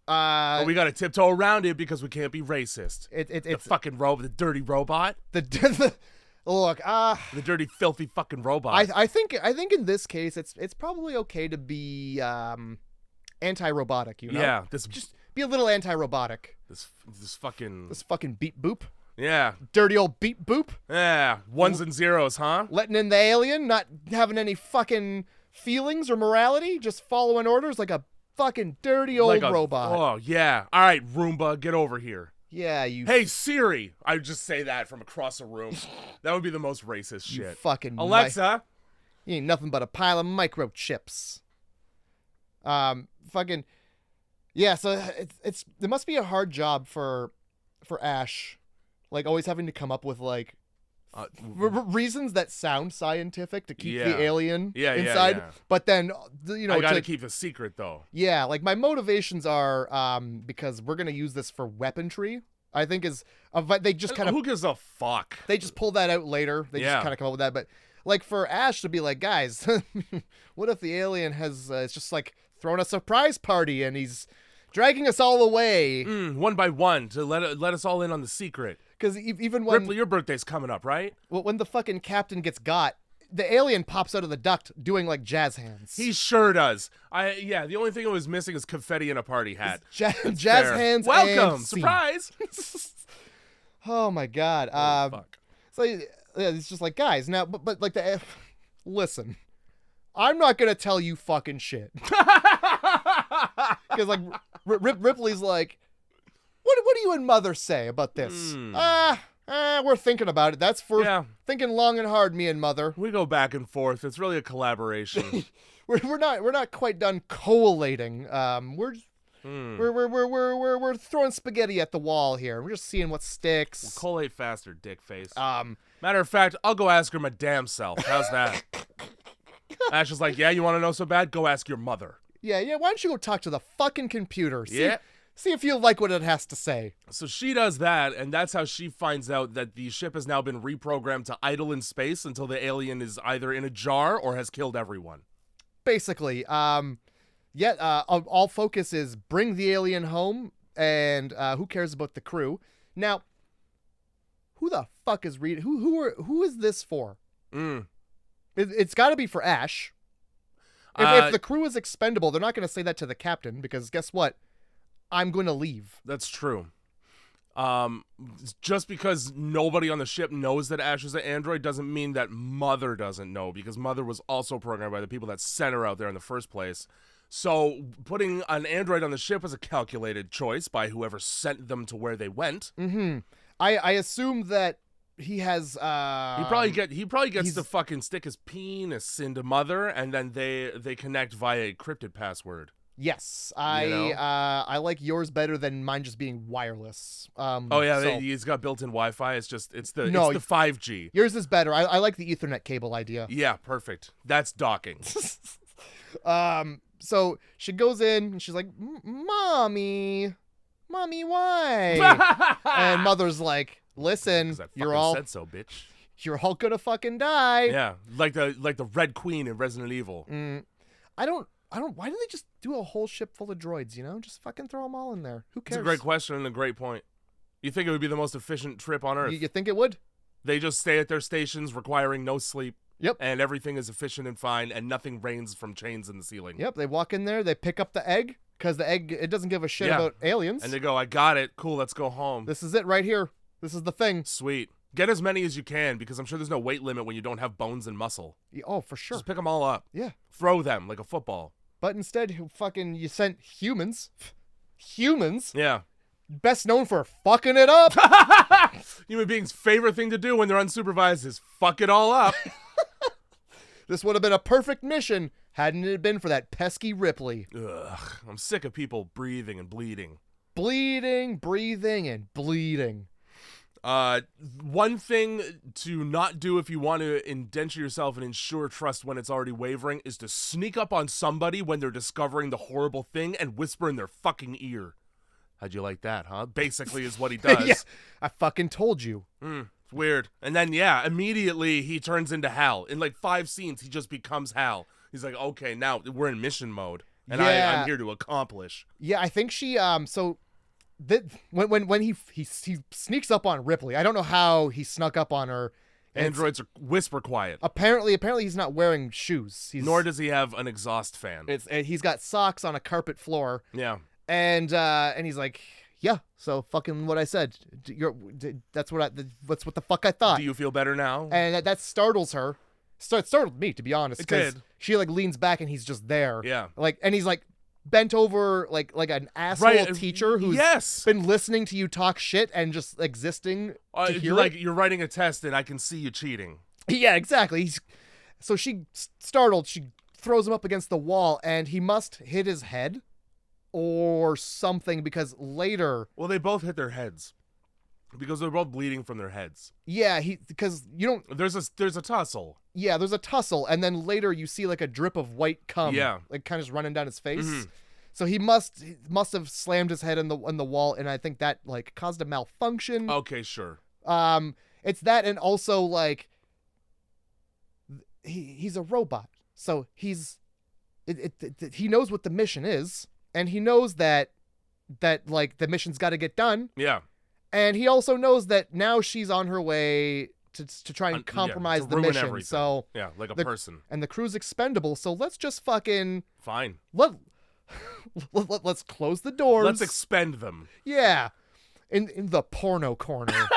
But we gotta tiptoe around it because we can't be racist. It's the fucking robot, the dirty robot. Look, the dirty, filthy fucking robot. I think in this case it's probably okay to be anti-robotic, you know? Yeah, just be a little anti-robotic. This fucking beep boop. Yeah. Dirty old beep boop. Yeah, ones and zeros, huh? Letting in the alien, not having any fucking feelings or morality, just following orders like a fucking dirty old robot. Oh, yeah. All right, Roomba, get over here. Yeah, you. Hey, Siri. I would just say that from across a room. That would be the most racist You shit. fucking Alexa. You ain't nothing but a pile of microchips. Fucking. Yeah, so it must be a hard job for Ash, like always having to come up with like reasons that sound scientific to keep the alien inside, but then I gotta keep a secret though. Yeah, like my motivations are because we're gonna use this for weaponry. I think they just kind of who gives a fuck? They just pull that out later. They just kind of come up with that, but like for Ash to be like, guys, what if the alien has it's just like throwing a surprise party and he's dragging us all away one by one to let us all in on the secret. Because even when Ripley, your birthday's coming up, right? Well, when the fucking captain gets got, the alien pops out of the duct doing like jazz hands. He sure does. The only thing it was missing is confetti in a party hat. Jazz hands. Welcome, and surprise. Oh my god. Fuck. So it's just like, guys, now, but like listen, I'm not gonna tell you fucking shit. Because like Ripley's like, what do you and Mother say about this? We're thinking about it. That's for thinking long and hard, me and Mother. We go back and forth. It's really a collaboration. we're not quite done collating. We're throwing spaghetti at the wall here. We're just seeing what sticks. We'll collate faster, dick face. Matter of fact, I'll go ask her my damn self. How's that? Ash is like, yeah, you want to know so bad? Go ask your mother. Yeah. Why don't you go talk to the fucking computer? See if you like what it has to say. So she does that, and that's how she finds out that the ship has now been reprogrammed to idle in space until the alien is either in a jar or has killed everyone. Basically, all focus is bring the alien home, and who cares about the crew? Now, who the fuck is reading? Who is this for? It's got to be for Ash. If the crew is expendable, they're not going to say that to the captain because guess what? I'm going to leave. That's true. Just because nobody on the ship knows that Ash is an android doesn't mean that Mother doesn't know, because Mother was also programmed by the people that sent her out there in the first place. So putting an android on the ship was a calculated choice by whoever sent them to where they went. Mm-hmm. I assume that he has he probably gets to fucking stick his penis into Mother, and then they connect via a crypted password. Yes, I like yours better than mine just being wireless. He's got built-in Wi-Fi. It's the 5G. Yours is better. I like the Ethernet cable idea. Yeah, perfect. That's docking. So she goes in and she's like, Mommy, why? And Mother's like, listen, you're all said so, bitch. You're all gonna fucking die. Yeah, like the Red Queen in Resident Evil. I don't. Why do they just do a whole ship full of droids? Just fucking throw them all in there. Who cares? It's a great question and a great point. You think it would be the most efficient trip on Earth? You think it would? They just stay at their stations, requiring no sleep. Yep. And everything is efficient and fine, and nothing rains from chains in the ceiling. Yep. They walk in there, they pick up the egg, because the egg, it doesn't give a shit about aliens. And they go, I got it. Cool, let's go home. This is it right here. This is the thing. Sweet. Get as many as you can, because I'm sure there's no weight limit when you don't have bones and muscle. Oh, for sure. Just pick them all up. Yeah. Throw them like a football. But instead, you sent humans. Humans? Yeah. Best known for fucking it up. Human beings' favorite thing to do when they're unsupervised is fuck it all up. This would have been a perfect mission hadn't it been for that pesky Ripley. Ugh, I'm sick of people breathing and bleeding. Bleeding, breathing, and bleeding. One thing to not do if you want to indenture yourself and ensure trust when it's already wavering is to sneak up on somebody when they're discovering the horrible thing and whisper in their fucking ear. How'd you like that, huh? Basically is what he does. Yeah, I fucking told you. It's weird. And then, yeah, immediately he turns into Hal. In like 5 scenes, he just becomes Hal. He's like, okay, now we're in mission mode. And Yeah. I'm here to accomplish. Yeah, I think she when he sneaks up on Ripley, I don't know how he snuck up on her. Androids are whisper quiet. Apparently he's not wearing shoes. Nor does he have an exhaust fan. He's got socks on a carpet floor. Yeah. And he's like, yeah, so fucking what I said. That's what the fuck I thought. Do you feel better now? And that startles her. It startled me, to be honest. It did. She like leans back and he's just there. Yeah. Like, and he's like bent over like an asshole teacher who's been listening to you talk shit and just existing to hear it. You're writing a test and I can see you cheating. Yeah, exactly. So she startled. She throws him up against the wall, and he must hit his head or something because later. Well, they both hit their heads because they're both bleeding from their heads. Yeah, because you don't. There's a tussle. Yeah, there's a tussle, and then later you see like a drip of white cum. Yeah, like kind of just running down his face. Mm-hmm. So he must have slammed his head on the wall, and I think that like caused a malfunction. Okay, sure. It's that, and also like he's a robot, so he knows what the mission is, and he knows that like the mission's got to get done. Yeah. And he also knows that now she's on her way to try and compromise the mission. Everything. So yeah, like a person. And the crew's expendable, so let's just fucking fine. Let's close the doors. Let's expend them. Yeah. In the porno corner.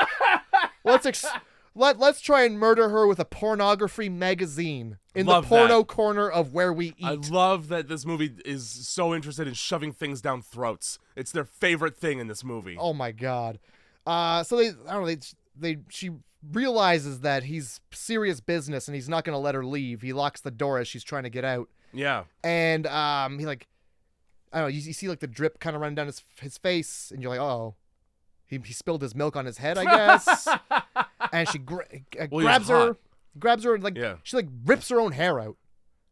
Let's try and murder her with a pornography magazine in the porno corner of where we eat. I love that this movie is so interested in shoving things down throats. It's their favorite thing in this movie. Oh my god. So she realizes that he's serious business and he's not going to let her leave. He locks the door as she's trying to get out. Yeah. And he like, I don't know, you see like the drip kind of running down his face, and you're like, oh, he spilled his milk on his head, I guess. And she grabs her and like she like rips her own hair out.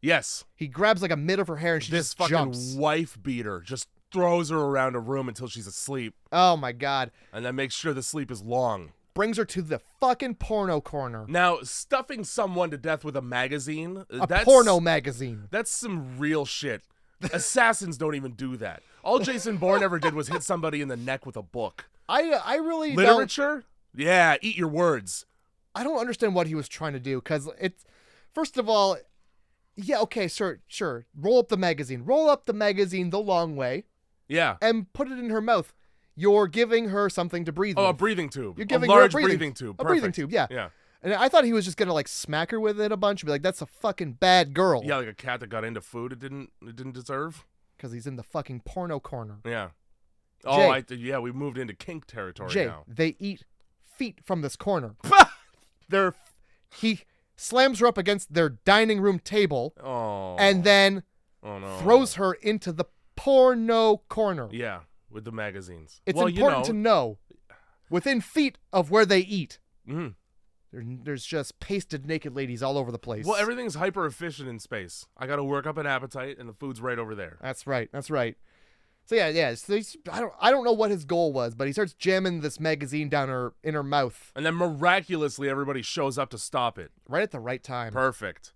Yes. He grabs like a mid of her hair and she just jumps. This fucking wife beater just throws her around a room until she's asleep. Oh my god. And then makes sure the sleep is long. Brings her to the fucking porno corner. Now, stuffing someone to death with a magazine. That's porno magazine. That's some real shit. Assassins don't even do that. All Jason Bourne ever did was hit somebody in the neck with a book. I really Literature? Yeah, eat your words. I don't understand what he was trying to do, because it's, first of all, yeah, okay, sure. Roll up the magazine the long way. Yeah. And put it in her mouth. You're giving her something to breathe with. A breathing tube. You're giving a large her breathing tube. A breathing tube, yeah. Yeah. And I thought he was just going to like smack her with it a bunch and be like, that's a fucking bad girl. Yeah, like a cat that got into food it didn't deserve. Because he's in the fucking porno corner. Yeah. Jay, we moved into kink territory Jay, now. they eat feet from this corner. He slams her up against their dining room table. Oh. And then no. throws her into the porno corner. Yeah, with the magazines. It's important to know, within feet of where they eat, there's just pasted naked ladies all over the place. Well, everything's hyper efficient in space. I got to work up an appetite, and the food's right over there. That's right. So yeah. So I don't know what his goal was, but he starts jamming this magazine down in her mouth, and then miraculously everybody shows up to stop it right at the right time. Perfect.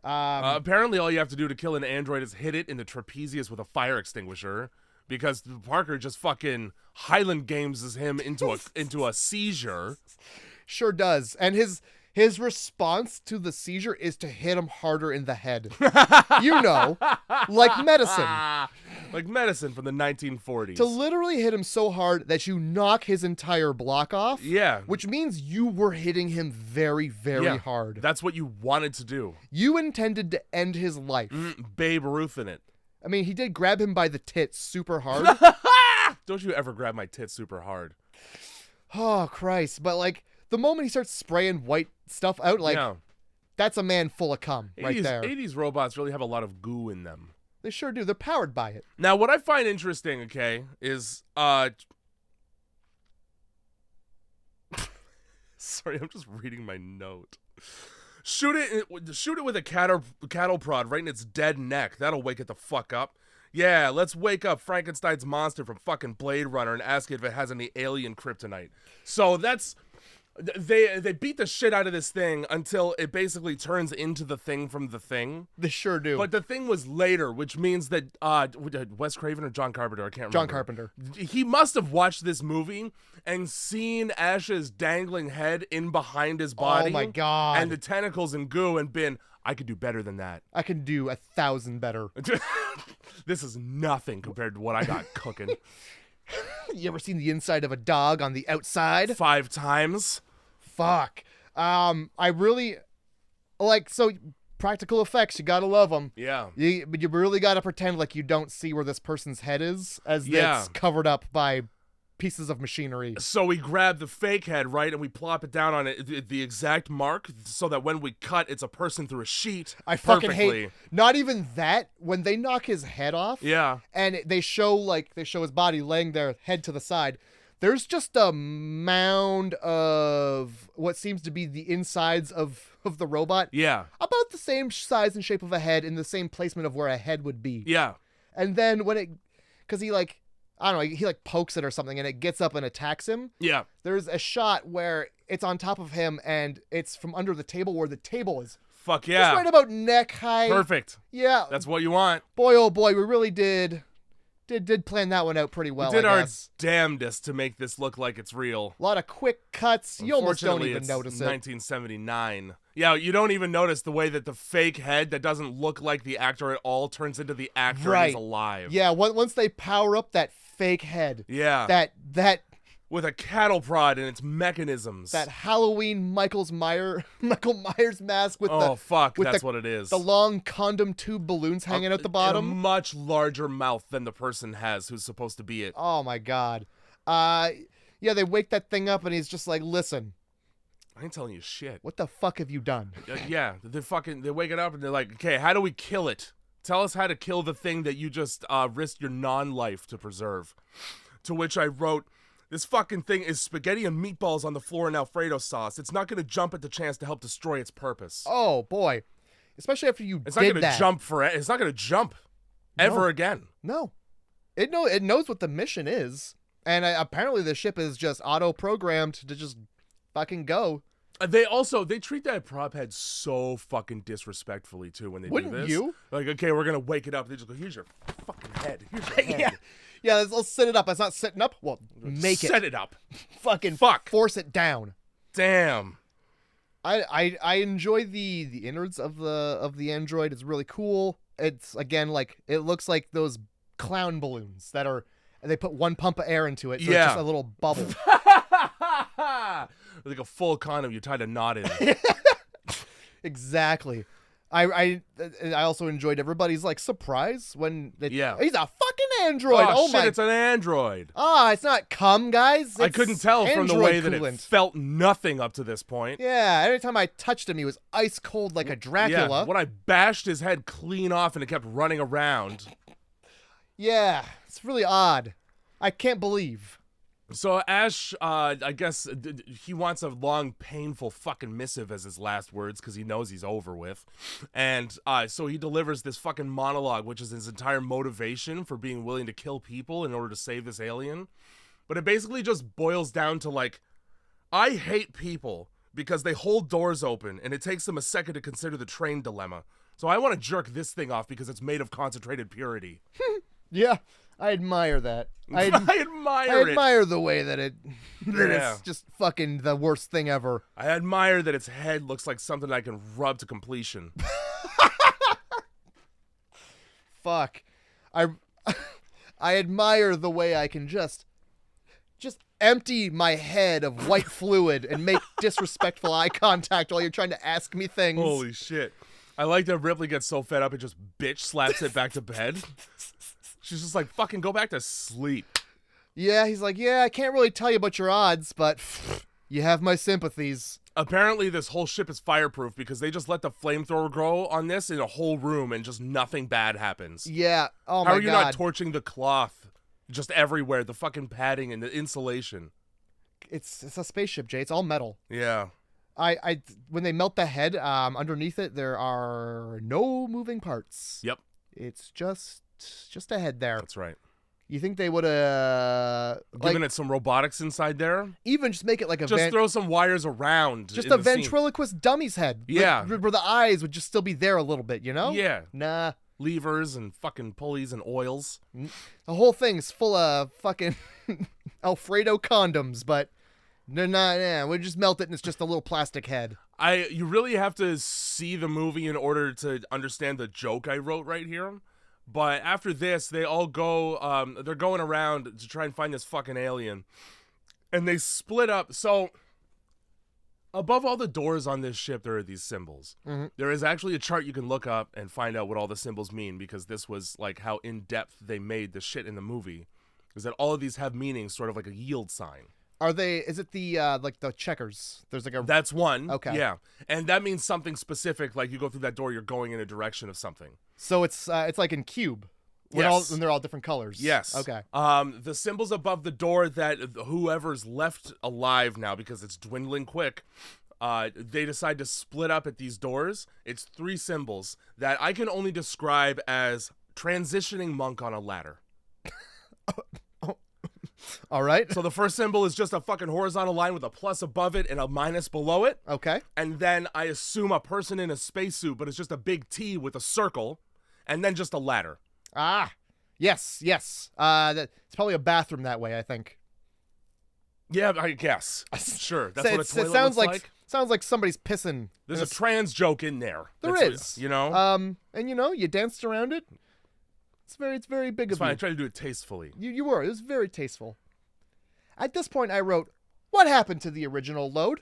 Apparently, all you have to do to kill an android is hit it in the trapezius with a fire extinguisher, because Parker just fucking Highland Games him into a seizure. Sure does, and his response to the seizure is to hit him harder in the head. Like medicine. Like medicine from the 1940s. To literally hit him so hard that you knock his entire block off. Yeah. Which means you were hitting him very, very hard. That's what you wanted to do. You intended to end his life. Babe Ruth in it. I mean, he did grab him by the tits super hard. Don't you ever grab my tits super hard. Oh, Christ. But, like, the moment he starts spraying white stuff out, like, that's a man full of cum right there. 80s robots really have a lot of goo in them. They sure do. They're powered by it. Now, what I find interesting, okay, is Sorry, I'm just reading my note. Shoot it with a cattle prod right in its dead neck. That'll wake it the fuck up. Yeah, let's wake up Frankenstein's monster from fucking Blade Runner and ask it if it has any alien kryptonite. So that's... They beat the shit out of this thing until it basically turns into the thing from the thing. They sure do. But the thing was later, which means that Wes Craven or John Carpenter, I can't remember. John Carpenter. He must have watched this movie and seen Ash's dangling head in behind his body. Oh my god. And the tentacles and goo and been, I could do better than that. I can do 1,000 better. This is nothing compared to what I got cooking. You ever seen the inside of a dog on the outside? 5 times. Fuck. I really like, so practical effects, you gotta love them. Yeah. But you really gotta pretend like you don't see where this person's head is, as Yeah. it's covered up by pieces of machinery. So we grab the fake head, right, and we plop it down on it, the exact mark, so that when we cut, it's a person through a sheet. I fucking perfectly. hate, not even that, when they knock his head off. Yeah. And they show his body laying there, head to the side. There's just a mound of what seems to be the insides of the robot. Yeah. About the same size and shape of a head, in the same placement of where a head would be. Yeah. And then when it, because he like, I don't know, he like pokes it or something and it gets up and attacks him. Yeah. There's a shot where it's on top of him and it's from under the table where the table is. Fuck yeah. Just right about neck height. Perfect. Yeah. That's what you want. Boy, oh boy, we really did plan that one out pretty well, We did I our guess. damnedest to make this look like it's real. A lot of quick cuts. You almost don't Unfortunately, even it's notice it. 1979. Yeah, you don't even notice the way that the fake head that doesn't look like the actor at all turns into the actor and Right. is alive. Yeah, once they power up that fake head, Yeah. that With a cattle prod and its mechanisms. that Halloween Michael Myers mask with that's what it is. the long condom tube balloons hanging out the A bottom. much larger mouth than the person has who's supposed to be it. Oh my god. Yeah, they wake that thing up and he's just like, listen, I ain't telling you shit. what the fuck have you done? Yeah, they wake it up and they're like, okay, how do we kill it? Tell us how to kill the thing that you just risked your non-life to preserve. To which I wrote, this fucking thing is spaghetti and meatballs on the floor in Alfredo sauce. It's not going to jump at the chance to help destroy its purpose. Oh boy. Especially after you It's not did going to that. jump it's not going to jump ever again. No. It knows what the mission is. And apparently the ship is just auto-programmed to just fucking go. They treat that prop head so fucking disrespectfully too when they Wouldn't do this. you? Like, okay, we're gonna wake it up. They just go, here's your fucking head. Here's your head. Yeah. Yeah, let's set it up. It's not sitting up. Well, make it. Set it up. Fucking Fuck. force it down. Damn. I enjoy the innards of the android. It's really cool. It's again like it looks like those clown balloons that are, and they put one pump of air into it, so it's just a little bubble. Like a full condom you tied a knot in. Exactly. I also enjoyed everybody's like surprise when he's a fucking android. Oh, Oh shit, my! it's an android. It's not cum, guys. I It's couldn't tell from the android way that coolant. it felt nothing up to this point. Yeah, every time I touched him, he was ice cold like a Dracula. Yeah, when I bashed his head clean off and it kept running around. Yeah, it's really odd. I can't believe. So Ash, I guess he wants a long, painful fucking missive as his last words because he knows he's over with. And so he delivers this fucking monologue, which is his entire motivation for being willing to kill people in order to save this alien. But it basically just boils down to like, I hate people because they hold doors open and it takes them a second to consider the train dilemma. So I want to jerk this thing off because it's made of concentrated purity. Yeah, I admire that. I admire the way that Yeah. it's just fucking the worst thing ever. I admire that its head looks like something I can rub to completion. Fuck. I admire the way I can just empty my head of white fluid and make disrespectful eye contact while you're trying to ask me things. Holy shit. I like that Ripley gets so fed up and just bitch slaps it back to bed. She's just like, fucking go back to sleep. Yeah, he's like, yeah, I can't really tell you about your odds, but you have my sympathies. Apparently this whole ship is fireproof because they just let the flamethrower grow on this in a whole room and just nothing bad happens. Yeah. Oh my god. How are you not torching the cloth just everywhere? The fucking padding and the insulation. It's a spaceship, Jay. It's all metal. Yeah. When they melt the head, underneath it there are no moving parts. Yep. It's just a head there. That's right. You think they would have Given it some robotics inside there? even just make it like a Just throw some wires around. just in a the scene. ventriloquist dummy's head. Yeah. Where the eyes would just still be there a little bit, you know? Yeah. Nah. Levers and fucking pulleys and oils. The whole thing's full of fucking Alfredo condoms, but they're not. Yeah, we just melt it and it's just a little plastic head. You really have to see the movie in order to understand the joke I wrote right here. But after this, they all go, they're going around to try and find this fucking alien. And they split up. So, above all the doors on this ship, there are these symbols. Mm-hmm. There is actually a chart you can look up and find out what all the symbols mean, because this was like how in-depth they made the shit in the movie. Is that all of these have meanings, sort of like a yield sign. Are they? Is it the like the checkers? There's like a. That's one. Okay. Yeah. And that means something specific, like you go through that door, you're going in a direction of something. So it's like in cube. Yes. And they're all different colors. Yes. Okay. The symbols above the door that whoever's left alive now, because it's dwindling quick, they decide to split up at these doors. It's 3 symbols that I can only describe as transitioning monk on a ladder. All right. So the first symbol is just a fucking horizontal line with a plus above it and a minus below it. Okay. And then I assume a person in a spacesuit, but it's just a big T with a circle, and then just a ladder. Ah. Yes. It's probably a bathroom that way, I think. Yeah, I guess. Sure. That's what a toilet sounds looks like. Sounds like somebody's pissing. There's a trans joke in there. There That's is. you know? And you danced around it. It's very big It's of fine. you. I tried to do it tastefully. You were. It was very tasteful. At this point, I wrote, "What happened to the original load?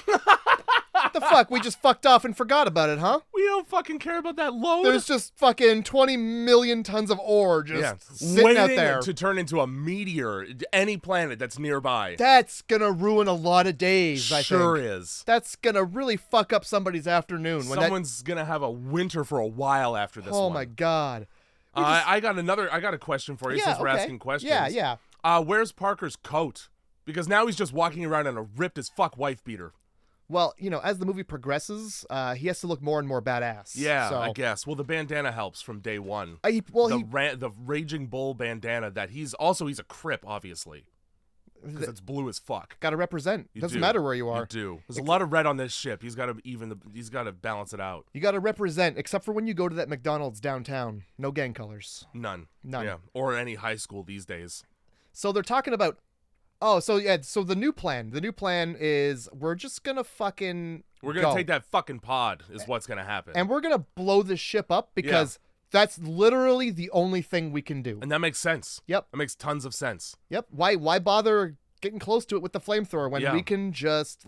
What the fuck? We just fucked off and forgot about it, huh? We don't fucking care about that load. There's just fucking 20 million tons of ore just sitting waiting out there. to turn into a meteor, any planet that's nearby. That's gonna ruin a lot of days, I think. Sure is. That's gonna really fuck up somebody's afternoon. When Someone's gonna have a winter for a while after this Oh one. my god. I got a question for you since we're asking questions. Yeah. Where's Parker's coat? Because now he's just walking around in a ripped as fuck wife beater. Well, as the movie progresses, he has to look more and more badass. Yeah, so. I guess. Well, the bandana helps from day one. The Raging Bull bandana that he's a Crip, obviously. Because it's blue as fuck. Got to represent. You Doesn't do. matter where you are. You do. There's a lot of red on this ship. He's got to balance it out. You got to represent, except for when you go to that McDonald's downtown. No gang colors. None. None. Yeah. Or any high school these days. So they're talking about. Oh, so the new plan. The new plan is we're just gonna fucking. We're gonna take that fucking pod. Is what's gonna happen. And we're gonna blow this ship up because that's literally the only thing we can do. And that makes sense. Yep. That makes tons of sense. Yep. Why bother getting close to it with the flamethrower when we can just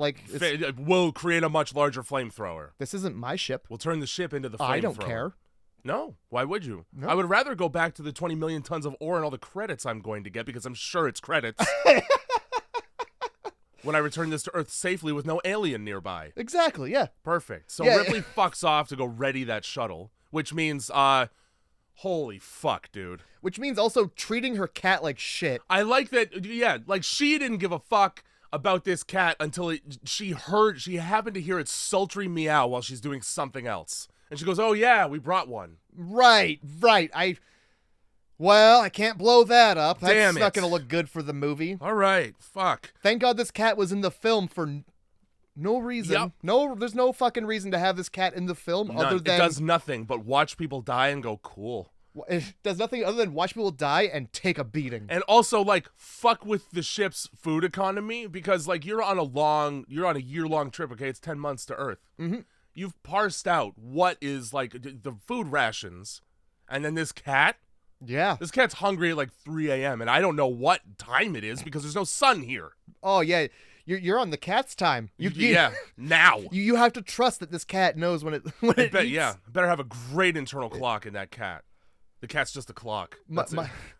we'll create a much larger flamethrower. This isn't my ship. We'll turn the ship into the flamethrower. I don't care. No, why would you? No. I would rather go back to the 20 million tons of ore and all the credits I'm going to get because I'm sure it's credits. When I return this to Earth safely with no alien nearby. Exactly, yeah. Perfect. So Yeah, Ripley fucks off to go ready that shuttle, which means, holy fuck, dude. Which means also treating her cat like shit. I like that, like she didn't give a fuck about this cat until she happened to hear its sultry meow while she's doing something else. And she goes, oh yeah, we brought one. Right. Well, I can't blow that up. That's Damn not it. going to look good for the movie. All right, fuck. Thank God this cat was in the film for no reason. Yep. No, there's no fucking reason to have this cat in the film other than... It does nothing but watch people die and go, cool. It does nothing other than watch people die and take a beating. And also, like, fuck with the ship's food economy because, like, you're on a year-long trip, okay? It's 10 months to Earth. Mm-hmm. You've parsed out what is, like, the food rations, and then this cat... Yeah. This cat's hungry at like 3 a.m. and I don't know what time it is because there's no sun here. Oh, yeah. You're on the cat's time. Now. You have to trust that this cat knows when it eats. Yeah, better have a great internal clock in that cat. The cat's just a clock.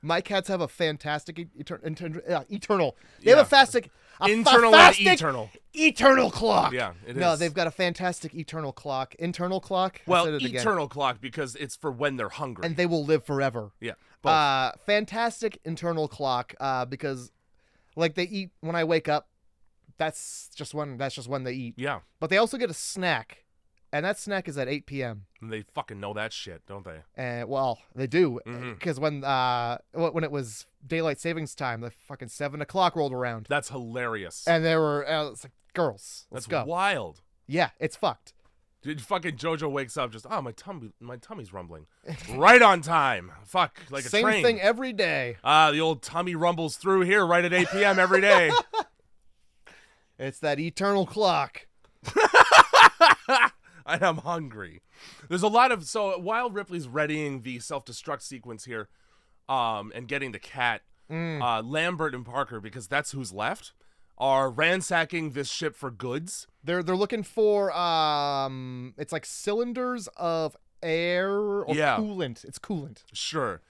My cats have a fantastic eternal. They have internal and eternal. Eternal clock. Yeah, it is. No, they've got a fantastic eternal clock. Internal clock? Well, eternal clock because it's for when they're hungry. And they will live forever. Yeah. Fantastic internal clock because like they eat when I wake up. That's just one they eat. Yeah. But they also get a snack, and that snack is at 8 p.m. And they fucking know that shit, don't they? Well, they do, Mhm. because when it was daylight savings time, the fucking 7 o'clock rolled around, That's hilarious. and they were it's like, girls, let's That's go. wild. Yeah, it's fucked. Dude, fucking JoJo wakes up just, my tummy's rumbling. Right on time. Fuck, like a Same train. thing every day. The old tummy rumbles through here right at 8 p.m. every day. It's that eternal clock. I am hungry. There's a lot of, so while Ripley's readying the self-destruct sequence here, and getting the cat, Lambert and Parker, because that's who's left, are ransacking this ship for goods. They're looking for it's like cylinders of air or coolant. It's coolant. Sure.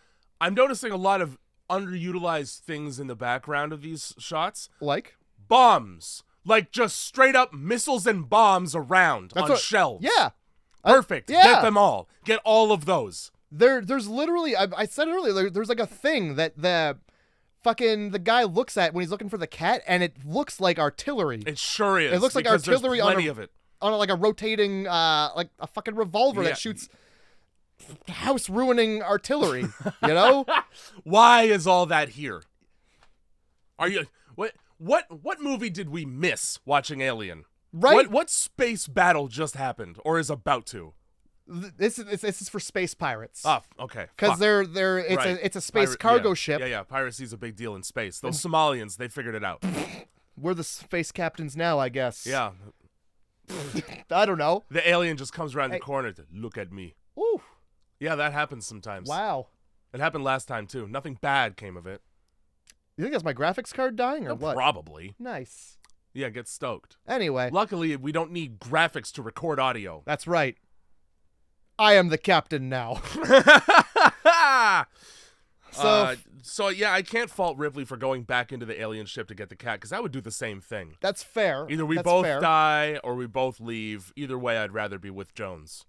I'm noticing a lot of underutilized things in the background of these shots. Like Bombs. Like just straight up missiles and bombs around on shelves. Yeah. Perfect. Yeah. Get them all. Get all of those. There's literally, I said earlier, there's like a thing that the guy looks at when he's looking for the cat, and it looks like artillery. It sure is. It looks like because artillery there's plenty of it. on like a rotating, like a fucking revolver that shoots house-ruining artillery, you know? Why is all that here? Are you... What movie did we miss watching Alien? Right? What space battle just happened or is about to? This is for space pirates. Oh, okay. Because it's a space cargo ship. Yeah. Piracy's a big deal in space. Those Somalians, they figured it out. We're the space captains now, I guess. Yeah. I don't know. The alien just comes around the corner to look at me. Ooh. Yeah, that happens sometimes. Wow. It happened last time too. Nothing bad came of it. You think that's my graphics card dying or what? Probably. Nice. Yeah, get stoked. Anyway. Luckily, we don't need graphics to record audio. That's right. I am the captain now. So yeah, I can't fault Ripley for going back into the alien ship to get the cat, because I would do the same thing. That's fair. Either we both die or we both leave. Either way, I'd rather be with Jones.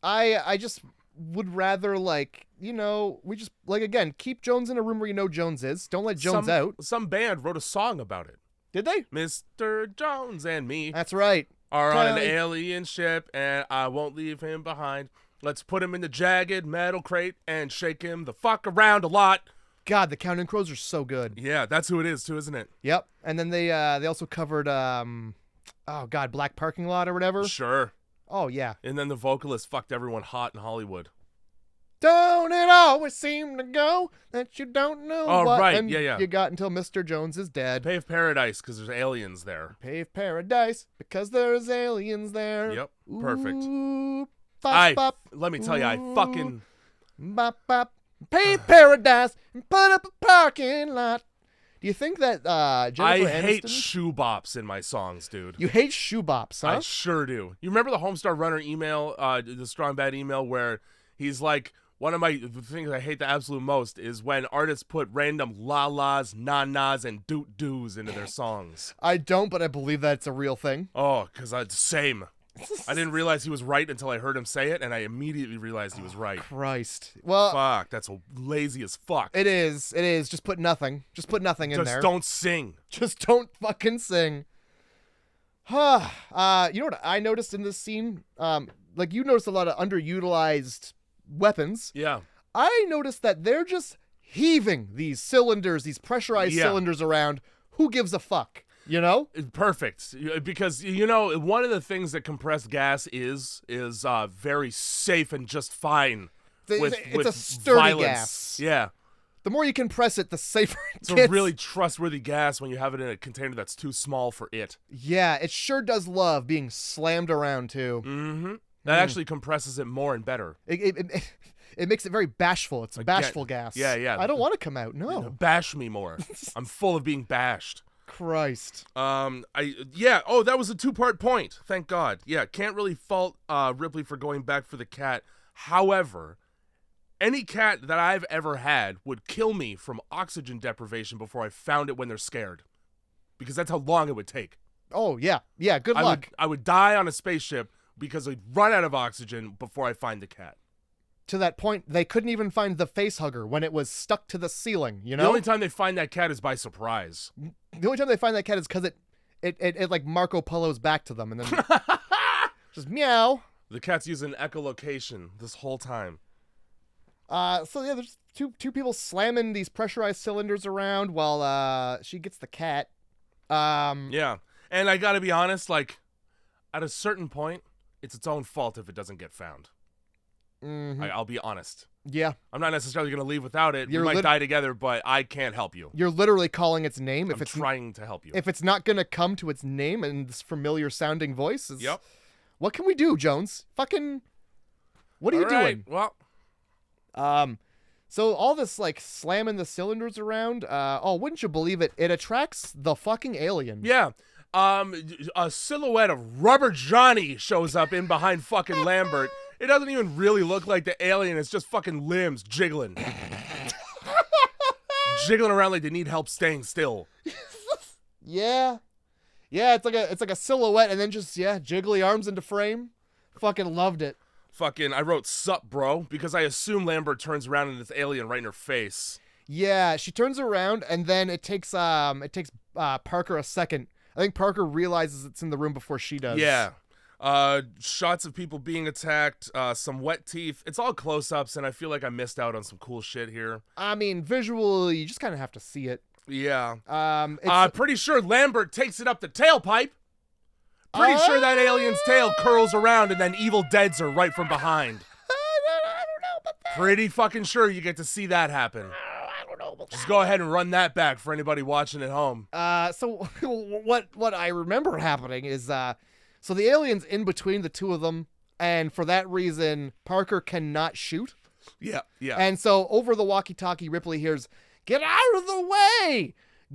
I just would rather, like, we just, like, again, keep Jones in a room where you know Jones is. Don't let Jones out. Some band wrote a song about it. Did they? Mr. Jones and me That's right. are on an alien ship, and I won't leave him behind. Let's put him in the jagged metal crate and shake him the fuck around a lot. God, the Counting Crows are so good. Yeah, that's who it is too, isn't it? Yep. And then they also covered Black Parking Lot or whatever. Sure. Oh yeah. And then the vocalist fucked everyone hot in Hollywood. Don't it always seem to go that you don't know what? Right. And Yeah. you got until Mr. Jones is dead. Pave Paradise, because there's aliens there. Pave Paradise because there's aliens there. Yep. Perfect. Ooh, bop, bop, Let me tell you, I fucking... Bop, bop. Pave Paradise and put up a parking lot. Do you think that Jennifer I hate Aniston... shoe bops in my songs, dude. You hate shoe bops, huh? I sure do. You remember the Homestar Runner email, the Strong Bad email, where he's like, one of the things I hate the absolute most is when artists put random la-las, na-nas, and doot-doos into their songs. I don't, but I believe that's a real thing. Oh, because same. I didn't realize he was right until I heard him say it, and I immediately realized he was right. Christ. Well, fuck, that's lazy as fuck. It is. Just put nothing. Just put nothing in there. Just don't sing. Just don't fucking sing. You know what I noticed in this scene? Like, you noticed a lot of underutilized weapons. Yeah. I noticed that they're just heaving these cylinders, these pressurized cylinders around. Who gives a fuck? You know? Perfect. Because, one of the things that compressed gas is very safe and just fine. It's a sturdy violence. gas. Yeah. The more you compress it, the safer it It's gets. a really trustworthy gas when you have it in a container that's too small for it. Yeah, it sure does love being slammed around, too. Mm-hmm. That actually compresses it more and better. It makes it very bashful. It's bashful gas. Yeah. I don't want to come out, no. Bash me more. I'm full of being bashed. Christ. That was a two-part point. Thank God. Yeah, can't really fault Ripley for going back for the cat. However, any cat that I've ever had would kill me from oxygen deprivation before I found it when they're scared. Because that's how long it would take. Oh, yeah. Yeah, good luck. I would die on a spaceship because I'd run out of oxygen before I find the cat. To that point, they couldn't even find the face hugger when it was stuck to the ceiling, you know? The only time they find that cat is by surprise. The only time they find that cat is because it like Marco Polo's back to them, and then just meow. The cat's using echolocation this whole time. So yeah, there's two people slamming these pressurized cylinders around while she gets the cat. Yeah, and I gotta be honest, like, at a certain point, it's its own fault if it doesn't get found. I'll be honest. Yeah. I'm not necessarily gonna leave without it. You're we might die together, but I can't help you. You're literally calling its name. I'm trying to help you. If it's not gonna come to its name and this familiar sounding voice, Yep. What can we do, Jones? Fucking, what are you doing? Well, so all this like slamming the cylinders around, wouldn't you believe it? It attracts the fucking alien. yeah. A silhouette of Rubber Johnny shows up in behind fucking Lambert. It doesn't even really look like the alien. It's just fucking limbs jiggling. Jiggling around like they need help staying still. Yeah. Yeah, it's like a silhouette and then just, jiggly arms into frame. Fucking loved it. Fucking, I wrote sup, bro, because I assume Lambert turns around and it's alien right in her face. Yeah, she turns around and then it takes Parker a second. I think Parker realizes it's in the room before she does. Yeah. Shots of people being attacked, some wet teeth. It's all close-ups, and I feel like I missed out on some cool shit here. I mean, visually, you just kind of have to see it. Yeah. Pretty sure Lambert takes it up the tailpipe. Pretty sure that alien's tail curls around and then Evil Deads her right from behind. I don't know about that. Pretty fucking sure you get to see that happen. I don't know about Just go ahead and run that back for anybody watching at home. So what I remember happening is, so the alien's in between the two of them, and for that reason, Parker cannot shoot. Yeah. And so over the walkie-talkie, Ripley hears, "Get out of the way!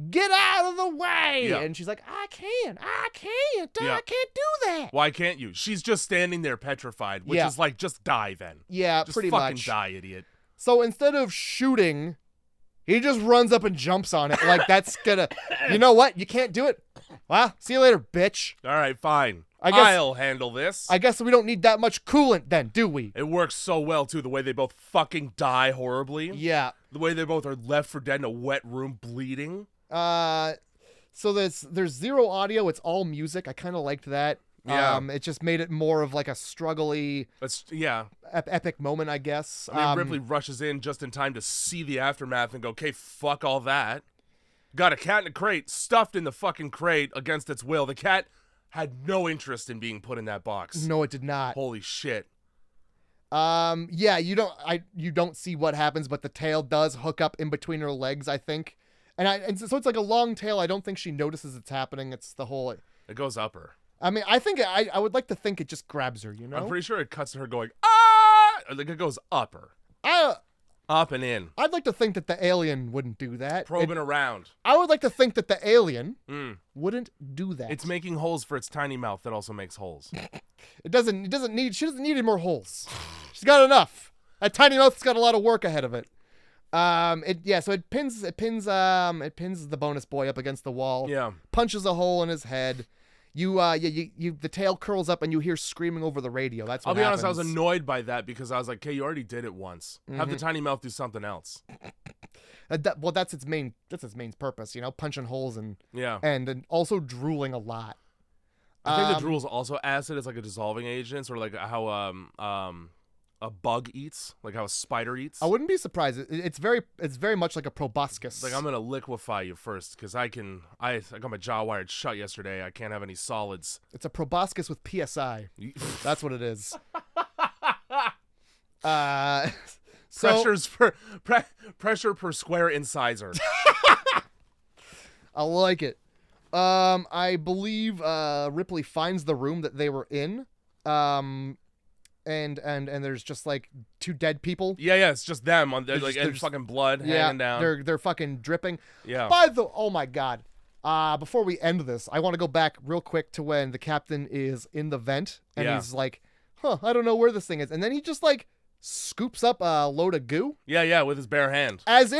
Get out of the way!" Yeah. And she's like, I can't Yeah. do that. Why can't you? She's just standing there petrified, which Yeah. is like, just die then. Yeah, Just pretty fucking much. die, idiot. So instead of shooting, he just runs up and jumps on it. Like, that's gonna, you know what? You can't do it. Well, see you later, bitch. All right, fine. I guess- I'll handle this. I guess we don't need that much coolant then, do we? It works so well, too, the way they both fucking die horribly. Yeah. The way they both are left for dead in a wet room bleeding. So there's zero audio. It's all music. I kind of liked that. Yeah. It just made it more of like a struggly, Yeah. epic moment, I guess. I mean, Ripley rushes in just in time to see the aftermath and go, okay, fuck all that. Got a cat in a crate, stuffed in the fucking crate against its will. The cat had no interest in being put in that box. No, it did not. Holy shit. Yeah, you don't see what happens, but the tail does hook up in between her legs, I think. And so it's like a long tail. I don't think she notices it's happening. It's the whole. It goes up her. I mean, I think I would like to think it just grabs her. You know. I'm pretty sure it cuts to her going, ah! Like it goes up her. Up and in. I'd like to think that the alien wouldn't do that. Probing around. I would like to think that the alien wouldn't do that. It's making holes for its tiny mouth that also makes holes. She doesn't need any more holes. She's got enough. That tiny mouth's got a lot of work ahead of it. So it pins the bonus boy up against the wall. Yeah. Punches a hole in his head. The tail curls up and you hear screaming over the radio. That's what I'll be honest, I happens. was annoyed by that because I was like, okay, you already did it once. Have the tiny mouth do something else. That's its main purpose, punching holes and then also drooling a lot. I think the drool's also acid. It's like a dissolving agent, or like how a bug eats, like how a spider eats. I wouldn't be surprised. It's very much like a proboscis. It's like, I'm gonna liquefy you first because I got my jaw wired shut yesterday. I can't have any solids. It's a proboscis with PSI. That's what it is. Pressure per square incisor. I like it. I believe Ripley finds the room that they were in. And there's just like two dead people. Yeah, it's just them on There's and fucking blood hanging down. They're fucking dripping. Yeah. Oh my god. Before we end this, I want to go back real quick to when the captain is in the vent and he's like, I don't know where this thing is. And then he just like scoops up a load of goo. Yeah, with his bare hand. As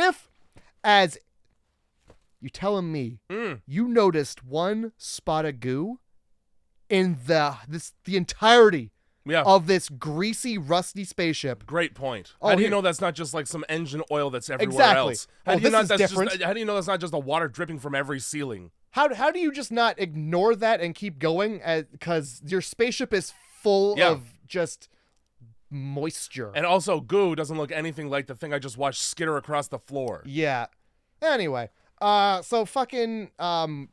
you telling me you noticed one spot of goo in the entirety of this greasy, rusty spaceship. Great point. How do you know that's not just like some engine oil that's everywhere Exactly. else? How do you know this is different. How do you know that's not just the water dripping from every ceiling? How do you just not ignore that and keep going? Because your spaceship is full of just moisture. And also, goo doesn't look anything like the thing I just watched skitter across the floor. Yeah. Anyway, so fucking,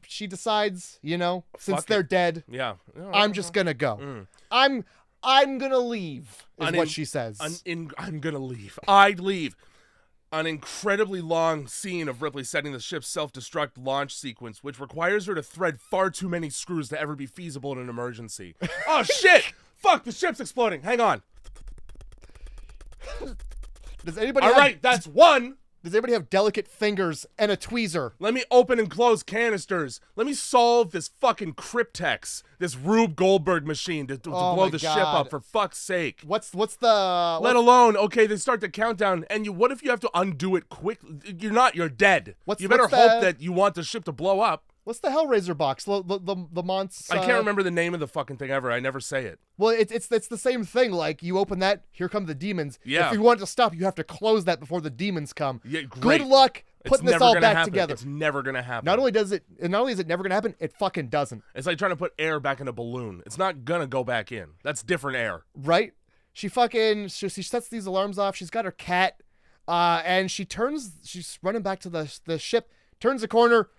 she decides, since they're dead, I'm just gonna go. I'm gonna leave, is what she says. I'm gonna leave. I'd leave. An incredibly long scene of Ripley setting the ship's self-destruct launch sequence, which requires her to thread far too many screws to ever be feasible in an emergency. Oh, shit! Fuck, the ship's exploding. Hang on. Does anybody All right, that's one. Does anybody have delicate fingers and a tweezer? Let me open and close canisters. Let me solve this fucking Cryptex, this Rube Goldberg machine to blow the ship up, for fuck's sake. What's the... Let alone, okay, they start the countdown, and what if you have to undo it quick? You're dead. You better hope that you want the ship to blow up. What's the Hellraiser box? The Monts... I can't remember the name of the fucking thing ever. I never say it. Well, it's the same thing. Like, you open that, here come the demons. Yeah. If you want it to stop, you have to close that before the demons come. Yeah, great. Good luck putting this all back together. It's never gonna happen. Not only is it never gonna happen, it fucking doesn't. It's like trying to put air back in a balloon. It's not gonna go back in. That's different air. Right? She sets these alarms off. She's got her cat, and she's running back to the ship, turns the corner.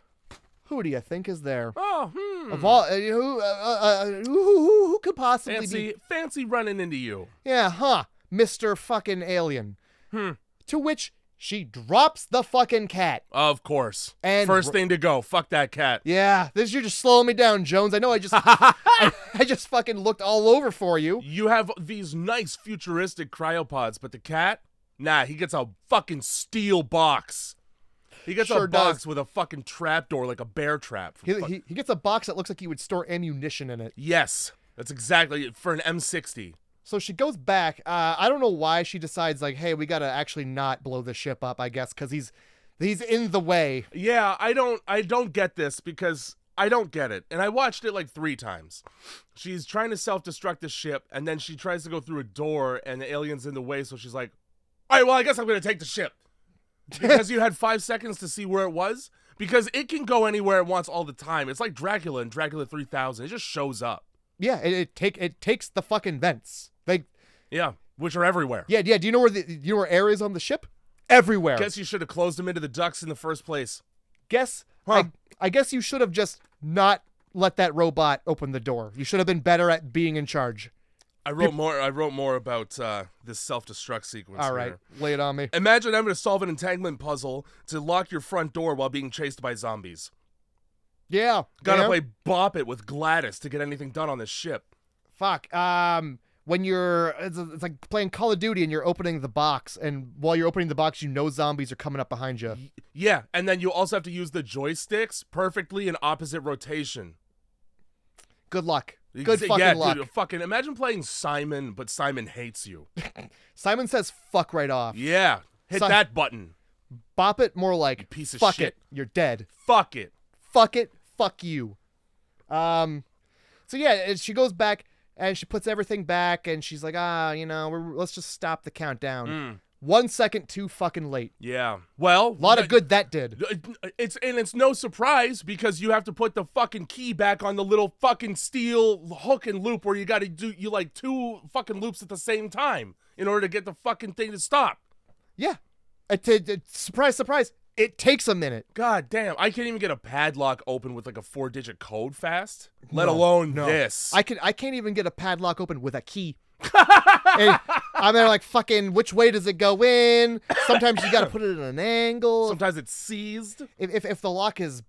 Who do you think is there? Oh, Of all, who could possibly be? Fancy running into you. Yeah, Mr. fucking alien. To which she drops the fucking cat. Of course. And first thing to go. Fuck that cat. Yeah, you're just slowing me down, Jones. I know I just fucking looked all over for you. You have these nice futuristic cryopods, but the cat? Nah, he gets a fucking steel box. He gets a box with a fucking trapdoor, like a bear trap. He gets a box that looks like you would store ammunition in it. Yes, that's exactly it, for an M60. So she goes back. I don't know why she decides, like, hey, we gotta actually not blow the ship up, I guess, because he's in the way. Yeah, I don't get this, because I don't get it. And I watched it like 3 times. She's trying to self-destruct the ship, and then she tries to go through a door, and the alien's in the way, so she's like, all right, well, I guess I'm gonna take the ship. Because you had 5 seconds to see where it was? Because it can go anywhere it wants all the time. It's like Dracula in Dracula 3000. It just shows up. Yeah, it takes the fucking vents. Yeah, which are everywhere. Yeah. Do you know where air is on the ship? Everywhere. Guess you should have closed them into the ducts in the first place. I guess you should have just not let that robot open the door. You should have been better at being in charge. I wrote more about this self-destruct sequence. All right, lay it on me. Imagine having to solve an entanglement puzzle to lock your front door while being chased by zombies. Yeah. Gotta play Bop It with Gladys to get anything done on this ship. Fuck. When it's like playing Call of Duty and you're opening the box, and while you're opening the box, you know zombies are coming up behind you. Yeah, and then you also have to use the joysticks perfectly in opposite rotation. Good luck. Good fucking luck. Dude, fucking imagine playing Simon, but Simon hates you. Simon says fuck right off. Yeah. Hit that button. Bop it more like, piece of fuck shit. It. You're dead. Fuck it. Fuck it. Fuck you. So yeah, she goes back and she puts everything back and she's like, let's just stop the countdown. 1 second too fucking late. Yeah. Well, a lot of good that did. It's no surprise because you have to put the fucking key back on the little fucking steel hook and loop where you got to do 2 fucking loops at the same time in order to get the fucking thing to stop. Yeah. Surprise, surprise. It takes a minute. God damn. I can't even get a padlock open with like a 4-digit code fast, let alone this. I can't even get a padlock open with a key. And I'm there like, fucking, which way does it go in? Sometimes you got to put it at an angle. Sometimes it's seized. If the lock has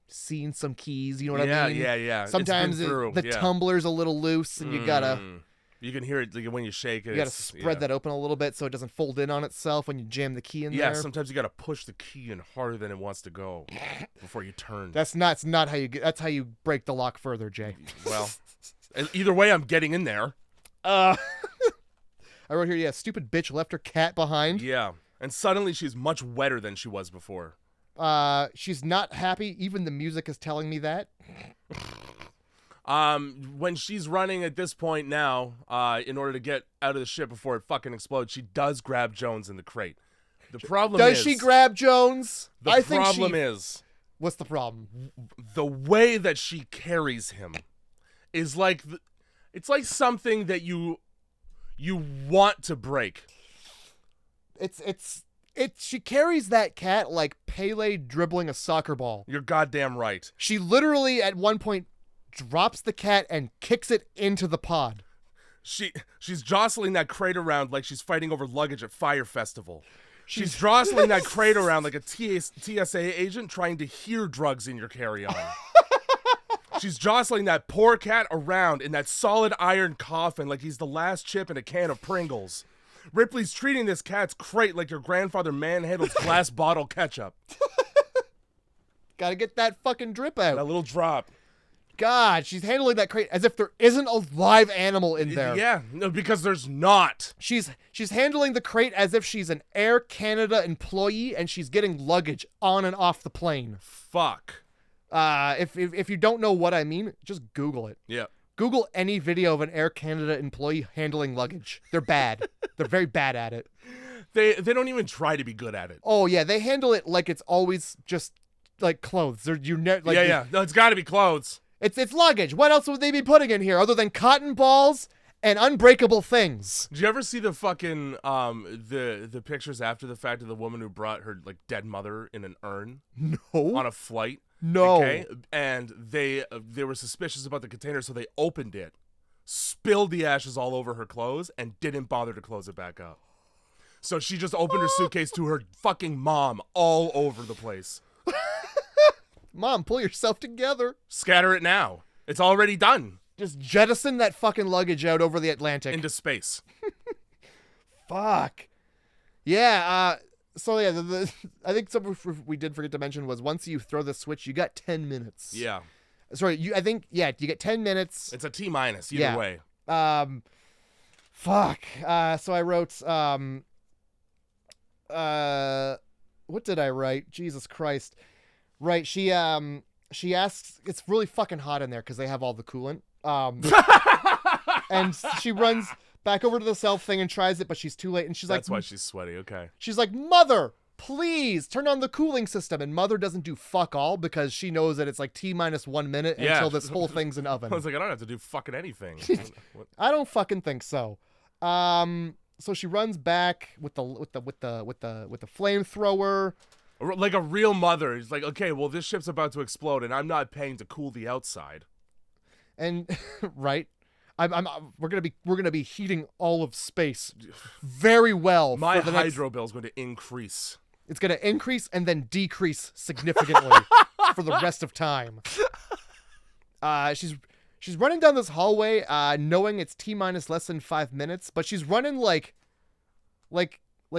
seen some keys, you know what I mean? Yeah. Sometimes the tumbler's a little loose and you got to... You can hear it when you shake it. You got to spread that open a little bit so it doesn't fold in on itself when you jam the key in there. Yeah, sometimes you got to push the key in harder than it wants to go before you turn. That's not how you get. That's how you break the lock further, Jay. Well, either way, I'm getting in there. I wrote here, yeah, stupid bitch left her cat behind. Yeah, and suddenly she's much wetter than she was before. She's not happy. Even the music is telling me that. When she's running at this point now, in order to get out of the ship before it fucking explodes, she does grab Jones in the crate. The problem does she grab Jones? The problem is What's the problem? The way that she carries him is like it's like something that you want to break. It's she carries that cat like Pele dribbling a soccer ball. You're goddamn right. She literally at one point drops the cat and kicks it into the pod. She's jostling that crate around like she's fighting over luggage at Fire Festival. She's jostling that crate around like a TSA agent trying to hear drugs in your carry-on. She's jostling that poor cat around in that solid iron coffin like he's the last chip in a can of Pringles. Ripley's treating this cat's crate like your grandfather manhandles glass bottle ketchup. Gotta get that fucking drip out. That little drop. God, she's handling that crate as if there isn't a live animal in there. Yeah, no, because there's not. She's handling the crate as if she's an Air Canada employee and she's getting luggage on and off the plane. Fuck. If you don't know what I mean, just Google it. Yeah. Google any video of an Air Canada employee handling luggage. They're bad. They're very bad at it. They don't even try to be good at it. Oh yeah, they handle it like it's always just like clothes. Yeah. No, it's got to be clothes. It's luggage. What else would they be putting in here other than cotton balls and unbreakable things? Did you ever see the fucking the pictures after the fact of the woman who brought her like dead mother in an urn? No. On a flight? No. Okay, and they were suspicious about the container, so they opened it, spilled the ashes all over her clothes, and didn't bother to close it back up. So she just opened her suitcase to her fucking mom all over the place. Mom, pull yourself together. Scatter it now. It's already done. Just jettison that fucking luggage out over the Atlantic. Into space. Fuck. Yeah, so yeah, I think something we did forget to mention was once you throw the switch, you got 10 minutes. Yeah. Sorry, you get 10 minutes. It's a T- either way. Fuck. So I wrote, what did I write? Jesus Christ. Right, she asks, it's really fucking hot in there because they have all the coolant. And she runs back over to the self thing and tries it, but she's too late. And That's why she's sweaty, okay. She's like, Mother, please turn on the cooling system. And Mother doesn't do fuck all because she knows that it's like T-1 minute until this whole thing's an oven. I was like, I don't have to do fucking anything. I don't fucking think so. So she runs back with the flamethrower. Like a real mother. He's like, okay, well, this ship's about to explode, and I'm not paying to cool the outside. And right, we're gonna be heating all of space very well. My hydro bill is going to increase. It's gonna increase and then decrease significantly for the rest of time. She's running down this hallway, knowing it's T-minus less than 5 minutes, but she's running like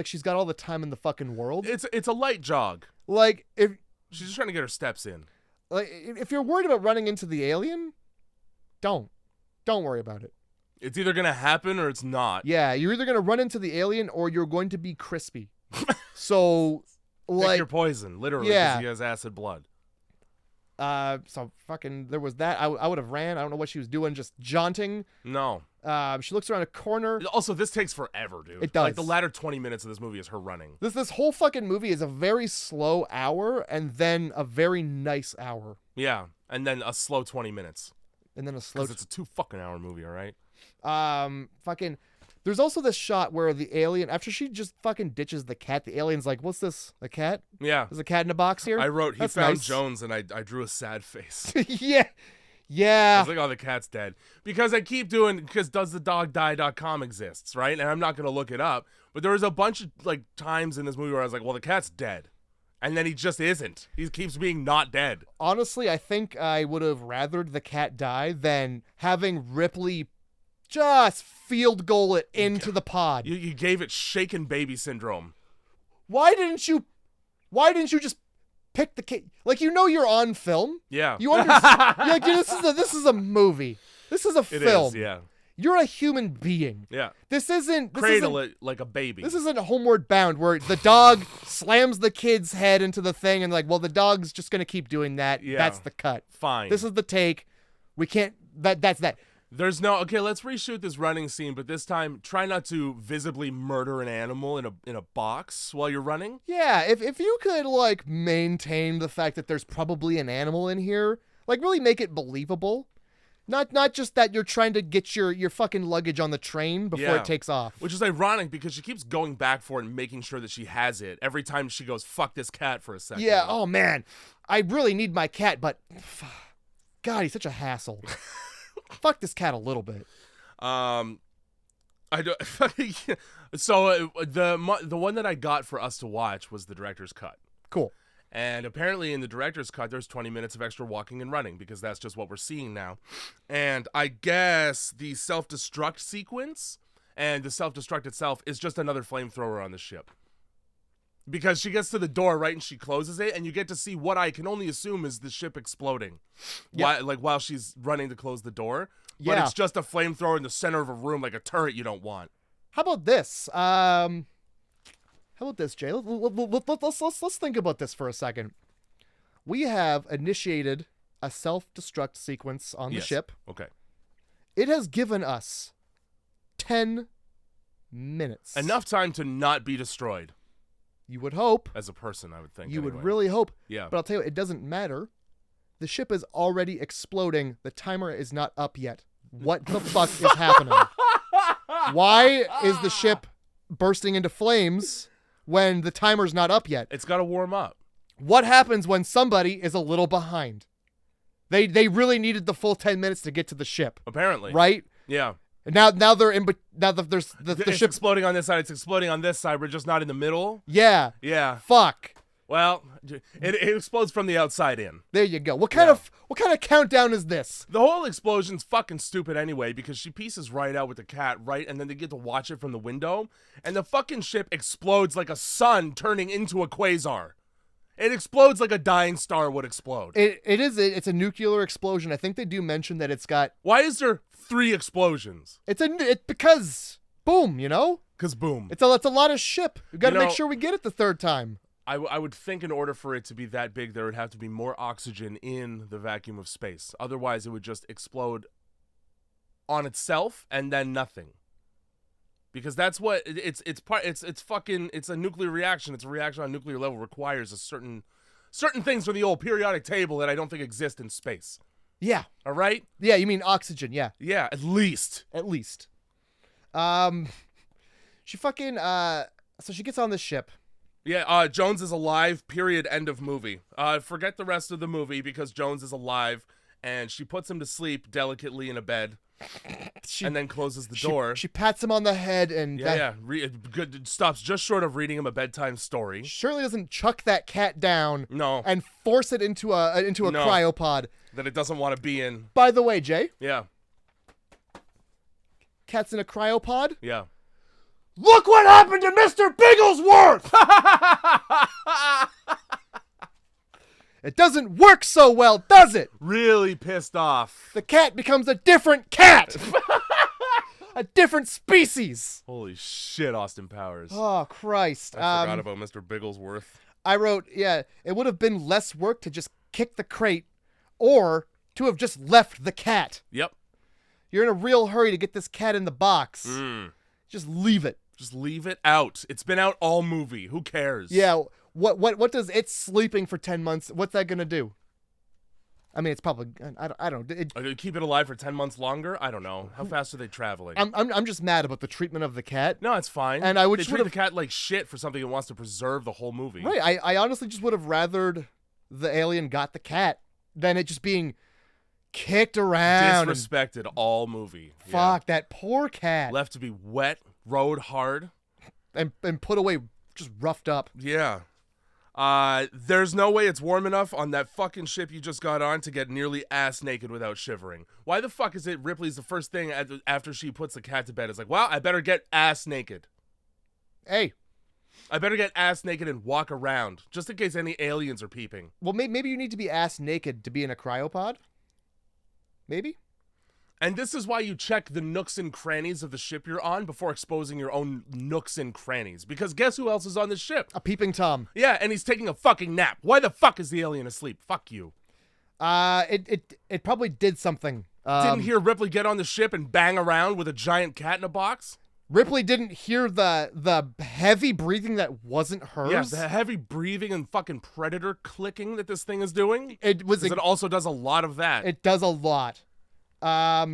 she's got all the time in the fucking world. It's a light jog. Like if she's just trying to get her steps in. Like if you're worried about running into the alien, don't worry about it. It's either gonna happen or it's not. Yeah, you're either gonna run into the alien or you're going to be crispy. So like pick your poison, literally, because he has acid blood. So fucking there was that. I would have ran. I don't know what she was doing, just jaunting. No. She looks around a corner. Also, this takes forever, dude. It does. Like the latter 20 minutes of this movie is her running. This whole fucking movie is a very slow hour and then a very nice hour. Yeah, and then a slow 20 minutes. And then a slow. Because it's a 2 fucking hour movie, all right? Fucking. There's also this shot where the alien, after she just fucking ditches the cat, the alien's like, "What's this? A cat? Yeah. There's a cat in a box here." I wrote, That's found nice. Jones, and I drew a sad face. Yeah. I was like, oh, the cat's dead. Because I keep doing, because doesthedogdie.com exists, right? And I'm not going to look it up. But there was a bunch of like times in this movie where I was like, well, the cat's dead. And then he just isn't. He keeps being not dead. Honestly, I think I would have rathered the cat die than having Ripley just field goal it into the pod. You gave it shaken baby syndrome. Why didn't you just pick the kid? Like, you're on film. Yeah. You understand? You're like, this is a movie. This is a film. It is, yeah. You're a human being. Yeah. This isn't Cradle it like a baby. This isn't Homeward Bound where the dog slams the kid's head into the thing and like, well, the dog's just gonna keep doing that. Yeah. That's the cut. Fine. This is the take. We can't. That's that. There's no okay. Let's reshoot this running scene, but this time try not to visibly murder an animal in a box while you're running. Yeah, if you could like maintain the fact that there's probably an animal in here, like really make it believable. Not just that you're trying to get your fucking luggage on the train before it takes off. Which is ironic because she keeps going back for it and making sure that she has it every time she goes, fuck this cat for a second. Yeah, oh man. I really need my cat, but God, he's such a hassle. Fuck this cat a little bit. I don't. So the one that I got for us to watch was the director's cut. Cool. And apparently in the director's cut, there's 20 minutes of extra walking and running because that's just what we're seeing now. And I guess the self-destruct sequence and the self-destruct itself is just another flamethrower on the ship. Because she gets to the door, right, and she closes it, and you get to see what I can only assume is the ship exploding. Yep. While she's running to close the door. But Yeah. it's just a flamethrower in the center of a room like a turret you don't want. How about this? How about this, Jay? Let's think about this for a second. We have initiated a self-destruct sequence on the ship. Okay. It has given us 10 minutes. Enough time to not be destroyed. You would hope. As a person, I would think. You anyway. would really hope. Yeah. But I'll tell you, it doesn't matter. The ship is already exploding. The timer is not up yet. What the fuck is happening? Why is the ship bursting into flames when the timer's not up yet? It's got to warm up. What happens when somebody is a little behind? They really needed the full 10 minutes to get to the ship. Apparently. Right? Yeah. And now they're in. Now there's the It's ship exploding on this side. It's exploding on this side. We're just not in the middle. Yeah. Yeah. Fuck. Well, it explodes from the outside in. There you go. What kind of countdown is this? The whole explosion's fucking stupid anyway because she pieces right out with the cat, right? And then they get to watch it from the window. And the fucking ship explodes like a sun turning into a quasar. It explodes like a dying star would explode. It's a nuclear explosion. I think they do mention that it's got. Why is there 3 explosions? It's because boom, you know? Because boom. It's a lot of ship. We got to You make know- sure we get it the third time. I would think in order for it to be that big, there would have to be more oxygen in the vacuum of space. Otherwise, it would just explode on itself and then nothing. Because that's what it's a nuclear reaction. It's a reaction on nuclear level requires a certain things from the old periodic table that I don't think exist in space. Yeah. All right? Yeah, you mean oxygen, yeah. Yeah, at least. At least. She fucking so she gets on the ship. Yeah, Jones is alive, period, end of movie. Forget the rest of the movie because Jones is alive, and she puts him to sleep delicately in a bed, and then closes the door. She pats him on the head and Stops just short of reading him a bedtime story. surely doesn't chuck that cat down No, and force it into a No. cryopod. that it doesn't want to be in. By the way, Jay, Yeah, cat's in a cryopod. yeah. Look what happened to Mr. Bigglesworth! It doesn't work so well, does it? Really pissed off. The cat becomes a different cat! A different species! Holy shit, Austin Powers. Oh, Christ. I forgot about Mr. Bigglesworth. I wrote, yeah, it would have been less work to just kick the crate or to have just left the cat. Yep. You're in a real hurry to get this cat in the box. Just leave it. Just leave it out. It's been out all movie. Who cares? Yeah, what does it sleeping for 10 months, what's that going to do? I mean, it's probably, I don't know. Keep it alive for 10 months longer? I don't know. How fast are they traveling? I'm just mad about the treatment of the cat. No, it's fine. And I would they just treat the would've- cat like shit for something it wants to preserve the whole movie. Right, I honestly just would have rathered the alien got the cat than it just being kicked around. Disrespected all movie. Fuck, that poor cat. Yeah. Left to be wet, rode hard. And put away, just roughed up. Yeah. There's no way it's warm enough on that fucking ship you just got on to get nearly ass naked without shivering. Why the fuck is it Ripley's the first thing after she puts the cat to bed? It's like, well, I better get ass naked. Hey. I better get ass naked and walk around, just in case any aliens are peeping. Well, maybe you need to be ass naked to be in a cryopod? Maybe? And this is why you check the nooks and crannies of the ship you're on before exposing your own nooks and crannies. Because guess who else is on the ship? A peeping Tom. Yeah, and he's taking a fucking nap. Why the fuck is the alien asleep? Fuck you. It probably did something Didn't hear Ripley get on the ship and bang around with a giant cat in a box? Ripley didn't hear the heavy breathing that wasn't hers. Yeah, the heavy breathing and fucking predator clicking that this thing is doing. It was. It also does a lot of that. It does a lot. How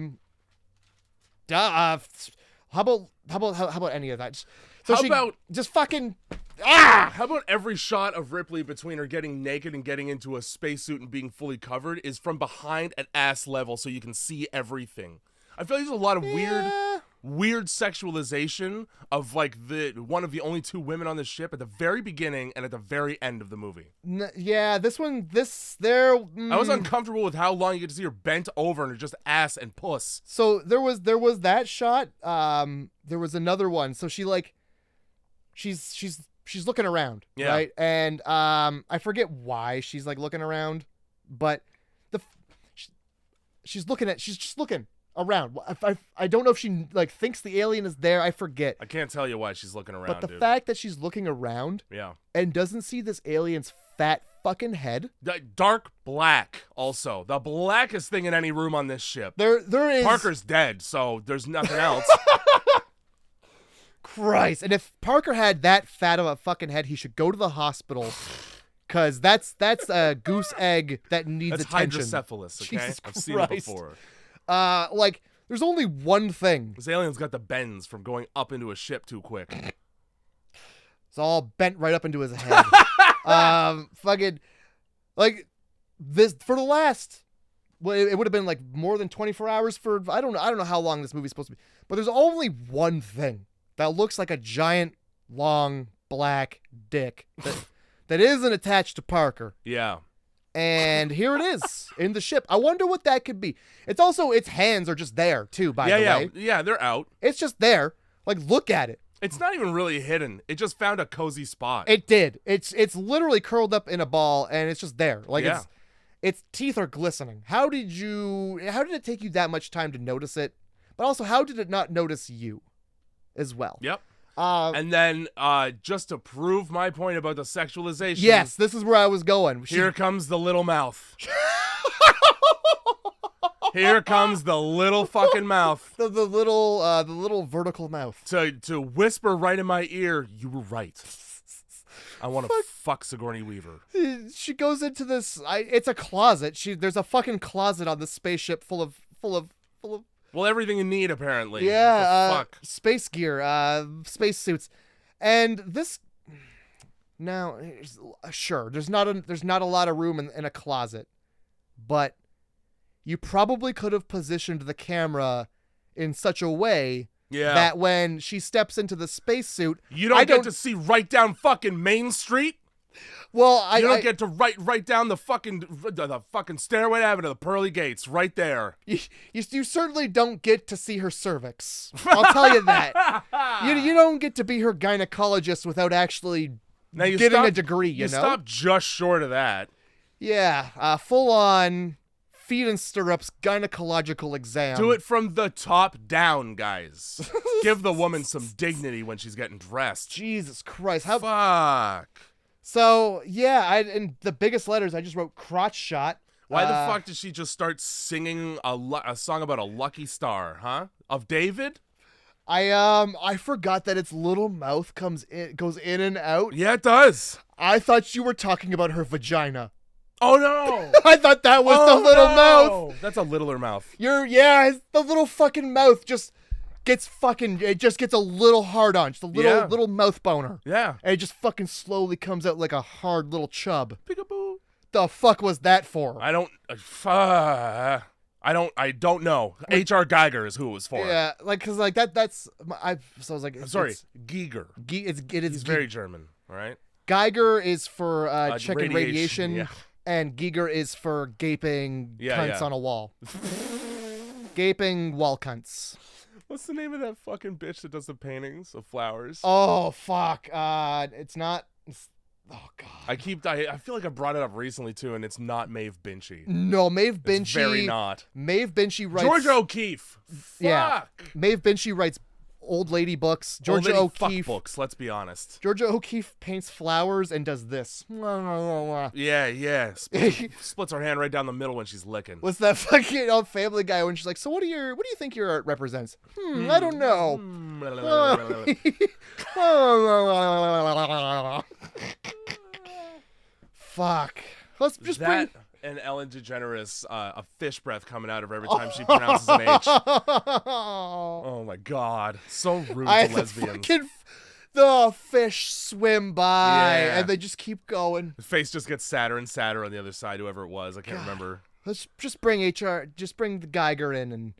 about any of that? So How about just fucking How about every shot of Ripley between her getting naked and getting into a spacesuit and being fully covered is from behind at ass level so you can see everything. I feel like there's a lot of weird sexualization of like one of the only two women on the ship at the very beginning and at the very end of the movie. Yeah, I was uncomfortable with how long you get to see her bent over and her just ass and puss. So there was that shot. There was another one. So she's looking around, yeah. right? And I forget why she's like looking around, but she's just looking around. I don't know if she like thinks the alien is there. I forget. I can't tell you why she's looking around. But the fact that she's looking around, yeah, and doesn't see this alien's fat fucking head. Dark black, also the blackest thing in any room on this ship. There is. Parker's dead, so there's nothing else. Christ! And if Parker had that fat of a fucking head, he should go to the hospital. Cause that's a goose egg that needs that's attention. Hydrocephalus. Okay, Jesus I've Christ. seen it before. Like there's only one thing. This alien's got the bends from going up into a ship too quick. It's all bent right up into his head. Fucking like this for the last. Well, it would have been like more than 24 hours for I don't know how long this movie's supposed to be. But there's only one thing that looks like a giant long black dick that isn't attached to Parker. Yeah. And here it is in the ship. I wonder what that could be. It's also its hands are just there too, by the way. Yeah, they're out. It's just there. Like look at it. It's not even really hidden. It just found a cozy spot. It did. It's literally curled up in a ball and it's just there. Like its teeth are glistening. How did it take you that much time to notice it? But also how did it not notice you as well? Yep. And then, just to prove my point about the sexualization. Yes, this is where I was going. Here comes the little mouth. Here comes the little fucking mouth. The little vertical mouth. To whisper right in my ear, you were right. I want to fuck Sigourney Weaver. She goes into this. It's a closet. There's a fucking closet on the spaceship full of. Well, everything you need apparently. Yeah, fuck. Space gear, space suits, and this. Now, sure, there's not a lot of room in a closet, but you probably could have positioned the camera in such a way that when she steps into the spacesuit, you don't get to see right down fucking Main Street. Well, you don't get to right down the fucking stairway out to the pearly gates right there. You certainly don't get to see her cervix. I'll tell you that. You don't get to be her gynecologist without actually getting a degree. You know, stop just short of that. Yeah, full on feet in stirrups gynecological exam. Do it from the top down, guys. Give the woman some dignity when she's getting dressed. Jesus Christ! Fuck. So, yeah, in the biggest letters, I just wrote crotch shot. Why the fuck did she just start singing a song about a lucky star, huh? Of David? I forgot that its little mouth goes in and out. Yeah, it does. I thought you were talking about her vagina. Oh, no. I thought that was the little mouth. That's a littler mouth. The little fucking mouth just gets a little hard on. Just a little mouth boner. Yeah. And it just fucking slowly comes out like a hard little chub. Peekaboo. The fuck was that for? I don't know. H.R. Geiger is who it was for. Yeah, like, cause like that's I was like, Giger. It is He's very German, all right? Geiger is for checking radiation, yeah. and Giger is for gaping cunts on a wall. Gaping wall cunts. What's the name of that fucking bitch that does the paintings of flowers? Oh fuck! It's not. Oh god. I feel like I brought it up recently too, and it's not Maeve Binchy. No, Maeve Binchy. It's very not. Maeve Binchy writes. George O'Keefe. Fuck. Yeah. Maeve Binchy writes old lady books. Old Georgia lady fuck O'Keeffe. books, let's be honest. Georgia O'Keeffe paints flowers and does this. Yeah. Splits her hand right down the middle when she's licking. What's that fucking old Family Guy when she's like, so what do you think your art represents? I don't know. Fuck. Let's just bring... And Ellen DeGeneres, a fish breath coming out of her every time she pronounces an H. Oh my god. So rude to lesbians. The fish swim by, and they just keep going. The face just gets sadder and sadder on the other side, whoever it was. I can't remember. Let's just bring the Geiger in and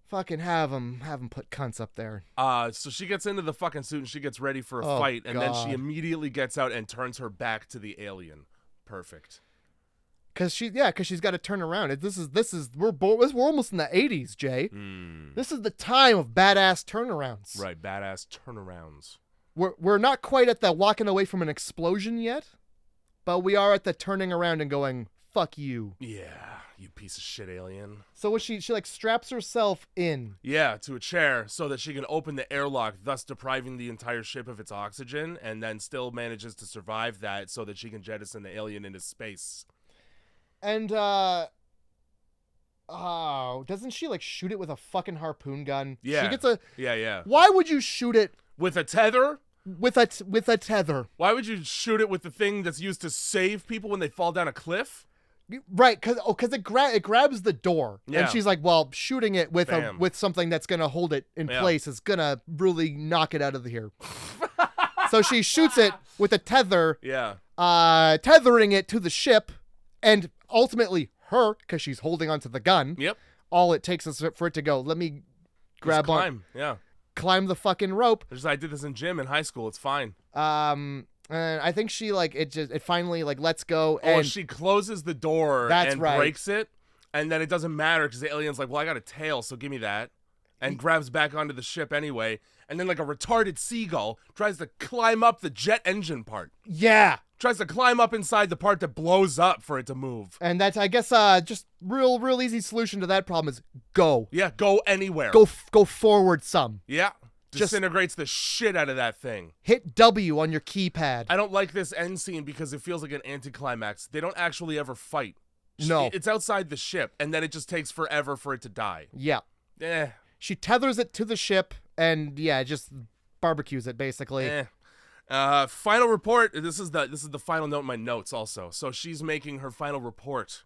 fucking have him put cunts up there. So she gets into the fucking suit and she gets ready for a fight, and then she immediately gets out and turns her back to the alien. Perfect. Cause she's got to turn around. We're almost in the 80s, Jay. This is the time of badass turnarounds. Right, badass turnarounds. We're not quite at the walking away from an explosion yet, but we are at the turning around and going, fuck you. Yeah, you piece of shit alien. So what she like straps herself in. Yeah, to a chair so that she can open the airlock, thus depriving the entire ship of its oxygen, and then still manages to survive that so that she can jettison the alien into space. And, doesn't she, like, shoot it with a fucking harpoon gun? Yeah. She gets a... Yeah. Why would you shoot it... With a tether? With a tether. Why would you shoot it with the thing that's used to save people when they fall down a cliff? Right, because it grabs the door. Yeah. And she's like, well, shooting it with something that's going to hold it in place is going to really knock it out of here. So she shoots it with a tether. Yeah. Tethering it to the ship. And ultimately her, because she's holding onto the gun. Yep. All it takes is for it to go, let me grab climb. Climb the fucking rope. I did this in gym in high school. It's fine. And I think she it finally lets go. And she closes the door breaks it. And then it doesn't matter because the alien's like, well, I got a tail, so give me that. And grabs back onto the ship anyway. And then like a retarded seagull tries to climb up the jet engine part. Yeah. Tries to climb up inside the part that blows up for it to move. And that's, I guess, just real easy solution to that problem is go. Yeah, go anywhere. Go forward some. Yeah. Disintegrates the shit out of that thing. Hit W on your keypad. I don't like this end scene because it feels like an anticlimax. They don't actually ever fight. No. It's outside the ship, and then it just takes forever for it to die. Yeah. She tethers it to the ship, and just barbecues it, basically. Final report. This is the final note in my notes also. So she's making her final report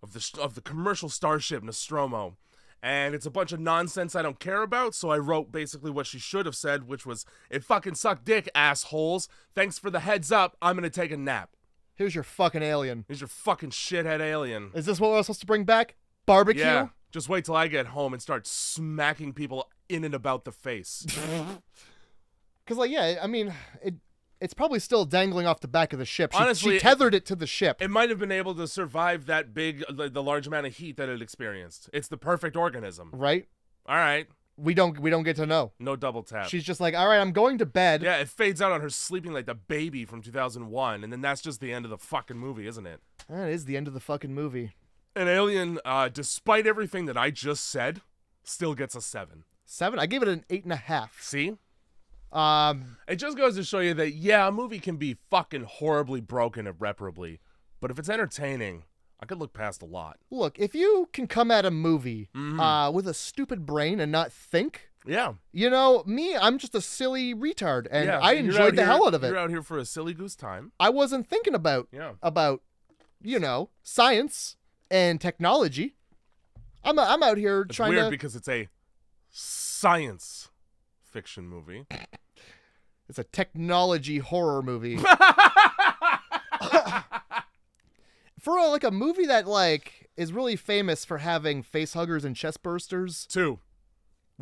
of the commercial starship Nostromo. And it's a bunch of nonsense I don't care about, so I wrote basically what she should have said, which was, "It fucking sucked dick, assholes. Thanks for the heads up. I'm gonna take a nap." Here's your fucking alien. Here's your fucking shithead alien. Is this what we're supposed to bring back? Barbecue? Yeah. Just wait till I get home and start smacking people in and about the face. Because, I mean, it's probably still dangling off the back of the ship. Honestly, she tethered it to the ship. It might have been able to survive that the large amount of heat that it experienced. It's the perfect organism. Right? All right. We don't get to know. No double tap. She's just like, all right, I'm going to bed. Yeah, it fades out on her sleeping like the baby from 2001, and then that's just the end of the fucking movie, isn't it? That is the end of the fucking movie. An alien, despite everything that I just said, still gets a 7. 7? I gave it an 8.5. See? It just goes to show you that, a movie can be fucking horribly broken irreparably, but if it's entertaining, I could look past a lot. Look, if you can come at a movie with a stupid brain and not think, me, I'm just a silly retard, and I enjoyed the hell out of it. You're out here for a silly goose time. I wasn't thinking about science and technology. I'm out here trying to... It's weird because it's a science fiction movie. It's a technology horror movie. For a movie that is really famous for having face huggers and chest bursters. 2.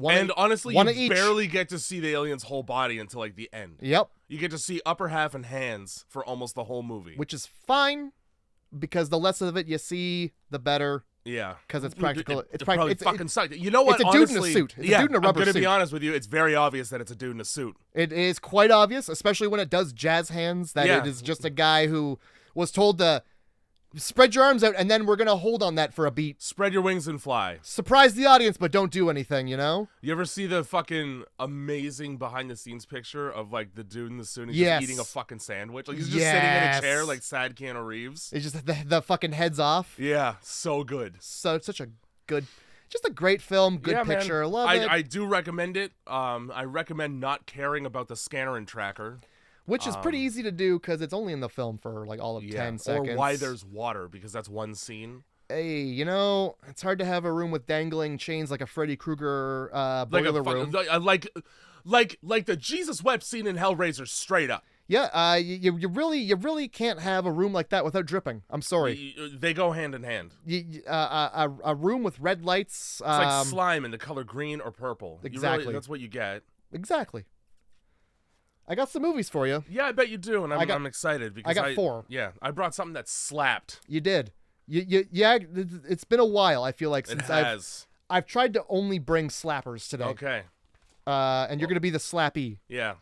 And honestly, you barely get to see the alien's whole body until the end. Yep. You get to see upper half and hands for almost the whole movie. Which is fine, because the less of it you see, the better. Yeah. Because it's practical. It's fucking sucked. You know what? It's a dude in a suit. It's a dude in a rubber suit. I'm going to be honest with you. It's very obvious that it's a dude in a suit. It is quite obvious, especially when it does jazz hands, that it is just a guy who was told to Spread your arms out, and then we're going to hold on that for a beat. Spread your wings and fly. Surprise the audience, but don't do anything, you know? You ever see the fucking amazing behind-the-scenes picture of, like, the dude in the suit? He's Yes. just eating a fucking sandwich. Like, he's just sitting in a chair like sad Keanu Reeves. It's just the fucking heads off. Yeah, so good. So it's such a good, just a great film, good picture. Man. Love it. I do recommend it. I recommend not caring about the scanner and tracker. Which is pretty easy to do because it's only in the film for like all of 10 seconds. Or why there's water, because that's one scene. Hey, you know, it's hard to have a room with dangling chains like a Freddy Krueger boiler room. Like the Jesus wept scene in Hellraiser, straight up. Yeah, you really can't have a room like that without dripping. I'm sorry. They go hand in hand. A room with red lights. It's like slime in the color green or purple. Exactly. That's what you get. Exactly. I got some movies for you. Yeah, I bet you do, and I'm excited because I got 4. Yeah, I brought something that slapped. You did. Yeah. It's been a while. I feel like since I've tried to only bring slappers today. Okay. And you're gonna be the slappy. Yeah.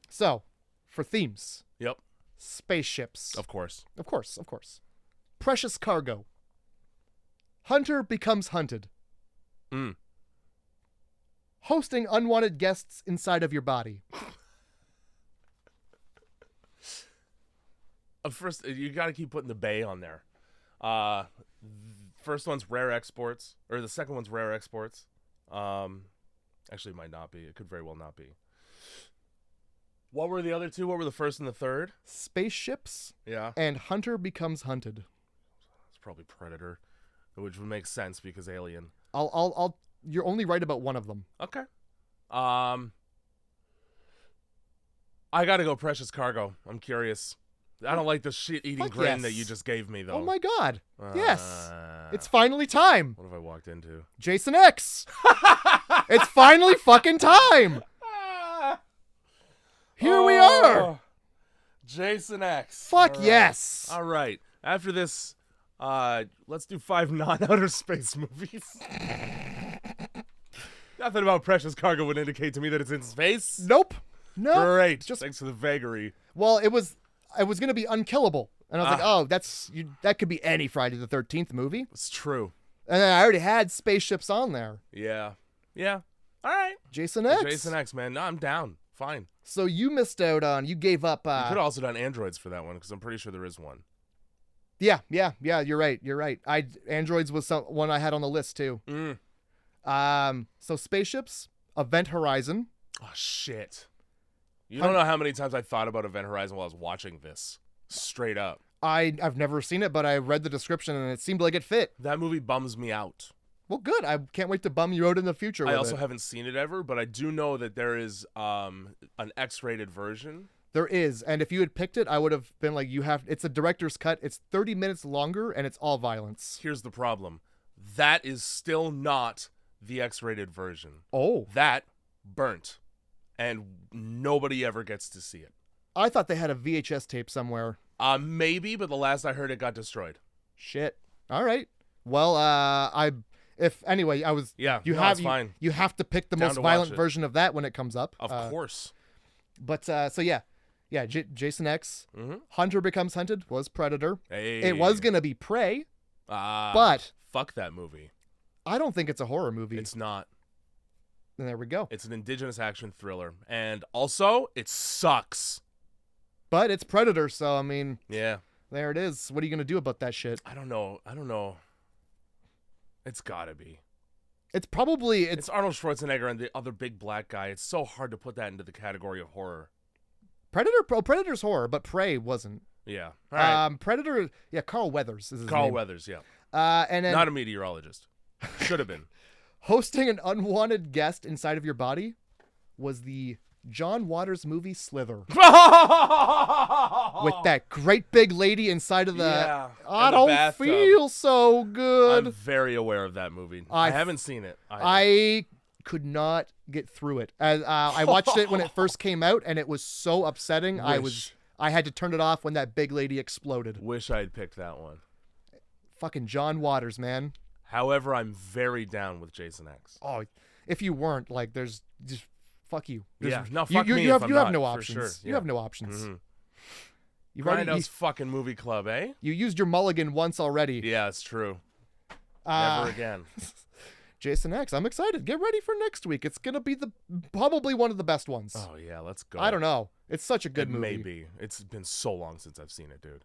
So, for themes. Yep. Spaceships. Of course. Of course. Precious cargo. Hunter becomes hunted. Hosting unwanted guests inside of your body. First, you got to keep putting the bay on there. First one's rare exports, or the second one's rare exports. Actually, it might not be. It could very well not be. What were the other two? What were the first and the third? Spaceships. Yeah. And Hunter becomes hunted. It's probably Predator, which would make sense because Alien. You're only right about one of them. Okay. I gotta go Precious Cargo. I'm curious. I don't like the shit-eating grin that you just gave me, though. Oh my god. Yes. It's finally time. What have I walked into? Jason X. It's finally fucking time. Here we are. Jason X. Fuck yes. All right. After this, let's do 5 non-outer space movies. Nothing about Precious Cargo would indicate to me that it's in space. Nope. No. Great. Thanks for the vagary. Well, it was going to be Unkillable. And I was like, oh, that could be any Friday the 13th movie. It's true. And then I already had spaceships on there. Yeah. All right. Jason X. Jason X, man. No, I'm down. Fine. So you missed out on, you gave up. You could have also done androids for that one because I'm pretty sure there is one. Yeah. You're right. Androids was one I had on the list too. So spaceships, Event Horizon. Oh shit! You don't know how many times I thought about Event Horizon while I was watching this. Straight up. I've never seen it, but I read the description and it seemed like it fit. That movie bums me out. Well, good. I can't wait to bum you out in the future. I also haven't seen it ever, but I do know that there is an X-rated version. There is, and if you had picked it, I would have been like, it's a director's cut. It's 30 minutes longer, and it's all violence. Here's the problem. That is still not the X-rated version. Oh. That burnt, and nobody ever gets to see it. I thought they had a VHS tape somewhere. Maybe, but the last I heard, it got destroyed. Shit. All right. Well, it's fine. You have to pick the most violent version of that when it comes up. Of course. But Jason X, Hunter becomes hunted was Predator. Hey. It was gonna be Prey, but fuck that movie. I don't think it's a horror movie. It's not. And there we go. It's an indigenous action thriller, and also it sucks. But it's Predator, so I mean, yeah, there it is. What are you gonna do about that shit? I don't know. It's gotta be. It's probably it's Arnold Schwarzenegger and the other big black guy. It's so hard to put that into the category of horror. Predator's horror, but Prey wasn't. Yeah. All right. Predator. Yeah, Carl Weathers is his Carl name. Weathers. Yeah. And then not a meteorologist. Should have been. Hosting an unwanted guest inside of your body was the John Waters movie Slither. With that great big lady inside of the... Yeah, I don't bathtub. feel so good. I'm very aware of that movie. I haven't seen it. I could not get through it. I watched it when it first came out, and it was so upsetting. I had to turn it off when that big lady exploded. Wish I had picked that one. Fucking John Waters, man. However, I'm very down with Jason X. Oh, if you weren't, like, there's just... Fuck you. Yeah, no, fuck me. You if have I'm not, no for options. sure. You have no options. Mm-hmm. You've already Grindhouse fucking movie club, eh? you used your mulligan once already. Yeah, it's true. Uh, Never again. Jason X, I'm excited. Get ready for next week. It's gonna be probably one of the best ones. Oh yeah, let's go. I don't know. It's such a good It movie. may be. It's been so long since I've seen it, dude.